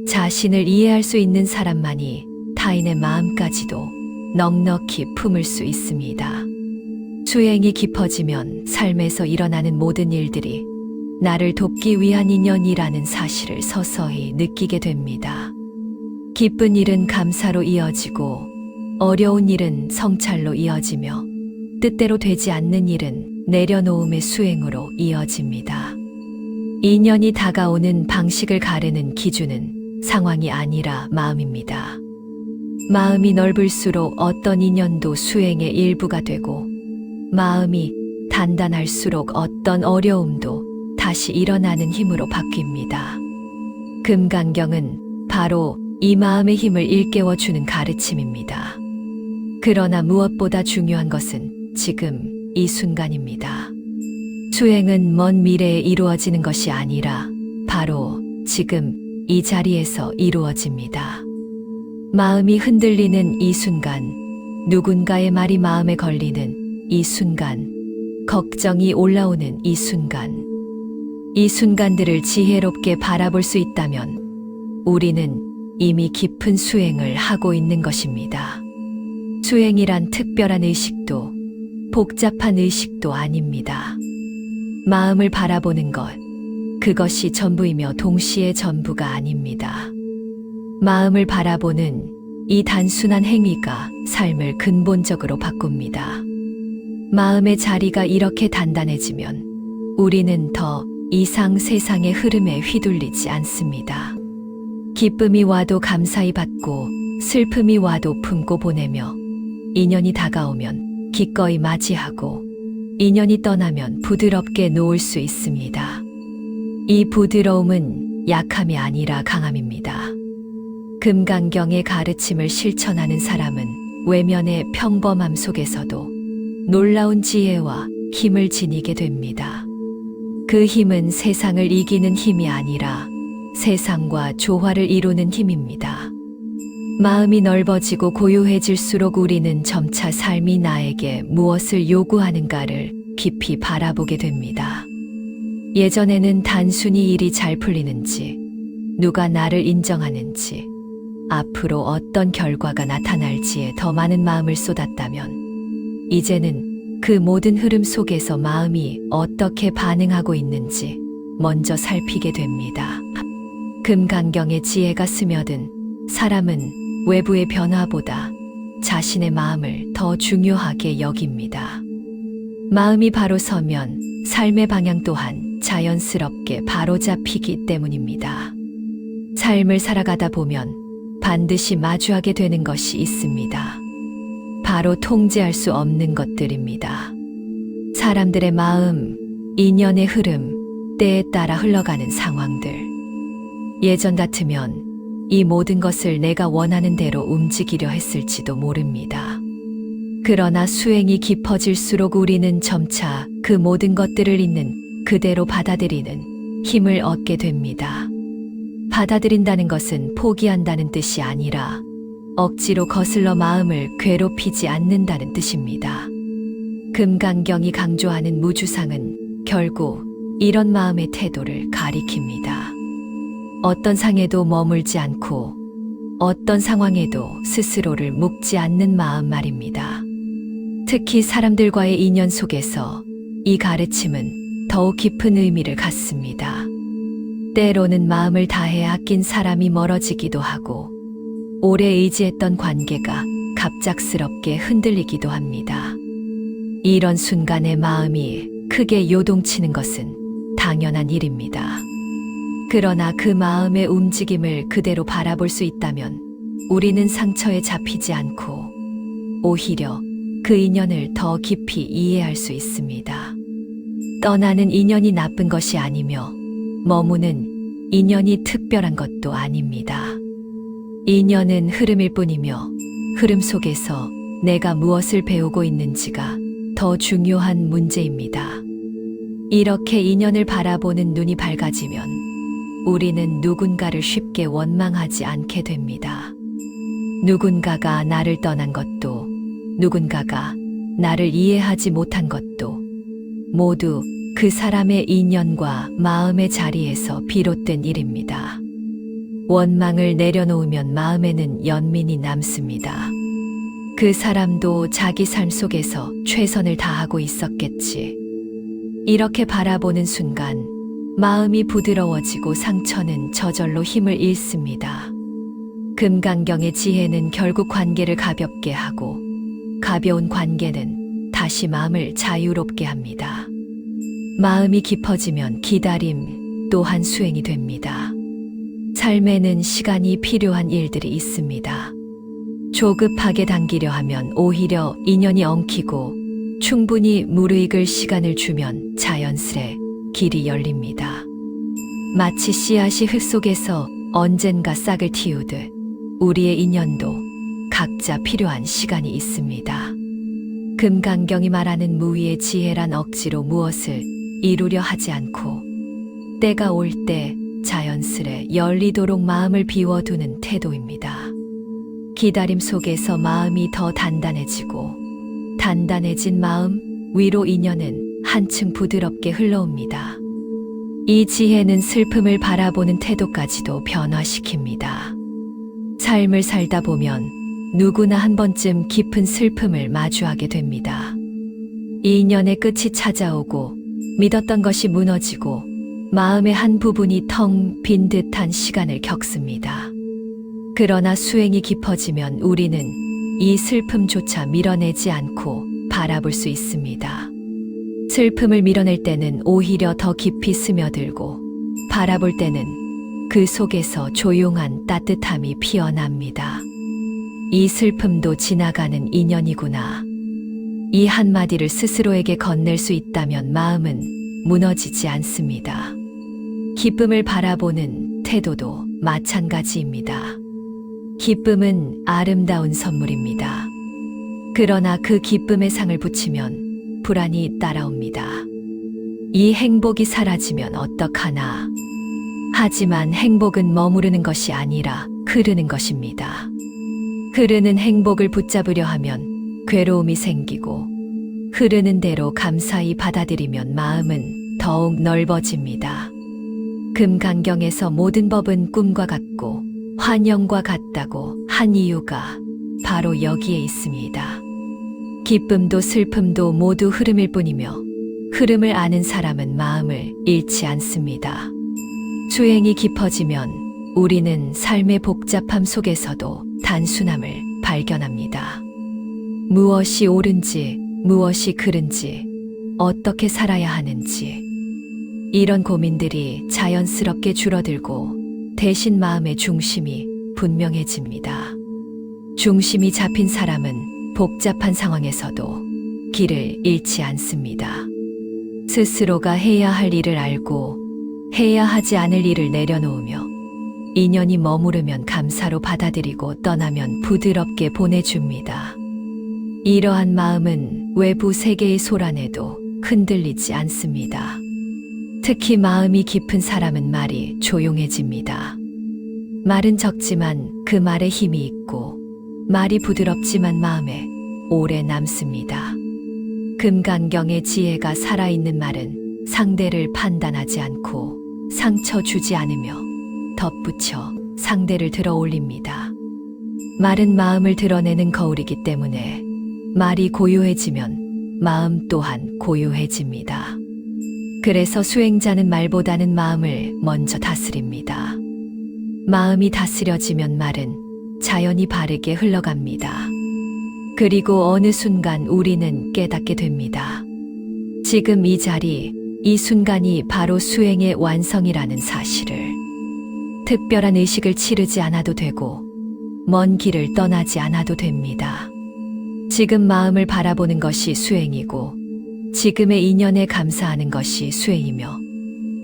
자신을 이해할 수 있는 사람만이 타인의 마음까지도 넉넉히 품을 수 있습니다. 수행이 깊어지면 삶에서 일어나는 모든 일들이 나를 돕기 위한 인연이라는 사실을 서서히 느끼게 됩니다. 기쁜 일은 감사로 이어지고 어려운 일은 성찰로 이어지며 뜻대로 되지 않는 일은 내려놓음의 수행으로 이어집니다. 인연이 다가오는 방식을 가르는 기준은 상황이 아니라 마음입니다. 마음이 넓을수록 어떤 인연도 수행의 일부가 되고 마음이 단단할수록 어떤 어려움도 다시 일어나는 힘으로 바뀝니다. 금강경은 바로 이 마음의 힘을 일깨워주는 가르침입니다. 그러나 무엇보다 중요한 것은 지금 이 순간입니다. 수행은 먼 미래에 이루어지는 것이 아니라 바로 지금 이 자리에서 이루어집니다. 마음이 흔들리는 이 순간, 누군가의 말이 마음에 걸리는 이 순간, 걱정이 올라오는 이 순간, 이 순간들을 지혜롭게 바라볼 수 있다면 우리는 이미 깊은 수행을 하고 있는 것입니다. 수행이란 특별한 의식도 복잡한 의식도 아닙니다. 마음을 바라보는 것, 그것이 전부이며 동시에 전부가 아닙니다. 마음을 바라보는 이 단순한 행위가 삶을 근본적으로 바꿉니다. 마음의 자리가 이렇게 단단해지면 우리는 더 이상 세상의 흐름에 휘둘리지 않습니다. 기쁨이 와도 감사히 받고 슬픔이 와도 품고 보내며 인연이 다가오면 기꺼이 맞이하고 인연이 떠나면 부드럽게 놓을 수 있습니다. 이 부드러움은 약함이 아니라 강함입니다. 금강경의 가르침을 실천하는 사람은 외면의 평범함 속에서도 놀라운 지혜와 힘을 지니게 됩니다. 그 힘은 세상을 이기는 힘이 아니라 세상과 조화를 이루는 힘입니다. 마음이 넓어지고 고요해질수록 우리는 점차 삶이 나에게 무엇을 요구하는가를 깊이 바라보게 됩니다. 예전에는 단순히 일이 잘 풀리는지, 누가 나를 인정하는지, 앞으로 어떤 결과가 나타날지에 더 많은 마음을 쏟았다면, 이제는 그 모든 흐름 속에서 마음이 어떻게 반응하고 있는지 먼저 살피게 됩니다. 금강경의 지혜가 스며든 사람은 외부의 변화보다 자신의 마음을 더 중요하게 여깁니다. 마음이 바로 서면 삶의 방향 또한 자연스럽게 바로잡히기 때문입니다. 삶을 살아가다 보면 반드시 마주하게 되는 것이 있습니다. 바로 통제할 수 없는 것들입니다. 사람들의 마음, 인연의 흐름, 때에 따라 흘러가는 상황들. 예전 같으면 이 모든 것을 내가 원하는 대로 움직이려 했을지도 모릅니다. 그러나 수행이 깊어질수록 우리는 점차 그 모든 것들을 있는 그대로 받아들이는 힘을 얻게 됩니다. 받아들인다는 것은 포기한다는 뜻이 아니라 억지로 거슬러 마음을 괴롭히지 않는다는 뜻입니다. 금강경이 강조하는 무주상은 결국 이런 마음의 태도를 가리킵니다. 어떤 상에도 머물지 않고 어떤 상황에도 스스로를 묶지 않는 마음 말입니다. 특히 사람들과의 인연 속에서 이 가르침은 더욱 깊은 의미를 갖습니다. 때로는 마음을 다해 아낀 사람이 멀어지기도 하고 오래 의지했던 관계가 갑작스럽게 흔들리기도 합니다. 이런 순간에 마음이 크게 요동치는 것은 당연한 일입니다. 그러나 그 마음의 움직임을 그대로 바라볼 수 있다면 우리는 상처에 잡히지 않고 오히려 그 인연을 더 깊이 이해할 수 있습니다. 떠나는 인연이 나쁜 것이 아니며 머무는 인연이 특별한 것도 아닙니다. 인연은 흐름일 뿐이며 흐름 속에서 내가 무엇을 배우고 있는지가 더 중요한 문제입니다. 이렇게 인연을 바라보는 눈이 밝아지면 우리는 누군가를 쉽게 원망하지 않게 됩니다. 누군가가 나를 떠난 것도, 누군가가 나를 이해하지 못한 것도 모두 그 사람의 인연과 마음의 자리에서 비롯된 일입니다. 원망을 내려놓으면 마음에는 연민이 남습니다. 그 사람도 자기 삶 속에서 최선을 다하고 있었겠지. 이렇게 바라보는 순간 마음이 부드러워지고 상처는 저절로 힘을 잃습니다. 금강경의 지혜는 결국 관계를 가볍게 하고 가벼운 관계는 다시 마음을 자유롭게 합니다. 마음이 깊어지면 기다림 또한 수행이 됩니다. 삶에는 시간이 필요한 일들이 있습니다. 조급하게 당기려 하면 오히려 인연이 엉키고 충분히 무르익을 시간을 주면 자연스레 길이 열립니다. 마치 씨앗이 흙 속에서 언젠가 싹을 틔우듯 우리의 인연도 각자 필요한 시간이 있습니다. 금강경이 말하는 무위의 지혜란 억지로 무엇을 이루려 하지 않고 때가 올 때 자연스레 열리도록 마음을 비워두는 태도입니다. 기다림 속에서 마음이 더 단단해지고 단단해진 마음 위로 인연은 한층 부드럽게 흘러옵니다. 이 지혜는 슬픔을 바라보는 태도까지도 변화시킵니다. 삶을 살다 보면 누구나 한 번쯤 깊은 슬픔을 마주하게 됩니다. 이 인연의 끝이 찾아오고 믿었던 것이 무너지고 마음의 한 부분이 텅 빈 듯한 시간을 겪습니다. 그러나 수행이 깊어지면 우리는 이 슬픔조차 밀어내지 않고 바라볼 수 있습니다. 슬픔을 밀어낼 때는 오히려 더 깊이 스며들고 바라볼 때는 그 속에서 조용한 따뜻함이 피어납니다. 이 슬픔도 지나가는 인연이구나. 이 한마디를 스스로에게 건넬 수 있다면 마음은 무너지지 않습니다. 기쁨을 바라보는 태도도 마찬가지입니다. 기쁨은 아름다운 선물입니다. 그러나 그 기쁨에 상을 붙이면 불안이 따라옵니다. 이 행복이 사라지면 어떡하나. 하지만 행복은 머무르는 것이 아니라 흐르는 것입니다. 흐르는 행복을 붙잡으려 하면 괴로움이 생기고, 흐르는 대로 감사히 받아들이면 마음은 더욱 넓어집니다. 금강경에서 모든 법은 꿈과 같고 환영과 같다고 한 이유가 바로 여기에 있습니다. 기쁨도 슬픔도 모두 흐름일 뿐이며, 흐름을 아는 사람은 마음을 잃지 않습니다. 수행이 깊어지면 우리는 삶의 복잡함 속에서도 단순함을 발견합니다. 무엇이 옳은지, 무엇이 그른지, 어떻게 살아야 하는지, 이런 고민들이 자연스럽게 줄어들고 대신 마음의 중심이 분명해집니다. 중심이 잡힌 사람은 복잡한 상황에서도 길을 잃지 않습니다. 스스로가 해야 할 일을 알고 해야 하지 않을 일을 내려놓으며, 인연이 머무르면 감사로 받아들이고 떠나면 부드럽게 보내줍니다. 이러한 마음은 외부 세계의 소란에도 흔들리지 않습니다. 특히 마음이 깊은 사람은 말이 조용해집니다. 말은 적지만 그 말에 힘이 있고, 말이 부드럽지만 마음에 오래 남습니다. 금강경의 지혜가 살아있는 말은 상대를 판단하지 않고 상처 주지 않으며 덧붙여 상대를 들어 올립니다. 말은 마음을 드러내는 거울이기 때문에 말이 고요해지면 마음 또한 고요해집니다. 그래서 수행자는 말보다는 마음을 먼저 다스립니다. 마음이 다스려지면 말은 자연히 바르게 흘러갑니다. 그리고 어느 순간 우리는 깨닫게 됩니다. 지금 이 자리, 이 순간이 바로 수행의 완성이라는 사실을. 특별한 의식을 치르지 않아도 되고, 먼 길을 떠나지 않아도 됩니다. 지금 마음을 바라보는 것이 수행이고, 지금의 인연에 감사하는 것이 수행이며,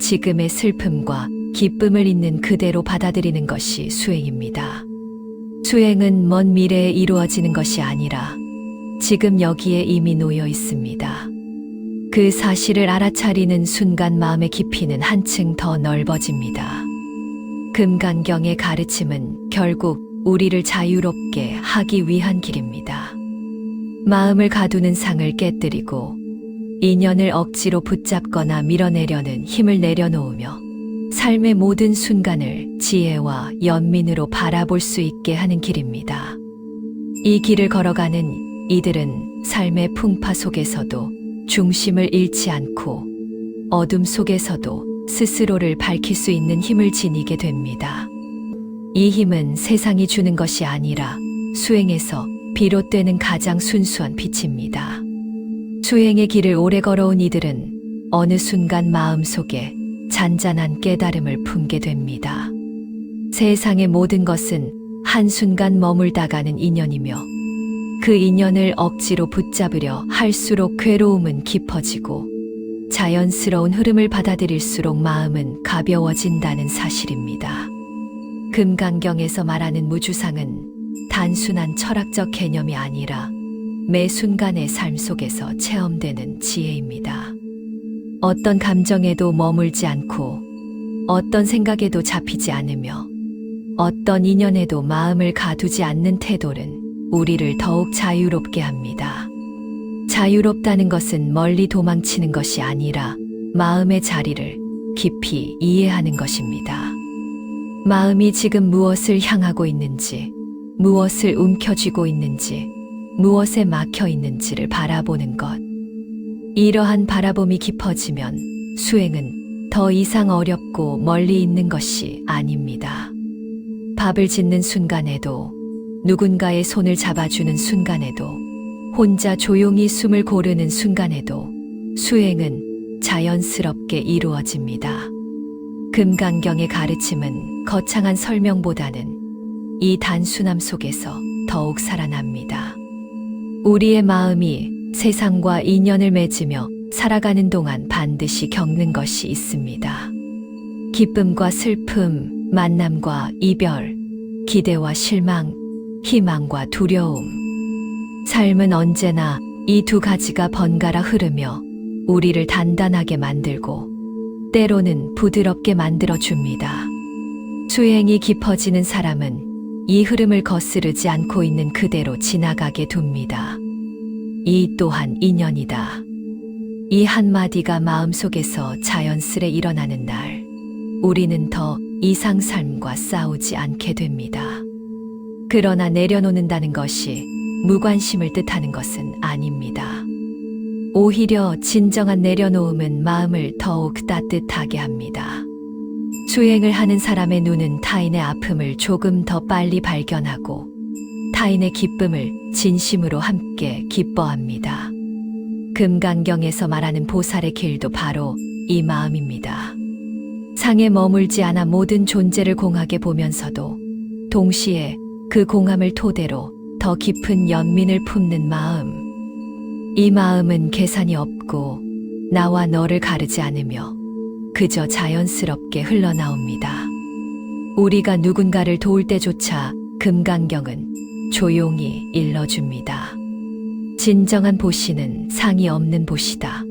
지금의 슬픔과 기쁨을 있는 그대로 받아들이는 것이 수행입니다. 수행은 먼 미래에 이루어지는 것이 아니라 지금 여기에 이미 놓여 있습니다. 그 사실을 알아차리는 순간 마음의 깊이는 한층 더 넓어집니다. 금강경의 가르침은 결국 우리를 자유롭게 하기 위한 길입니다. 마음을 가두는 상을 깨뜨리고 인연을 억지로 붙잡거나 밀어내려는 힘을 내려놓으며 삶의 모든 순간을 지혜와 연민으로 바라볼 수 있게 하는 길입니다. 이 길을 걸어가는 이들은 삶의 풍파 속에서도 중심을 잃지 않고 어둠 속에서도 스스로를 밝힐 수 있는 힘을 지니게 됩니다. 이 힘은 세상이 주는 것이 아니라 수행에서 비롯되는 가장 순수한 빛입니다. 수행의 길을 오래 걸어온 이들은 어느 순간 마음속에 잔잔한 깨달음을 품게 됩니다. 세상의 모든 것은 한순간 머물다가는 인연이며, 그 인연을 억지로 붙잡으려 할수록 괴로움은 깊어지고 자연스러운 흐름을 받아들일수록 마음은 가벼워진다는 사실입니다. 금강경에서 말하는 무주상은 단순한 철학적 개념이 아니라 매 순간의 삶 속에서 체험되는 지혜입니다. 어떤 감정에도 머물지 않고 어떤 생각에도 잡히지 않으며 어떤 인연에도 마음을 가두지 않는 태도는 우리를 더욱 자유롭게 합니다. 자유롭다는 것은 멀리 도망치는 것이 아니라 마음의 자리를 깊이 이해하는 것입니다. 마음이 지금 무엇을 향하고 있는지, 무엇을 움켜쥐고 있는지, 무엇에 막혀 있는지를 바라보는 것. 이러한 바라봄이 깊어지면 수행은 더 이상 어렵고 멀리 있는 것이 아닙니다. 밥을 짓는 순간에도, 누군가의 손을 잡아주는 순간에도, 혼자 조용히 숨을 고르는 순간에도 수행은 자연스럽게 이루어집니다. 금강경의 가르침은 거창한 설명보다는 이 단순함 속에서 더 더욱 살아납니다. 우리의 마음이 세상과 인연을 맺으며 살아가는 동안 반드시 겪는 것이 있습니다. 기쁨과 슬픔, 만남과 이별, 기대와 실망, 희망과 두려움. 삶은 언제나 이 두 가지가 번갈아 흐르며 우리를 단단하게 만들고 때로는 부드럽게 만들어줍니다. 수행이 깊어지는 사람은 이 흐름을 거스르지 않고 있는 그대로 지나가게 둡니다. 이 또한 인연이다. 이 한마디가 마음속에서 자연스레 일어나는 날, 우리는 더 이상 삶과 싸우지 않게 됩니다. 그러나 내려놓는다는 것이 무관심을 뜻하는 것은 아닙니다. 오히려 진정한 내려놓음은 마음을 더욱 따뜻하게 합니다. 수행을 하는 사람의 눈은 타인의 아픔을 조금 더 빨리 발견하고 타인의 기쁨을 진심으로 함께 기뻐합니다. 금강경에서 말하는 보살의 길도 바로 이 마음입니다. 상에 머물지 않아 모든 존재를 공하게 보면서도 동시에 그 공함을 토대로 더 깊은 연민을 품는 마음. 이 마음은 계산이 없고 나와 너를 가르지 않으며 그저 자연스럽게 흘러나옵니다. 우리가 누군가를 도울 때조차 금강경은 조용히 일러줍니다. 진정한 보시는 상이 없는 보시다.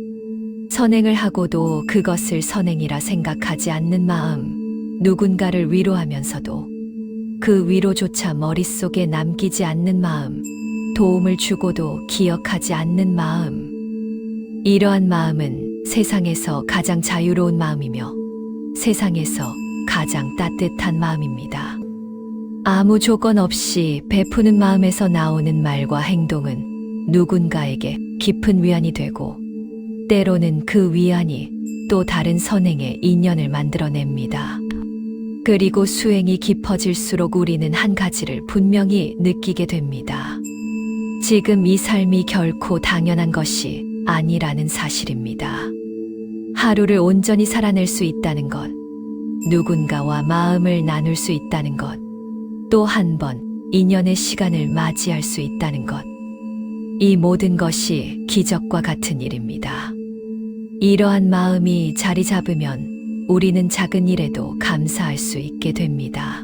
선행을 하고도 그것을 선행이라 생각하지 않는 마음, 누군가를 위로하면서도 그 위로조차 머릿속에 남기지 않는 마음, 도움을 주고도 기억하지 않는 마음. 이러한 마음은 세상에서 가장 자유로운 마음이며 세상에서 가장 따뜻한 마음입니다. 아무 조건 없이 베푸는 마음에서 나오는 말과 행동은 누군가에게 깊은 위안이 되고 때로는 그 위안이 또 다른 선행의 인연을 만들어냅니다. 그리고 수행이 깊어질수록 우리는 한 가지를 분명히 느끼게 됩니다. 지금 이 삶이 결코 당연한 것이 아니라는 사실입니다. 하루를 온전히 살아낼 수 있다는 것, 누군가와 마음을 나눌 수 있다는 것, 또 한 번 인연의 시간을 맞이할 수 있다는 것. 이 모든 것이 기적과 같은 일입니다. 이러한 마음이 자리 잡으면 우리는 작은 일에도 감사할 수 있게 됩니다.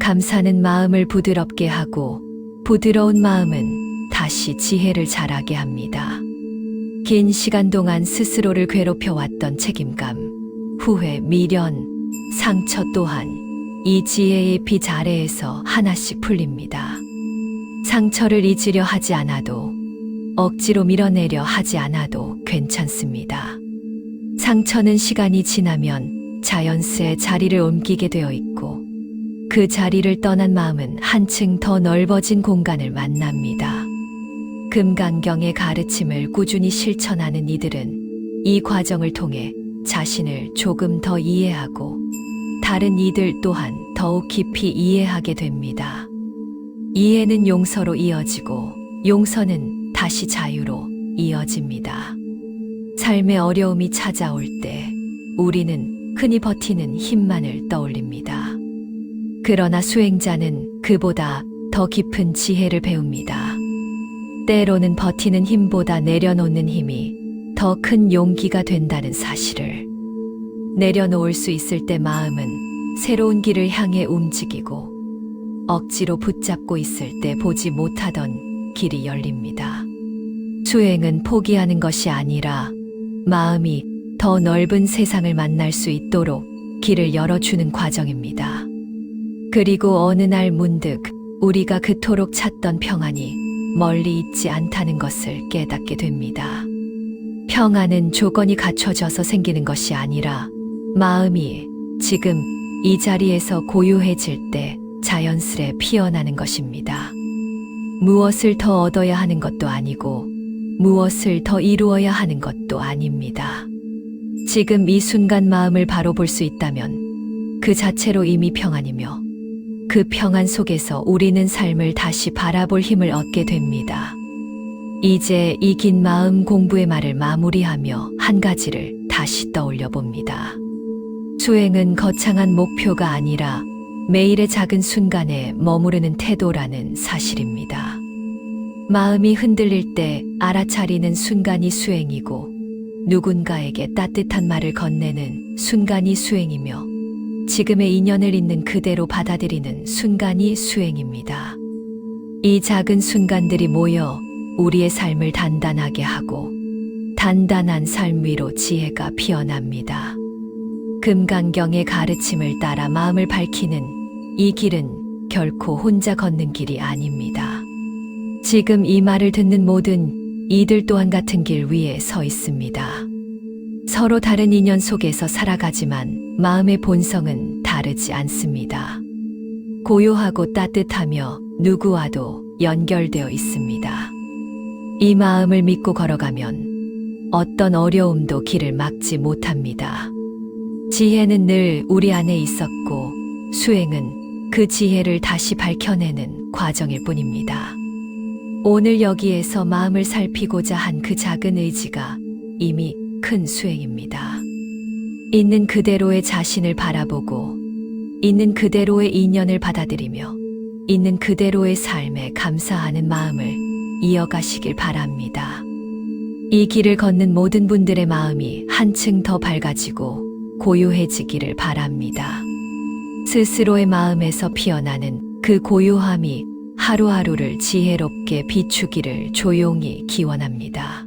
감사는 마음을 부드럽게 하고 부드러운 마음은 다시 지혜를 자라게 합니다. 긴 시간 동안 스스로를 괴롭혀왔던 책임감, 후회, 미련, 상처 또한 이 지혜의 빛 아래에서 하나씩 풀립니다. 상처를 잊으려 하지 않아도 억지로 밀어내려 하지 않아도 괜찮습니다. 상처는 시간이 지나면 자연스레 자리를 옮기게 되어 있고 그 자리를 떠난 마음은 한층 더 넓어진 공간을 만납니다. 금강경의 가르침을 꾸준히 실천하는 이들은 이 과정을 통해 자신을 조금 더 이해하고 다른 이들 또한 더욱 깊이 이해하게 됩니다. 이해는 용서로 이어지고 용서는 다시 자유로 이어집니다. 삶의 어려움이 찾아올 때 우리는 흔히 버티는 힘만을 떠올립니다. 그러나 수행자는 그보다 더 깊은 지혜를 배웁니다. 때로는 버티는 힘보다 내려놓는 힘이 더 큰 용기가 된다는 사실을. 내려놓을 수 있을 때 마음은 새로운 길을 향해 움직이고 억지로 붙잡고 있을 때 보지 못하던 길이 열립니다. 수행은 포기하는 것이 아니라 마음이 더 넓은 세상을 만날 수 있도록 길을 열어주는 과정입니다. 그리고 어느 날 문득 우리가 그토록 찾던 평안이 멀리 있지 않다는 것을 깨닫게 됩니다. 평안은 조건이 갖춰져서 생기는 것이 아니라 마음이 지금 이 자리에서 고요해질 때 자연스레 피어나는 것입니다. 무엇을 더 얻어야 하는 것도 아니고 무엇을 더 이루어야 하는 것도 아닙니다. 지금 이 순간 마음을 바로 볼 수 있다면 그 자체로 이미 평안이며 그 평안 속에서 우리는 삶을 다시 바라볼 힘을 얻게 됩니다. 이제 이 긴 마음 공부의 말을 마무리하며 한 가지를 다시 떠올려 봅니다. 수행은 거창한 목표가 아니라 매일의 작은 순간에 머무르는 태도라는 사실입니다. 마음이 흔들릴 때 알아차리는 순간이 수행이고 누군가에게 따뜻한 말을 건네는 순간이 수행이며 지금의 인연을 있는 그대로 받아들이는 순간이 수행입니다. 이 작은 순간들이 모여 우리의 삶을 단단하게 하고 단단한 삶 위로 지혜가 피어납니다. 금강경의 가르침을 따라 마음을 밝히는 이 길은 결코 혼자 걷는 길이 아닙니다. 지금 이 말을 듣는 모든 이들 또한 같은 길 위에 서 있습니다. 서로 다른 인연 속에서 살아가지만 마음의 본성은 다르지 않습니다. 고요하고 따뜻하며 누구와도 연결되어 있습니다. 이 마음을 믿고 걸어가면 어떤 어려움도 길을 막지 못합니다. 지혜는 늘 우리 안에 있었고 수행은 그 지혜를 다시 밝혀내는 과정일 뿐입니다. 오늘 여기에서 마음을 살피고자 한 그 작은 의지가 이미 큰 수행입니다. 있는 그대로의 자신을 바라보고 있는 그대로의 인연을 받아들이며 있는 그대로의 삶에 감사하는 마음을 이어가시길 바랍니다. 이 길을 걷는 모든 분들의 마음이 한층 더 밝아지고 고요해지기를 바랍니다. 스스로의 마음에서 피어나는 그 고요함이 하루하루를 지혜롭게 비추기를 조용히 기원합니다.